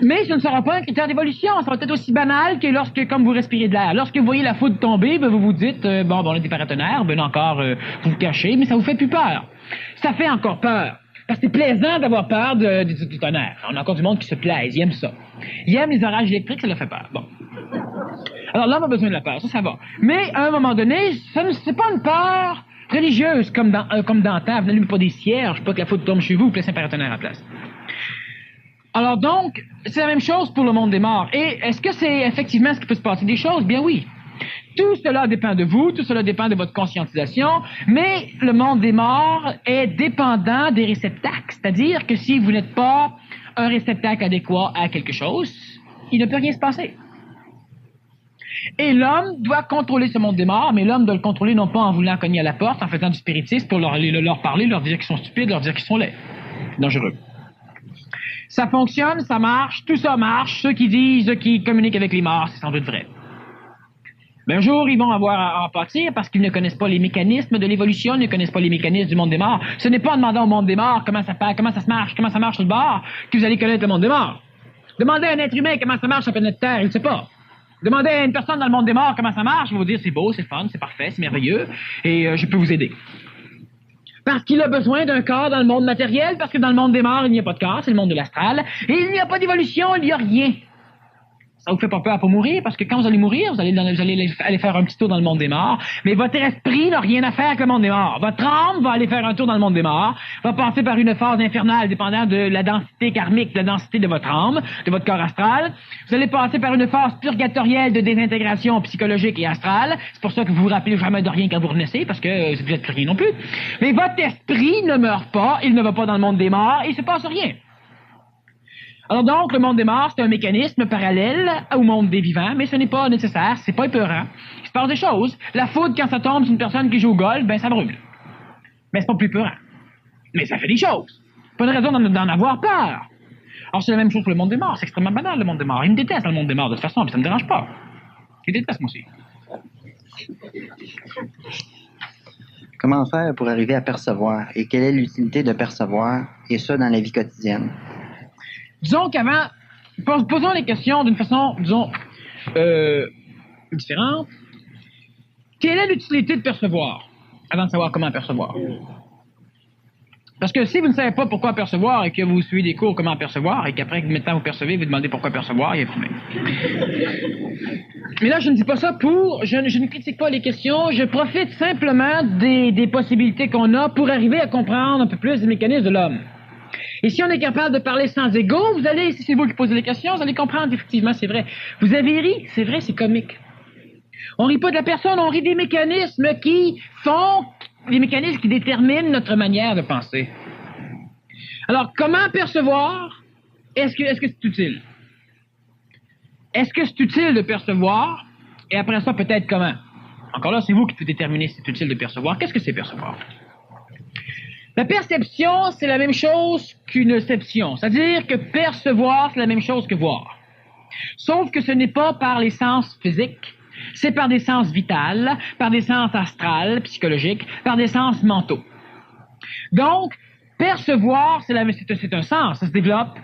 Mais ce ne sera pas un critère d'évolution. Ça va être aussi banal que lorsque, comme vous respirez de l'air, lorsque vous voyez la foudre tomber, vous vous dites, on a des paratonnerres, encore, vous vous cachez, mais ça vous fait plus peur. Ça fait encore peur. Parce que c'est plaisant d'avoir peur du tonnerre. On a encore du monde qui se plaise, il aime ça. Il aime les orages électriques, ça leur fait peur. Bon. Alors l'homme a besoin de la peur, ça va. Mais à un moment donné, c'est pas une peur religieuse comme dans le temps. Vous n'allumez pas des cierges, pas que la foudre tombe chez vous, vous placez un paratonnerre à la place. Alors donc, c'est la même chose pour le monde des morts. Et est-ce que c'est effectivement ce qui peut se passer des choses? Bien oui. Tout cela dépend de vous, tout cela dépend de votre conscientisation, mais le monde des morts est dépendant des réceptacles. C'est-à-dire que si vous n'êtes pas un réceptacle adéquat à quelque chose, il ne peut rien se passer. Et l'homme doit contrôler ce monde des morts, mais l'homme doit le contrôler non pas en voulant cogner à la porte, en faisant du spiritisme pour leur parler, leur dire qu'ils sont stupides, leur dire qu'ils sont laids. Dangereux. Ça fonctionne, ça marche, tout ça marche. Ceux qui disent qu'ils communiquent avec les morts, c'est sans doute vrai. Mais un jour, ils vont avoir à en pâtir parce qu'ils ne connaissent pas les mécanismes de l'évolution, ils ne connaissent pas les mécanismes du monde des morts. Ce n'est pas en demandant au monde des morts comment ça marche sur le bord que vous allez connaître le monde des morts. Demandez à un être humain comment ça marche sur la planète Terre, il ne sait pas. Demandez à une personne dans le monde des morts comment ça marche, il va vous dire c'est beau, c'est fun, c'est parfait, c'est merveilleux, et je peux vous aider. Parce qu'il a besoin d'un corps dans le monde matériel, parce que dans le monde des morts, il n'y a pas de corps, c'est le monde de l'astral, et il n'y a pas d'évolution, il n'y a rien. Ça vous fait pas peur pour mourir, parce que quand vous allez mourir, vous allez aller faire un petit tour dans le monde des morts, mais votre esprit n'a rien à faire avec le monde des morts. Votre âme va aller faire un tour dans le monde des morts, va passer par une phase infernale dépendant de la densité karmique, de la densité de votre âme, de votre corps astral. Vous allez passer par une phase purgatorielle de désintégration psychologique et astrale. C'est pour ça que vous vous rappelez jamais de rien quand vous renaissez, parce que vous n'êtes plus rien non plus. Mais votre esprit ne meurt pas, il ne va pas dans le monde des morts, et il se passe rien. Alors donc, le monde des morts, c'est un mécanisme parallèle au monde des vivants, mais ce n'est pas nécessaire, c'est pas épeurant. Il se passe des choses. La foudre, quand ça tombe sur une personne qui joue au golf, ben ça brûle. Mais c'est pas plus épeurant. Mais ça fait des choses. Pas de raison d'en avoir peur. Alors c'est la même chose pour le monde des morts, c'est extrêmement banal le monde des morts. Ils me détestent le monde des morts de toute façon, puis ça me dérange pas. Ils détestent moi aussi. Comment faire pour arriver à percevoir? Et quelle est l'utilité de percevoir? Et ça dans la vie quotidienne. Disons qu'avant, posons les questions d'une façon, disons, différente. Quelle est l'utilité de percevoir? Avant de savoir comment percevoir. Parce que si vous ne savez pas pourquoi percevoir et que vous suivez des cours comment percevoir et qu'après, maintenant vous percevez, vous demandez pourquoi percevoir, il y a un problème. Mais là, je ne dis pas ça je ne critique pas les questions, je profite simplement des possibilités qu'on a pour arriver à comprendre un peu plus les mécanismes de l'homme. Et si on est capable de parler sans ego, vous allez, si c'est vous qui posez les questions, vous allez comprendre effectivement, c'est vrai. Vous avez ri, c'est vrai, c'est comique. On rit pas de la personne, on rit des mécanismes les mécanismes qui déterminent notre manière de penser. Alors, comment percevoir? Est-ce que c'est utile? Est-ce que c'est utile de percevoir? Et après ça, peut-être comment? Encore là, c'est vous qui pouvez déterminer si c'est utile de percevoir. Qu'est-ce que c'est percevoir? La perception, c'est la même chose qu'une ception. C'est-à-dire que percevoir, c'est la même chose que voir. Sauf que ce n'est pas par les sens physiques, c'est par des sens vitales, par des sens astrales, psychologiques, par des sens mentaux. Donc, percevoir, c'est un sens. Ça se développe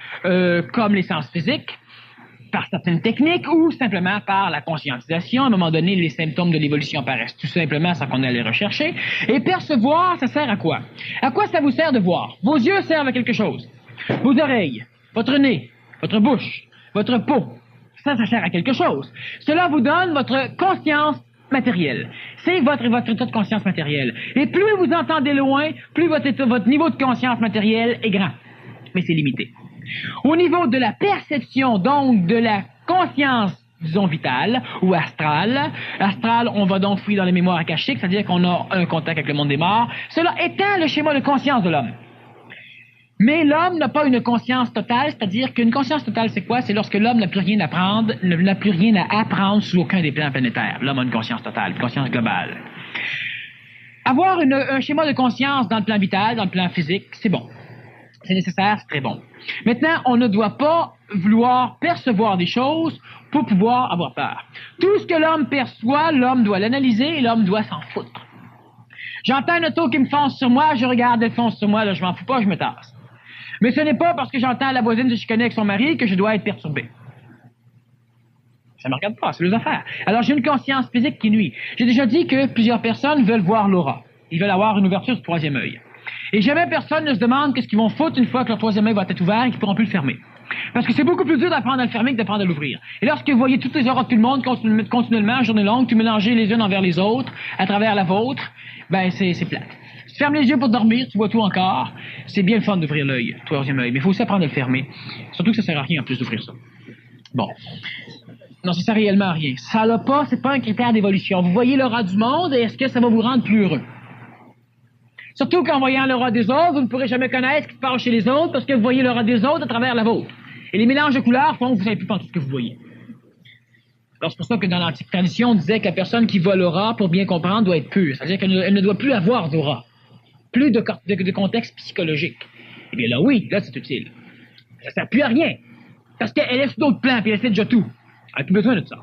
comme les sens physiques, par certaines techniques ou simplement par la conscientisation. À un moment donné, les symptômes de l'évolution apparaissent tout simplement sans qu'on aille les rechercher. Et percevoir, ça sert à quoi? À quoi ça vous sert de voir? Vos yeux servent à quelque chose. Vos oreilles, votre nez, votre bouche, votre peau, ça sert à quelque chose. Cela vous donne votre conscience matérielle. C'est votre état de conscience matérielle. Et plus vous entendez loin, plus votre niveau de conscience matérielle est grand. Mais c'est limité. Au niveau de la perception, donc de la conscience, disons, vitale ou astrale, on va donc fouiller dans les mémoires akashiques, c'est-à-dire qu'on a un contact avec le monde des morts. Cela étend le schéma de conscience de l'homme. Mais l'homme n'a pas une conscience totale, c'est-à-dire qu'une conscience totale, c'est quoi? C'est lorsque l'homme n'a plus rien à apprendre, n'a plus rien à apprendre sur aucun des plans planétaires. L'homme a une conscience totale, une conscience globale. Avoir un schéma de conscience dans le plan vital, dans le plan physique, c'est bon. C'est nécessaire, c'est très bon. Maintenant, on ne doit pas vouloir percevoir des choses pour pouvoir avoir peur. Tout ce que l'homme perçoit, l'homme doit l'analyser et l'homme doit s'en foutre. J'entends une auto qui me fonce sur moi, je regarde, elle fonce sur moi, là, je m'en fous pas, je me tasse. Mais ce n'est pas parce que j'entends la voisine se chicaner avec son mari que je dois être perturbé. Ça me regarde pas, c'est les affaires. Alors, j'ai une conscience physique qui nuit. J'ai déjà dit que plusieurs personnes veulent voir l'aura. Ils veulent avoir une ouverture du troisième œil. Et jamais personne ne se demande qu'est-ce qu'ils vont foutre une fois que leur troisième œil va être ouvert et qu'ils ne pourront plus le fermer. Parce que c'est beaucoup plus dur d'apprendre à le fermer que d'apprendre à l'ouvrir. Et lorsque vous voyez toutes les auras de tout le monde continuellement, journée longue, tout mélangées les unes envers les autres, à travers la vôtre, ben c'est plate. Si tu fermes les yeux pour dormir, tu vois tout encore. C'est bien le fun d'ouvrir l'œil, troisième œil, mais il faut aussi apprendre à le fermer. Surtout que ça sert à rien en plus d'ouvrir ça. Bon. Non, ça sert réellement à rien. Ça l'a pas, c'est pas un critère d'évolution. Vous voyez l'aura du monde et est-ce que ça va vous rendre plus heureux? Surtout qu'en voyant l'aura des autres, vous ne pourrez jamais connaître ce qui se passe chez les autres parce que vous voyez l'aura des autres à travers la vôtre. Et les mélanges de couleurs font que vous ne savez plus penser ce que vous voyez. Alors c'est pour ça que dans l'antique tradition, on disait que la personne qui voit l'aura, pour bien comprendre, doit être pure. C'est-à-dire qu'elle ne doit plus avoir d'aura. Plus de contexte psychologique. Eh bien là, oui, là c'est utile. Ça ne sert plus à rien. Parce qu'elle laisse d'autres plans, puis elle fait déjà tout. Elle n'a plus besoin de ça.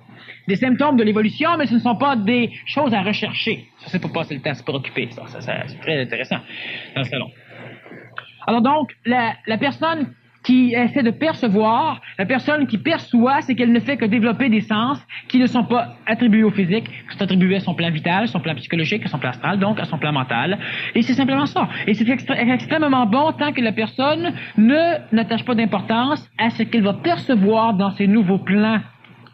Des symptômes de l'évolution, mais ce ne sont pas des choses à rechercher. Ça, c'est pour passer le temps, c'est pour occuper. Ça, c'est très intéressant dans le salon. Alors donc, la personne qui essaie de percevoir, la personne qui perçoit, c'est qu'elle ne fait que développer des sens qui ne sont pas attribués au physique, qui sont attribués à son plan vital, son plan psychologique, à son plan astral, donc à son plan mental. Et c'est simplement ça. Et c'est extrêmement bon tant que la personne n'attache pas d'importance à ce qu'elle va percevoir dans ses nouveaux plans,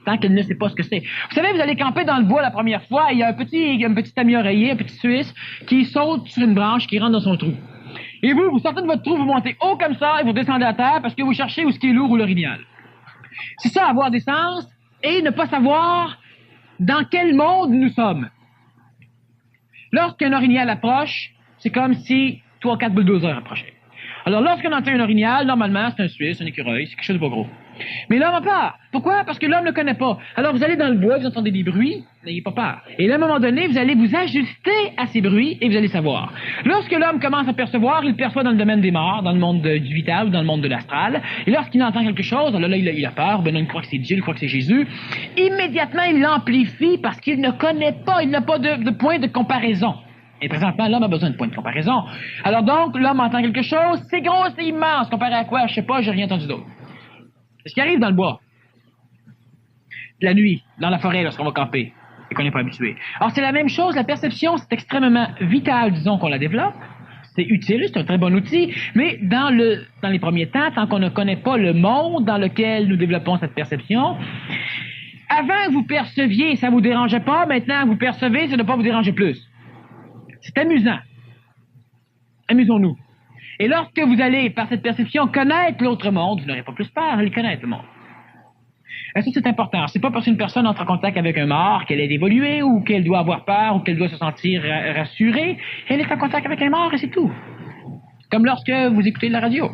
tant qu'elle ne sait pas ce que c'est. Vous savez, vous allez camper dans le bois la première fois, et il y a un petit ami oreiller, un petit Suisse, qui saute sur une branche, qui rentre dans son trou. Et vous sortez de votre trou, vous montez haut comme ça, et vous descendez à terre parce que vous cherchez où ce qui est lourd ou l'orignal. C'est ça, avoir des sens, et ne pas savoir dans quel monde nous sommes. Lorsqu'un orignal approche, c'est comme si 3 ou 4 bulldozers approchaient. Alors, lorsqu'on entend un orignal, normalement, c'est un Suisse, un écureuil, c'est quelque chose de pas gros. Mais l'homme a peur. Pourquoi? Parce que l'homme ne le connaît pas. Alors, vous allez dans le bois, vous entendez des bruits, n'ayez pas peur. Et là, à un moment donné, vous allez vous ajuster à ces bruits et vous allez savoir. Lorsque l'homme commence à percevoir, il perçoit dans le domaine des morts, dans le monde du vital ou dans le monde de l'astral. Et lorsqu'il entend quelque chose, là, il a peur, ben, il croit que c'est Dieu, il croit que c'est Jésus. Immédiatement, il l'amplifie parce qu'il ne connaît pas, il n'a pas de point de comparaison. Et présentement, l'homme a besoin de point de comparaison. Alors donc, l'homme entend quelque chose, c'est gros, c'est immense, comparé à quoi? Je sais pas, j'ai rien entendu d'autre. C'est ce qui arrive dans le bois. La nuit, dans la forêt, lorsqu'on va camper, et qu'on n'est pas habitué. Alors c'est la même chose, la perception, c'est extrêmement vital, disons qu'on la développe. C'est utile, c'est un très bon outil, mais dans les premiers temps, tant qu'on ne connaît pas le monde dans lequel nous développons cette perception, avant que vous perceviez, ça vous dérangeait pas, maintenant que vous percevez, ça ne doit pas vous déranger plus. C'est amusant. Amusons-nous. Et lorsque vous allez, par cette perception, connaître l'autre monde, vous n'aurez pas plus peur à le connaître, le monde. Et ça, c'est important. C'est pas parce qu'une personne entre en contact avec un mort qu'elle est évoluée, ou qu'elle doit avoir peur, ou qu'elle doit se sentir rassurée. Elle est en contact avec un mort et c'est tout. Comme lorsque vous écoutez de la radio.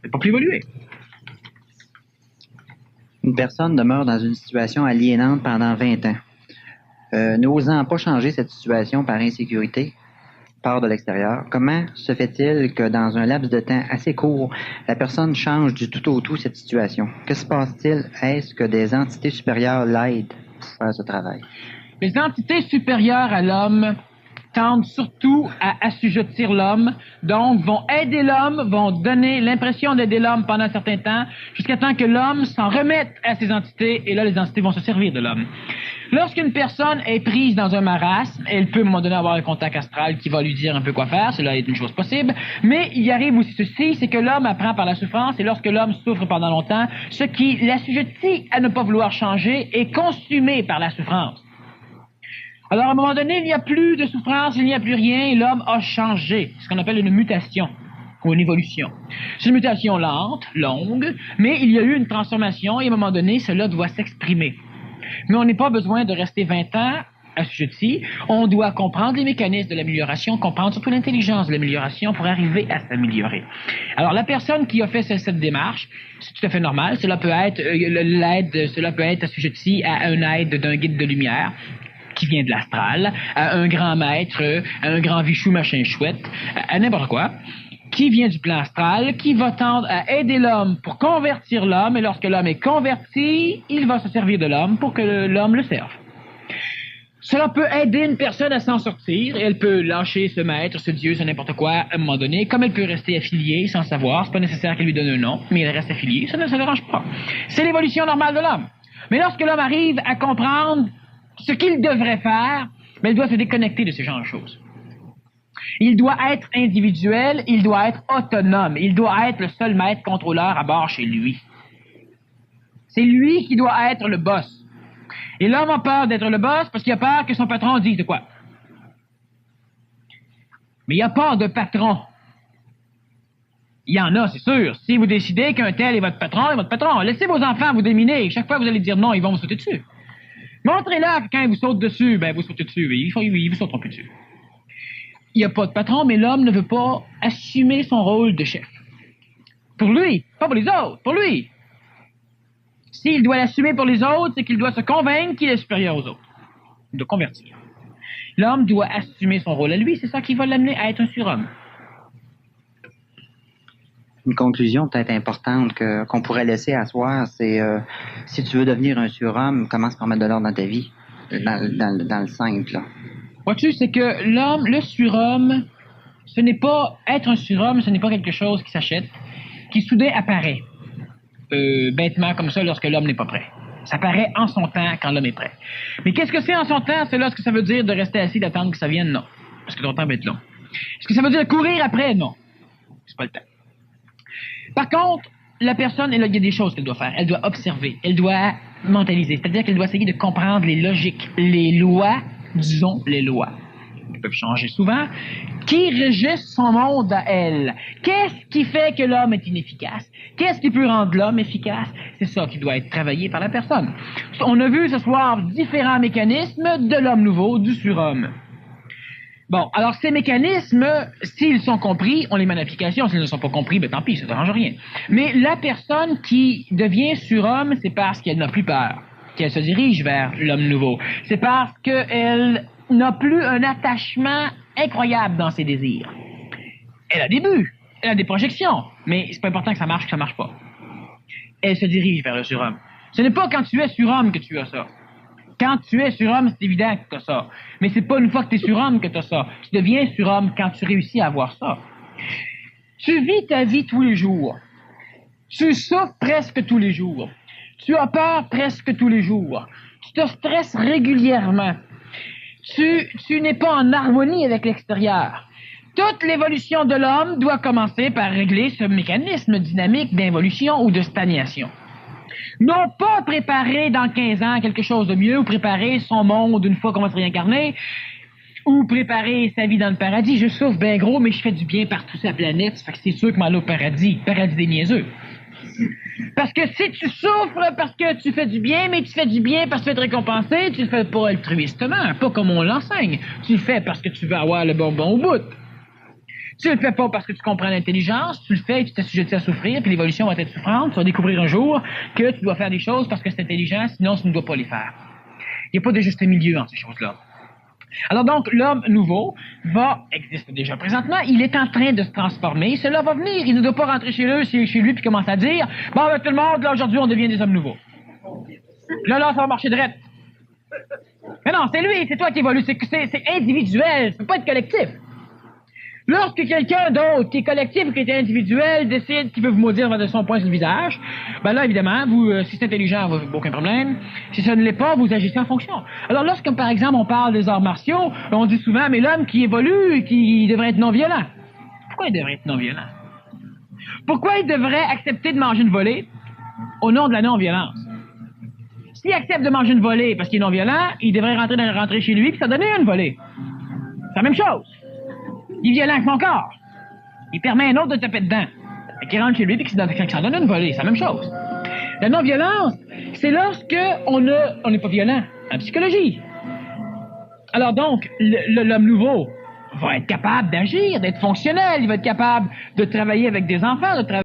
C'est pas plus évolué. Une personne demeure dans une situation aliénante pendant 20 ans. N'osant pas changer cette situation par insécurité, peur de l'extérieur, comment se fait-il que dans un laps de temps assez court, la personne change du tout au tout cette situation? Que se passe-t-il? Est-ce que des entités supérieures l'aident pour faire ce travail? Les entités supérieures à l'homme tendent surtout à assujettir l'homme, donc vont aider l'homme, vont donner l'impression d'aider l'homme pendant un certain temps, jusqu'à temps que l'homme s'en remette à ces entités, et là, les entités vont se servir de l'homme. Lorsqu'une personne est prise dans un marasme, elle peut à un moment donné avoir un contact astral qui va lui dire un peu quoi faire, cela est une chose possible, mais il y arrive aussi ceci, c'est que l'homme apprend par la souffrance, et lorsque l'homme souffre pendant longtemps, ce qui l'assujettit à ne pas vouloir changer est consumé par la souffrance. Alors, à un moment donné, il n'y a plus de souffrance, il n'y a plus rien, et l'homme a changé, ce qu'on appelle une mutation, ou une évolution. C'est une mutation lente, longue, mais il y a eu une transformation, et à un moment donné, cela doit s'exprimer. Mais on n'a pas besoin de rester 20 ans assujetti, on doit comprendre les mécanismes de l'amélioration, comprendre surtout l'intelligence de l'amélioration pour arriver à s'améliorer. Alors, la personne qui a fait cette démarche, c'est tout à fait normal, cela peut être assujetti à une aide d'un guide de lumière, qui vient de l'astral, à un grand maître, à un grand vichou machin chouette, à n'importe quoi, qui vient du plan astral, qui va tendre à aider l'homme pour convertir l'homme, et lorsque l'homme est converti, il va se servir de l'homme pour que l'homme le serve. Cela peut aider une personne à s'en sortir, et elle peut lâcher ce maître, ce dieu, ce n'importe quoi, à un moment donné, comme elle peut rester affiliée sans savoir, c'est pas nécessaire qu'elle lui donne un nom, mais elle reste affiliée, ça ne se dérange pas. C'est l'évolution normale de l'homme. Mais lorsque l'homme arrive à comprendre ce qu'il devrait faire, mais il doit se déconnecter de ce genre de choses. Il doit être individuel, il doit être autonome, il doit être le seul maître contrôleur à bord chez lui. C'est lui qui doit être le boss. Et l'homme a peur d'être le boss parce qu'il a peur que son patron dise de quoi. Mais il n'y a pas de patron. Il y en a, c'est sûr. Si vous décidez qu'un tel est votre patron, laissez vos enfants vous dominer. Chaque fois que vous allez dire non, ils vont vous sauter dessus. Montrez-leur que quand ils vous sautent dessus, ben vous sautez dessus. Ils vous sauteront plus dessus. Il n'y a pas de patron, mais l'homme ne veut pas assumer son rôle de chef. Pour lui, pas pour les autres, pour lui. S'il doit l'assumer pour les autres, c'est qu'il doit se convaincre qu'il est supérieur aux autres. Il doit convertir. L'homme doit assumer son rôle à lui, c'est ça qui va l'amener à être un surhomme. Une conclusion peut-être importante qu'on pourrait laisser asseoir, c'est si tu veux devenir un surhomme, commence par mettre de l'ordre dans ta vie, dans le simple. Là. Vois-tu, c'est que l'homme, le surhomme, ce n'est pas être un surhomme, ce n'est pas quelque chose qui s'achète, qui soudain apparaît bêtement comme ça lorsque l'homme n'est pas prêt. Ça paraît en son temps quand l'homme est prêt. Mais qu'est-ce que c'est en son temps? C'est là ce que ça veut dire de rester assis, d'attendre que ça vienne? Non. Parce que ton temps va être long. Est-ce que ça veut dire courir après? Non. C'est pas le temps. Par contre, la personne, il y a des choses qu'elle doit faire. Elle doit observer. Elle doit mentaliser. C'est-à-dire qu'elle doit essayer de comprendre les logiques, les lois, disons les lois, qui peuvent changer souvent, qui régissent son monde à elle. Qu'est-ce qui fait que l'homme est inefficace? Qu'est-ce qui peut rendre l'homme efficace? C'est ça qui doit être travaillé par la personne. On a vu ce soir différents mécanismes de l'homme nouveau, du surhomme. Bon, alors ces mécanismes, s'ils sont compris, on les met en application. S'ils ne sont pas compris, ben tant pis, ça ne change rien. Mais la personne qui devient surhomme, c'est parce qu'elle n'a plus peur, qu'elle se dirige vers l'homme nouveau. C'est parce qu'elle n'a plus un attachement incroyable dans ses désirs. Elle a des buts, elle a des projections, mais c'est pas important que ça marche pas. Elle se dirige vers le surhomme. Ce n'est pas quand tu es surhomme que tu as ça. Quand tu es surhomme, c'est évident que tu as ça. Mais c'est pas une fois que tu es surhomme que tu as ça. Tu deviens surhomme quand tu réussis à avoir ça. Tu vis ta vie tous les jours. Tu souffres presque tous les jours. Tu as peur presque tous les jours. Tu te stresses régulièrement. Tu n'es pas en harmonie avec l'extérieur. Toute l'évolution de l'homme doit commencer par régler ce mécanisme dynamique d'involution ou de stagnation. Non pas préparer dans 15 ans quelque chose de mieux, ou préparer son monde une fois qu'on va se réincarner, ou préparer sa vie dans le paradis. Je souffre bien gros, mais je fais du bien partout sur la planète, ça fait que c'est sûr que m'en au paradis des niaiseux. Parce que si tu souffres parce que tu fais du bien, mais tu fais du bien parce que tu veux être récompensé, tu le fais pas altruistement, pas comme on l'enseigne. Tu le fais parce que tu veux avoir le bonbon au bout. Tu le fais pas parce que tu comprends l'intelligence, tu le fais et tu t'assujettis à souffrir, puis l'évolution va être souffrante. Tu vas découvrir un jour que tu dois faire des choses parce que c'est intelligent, sinon tu ne dois pas les faire. Il n'y a pas de juste milieu entre ces choses-là. Alors donc, l'homme nouveau existe déjà présentement, il est en train de se transformer, cela va venir, il ne doit pas rentrer chez lui puis commencer à dire, bon, ben, tout le monde, là, aujourd'hui, on devient des hommes nouveaux. Là, ça va marcher direct. Mais non, c'est lui, c'est toi qui évolue, c'est individuel, ça peut pas être collectif. Lorsque quelqu'un d'autre, qui est collectif ou qui est individuel, décide qu'il veut vous maudire de son point sur le visage, ben là, évidemment, si c'est intelligent, vous n'avez aucun problème. Si ça ne l'est pas, vous agissez en fonction. Alors, lorsque, par exemple, on parle des arts martiaux, on dit souvent, mais l'homme qui évolue, qui devrait être non-violent. Pourquoi il devrait être non-violent? Pourquoi il devrait accepter de manger une volée au nom de la non-violence? S'il accepte de manger une volée parce qu'il est non-violent, il devrait rentrer chez lui et ça donner une volée. C'est la même chose. Il est violent avec son corps. Il permet à un autre de taper dedans. Fait qu'il rentre chez lui et qu'il s'en donne une volée. C'est la même chose. La non-violence, c'est lorsque on n'est pas violent en psychologie. Alors donc, l'homme nouveau va être capable d'agir, d'être fonctionnel. Il va être capable de travailler avec des enfants, de travailler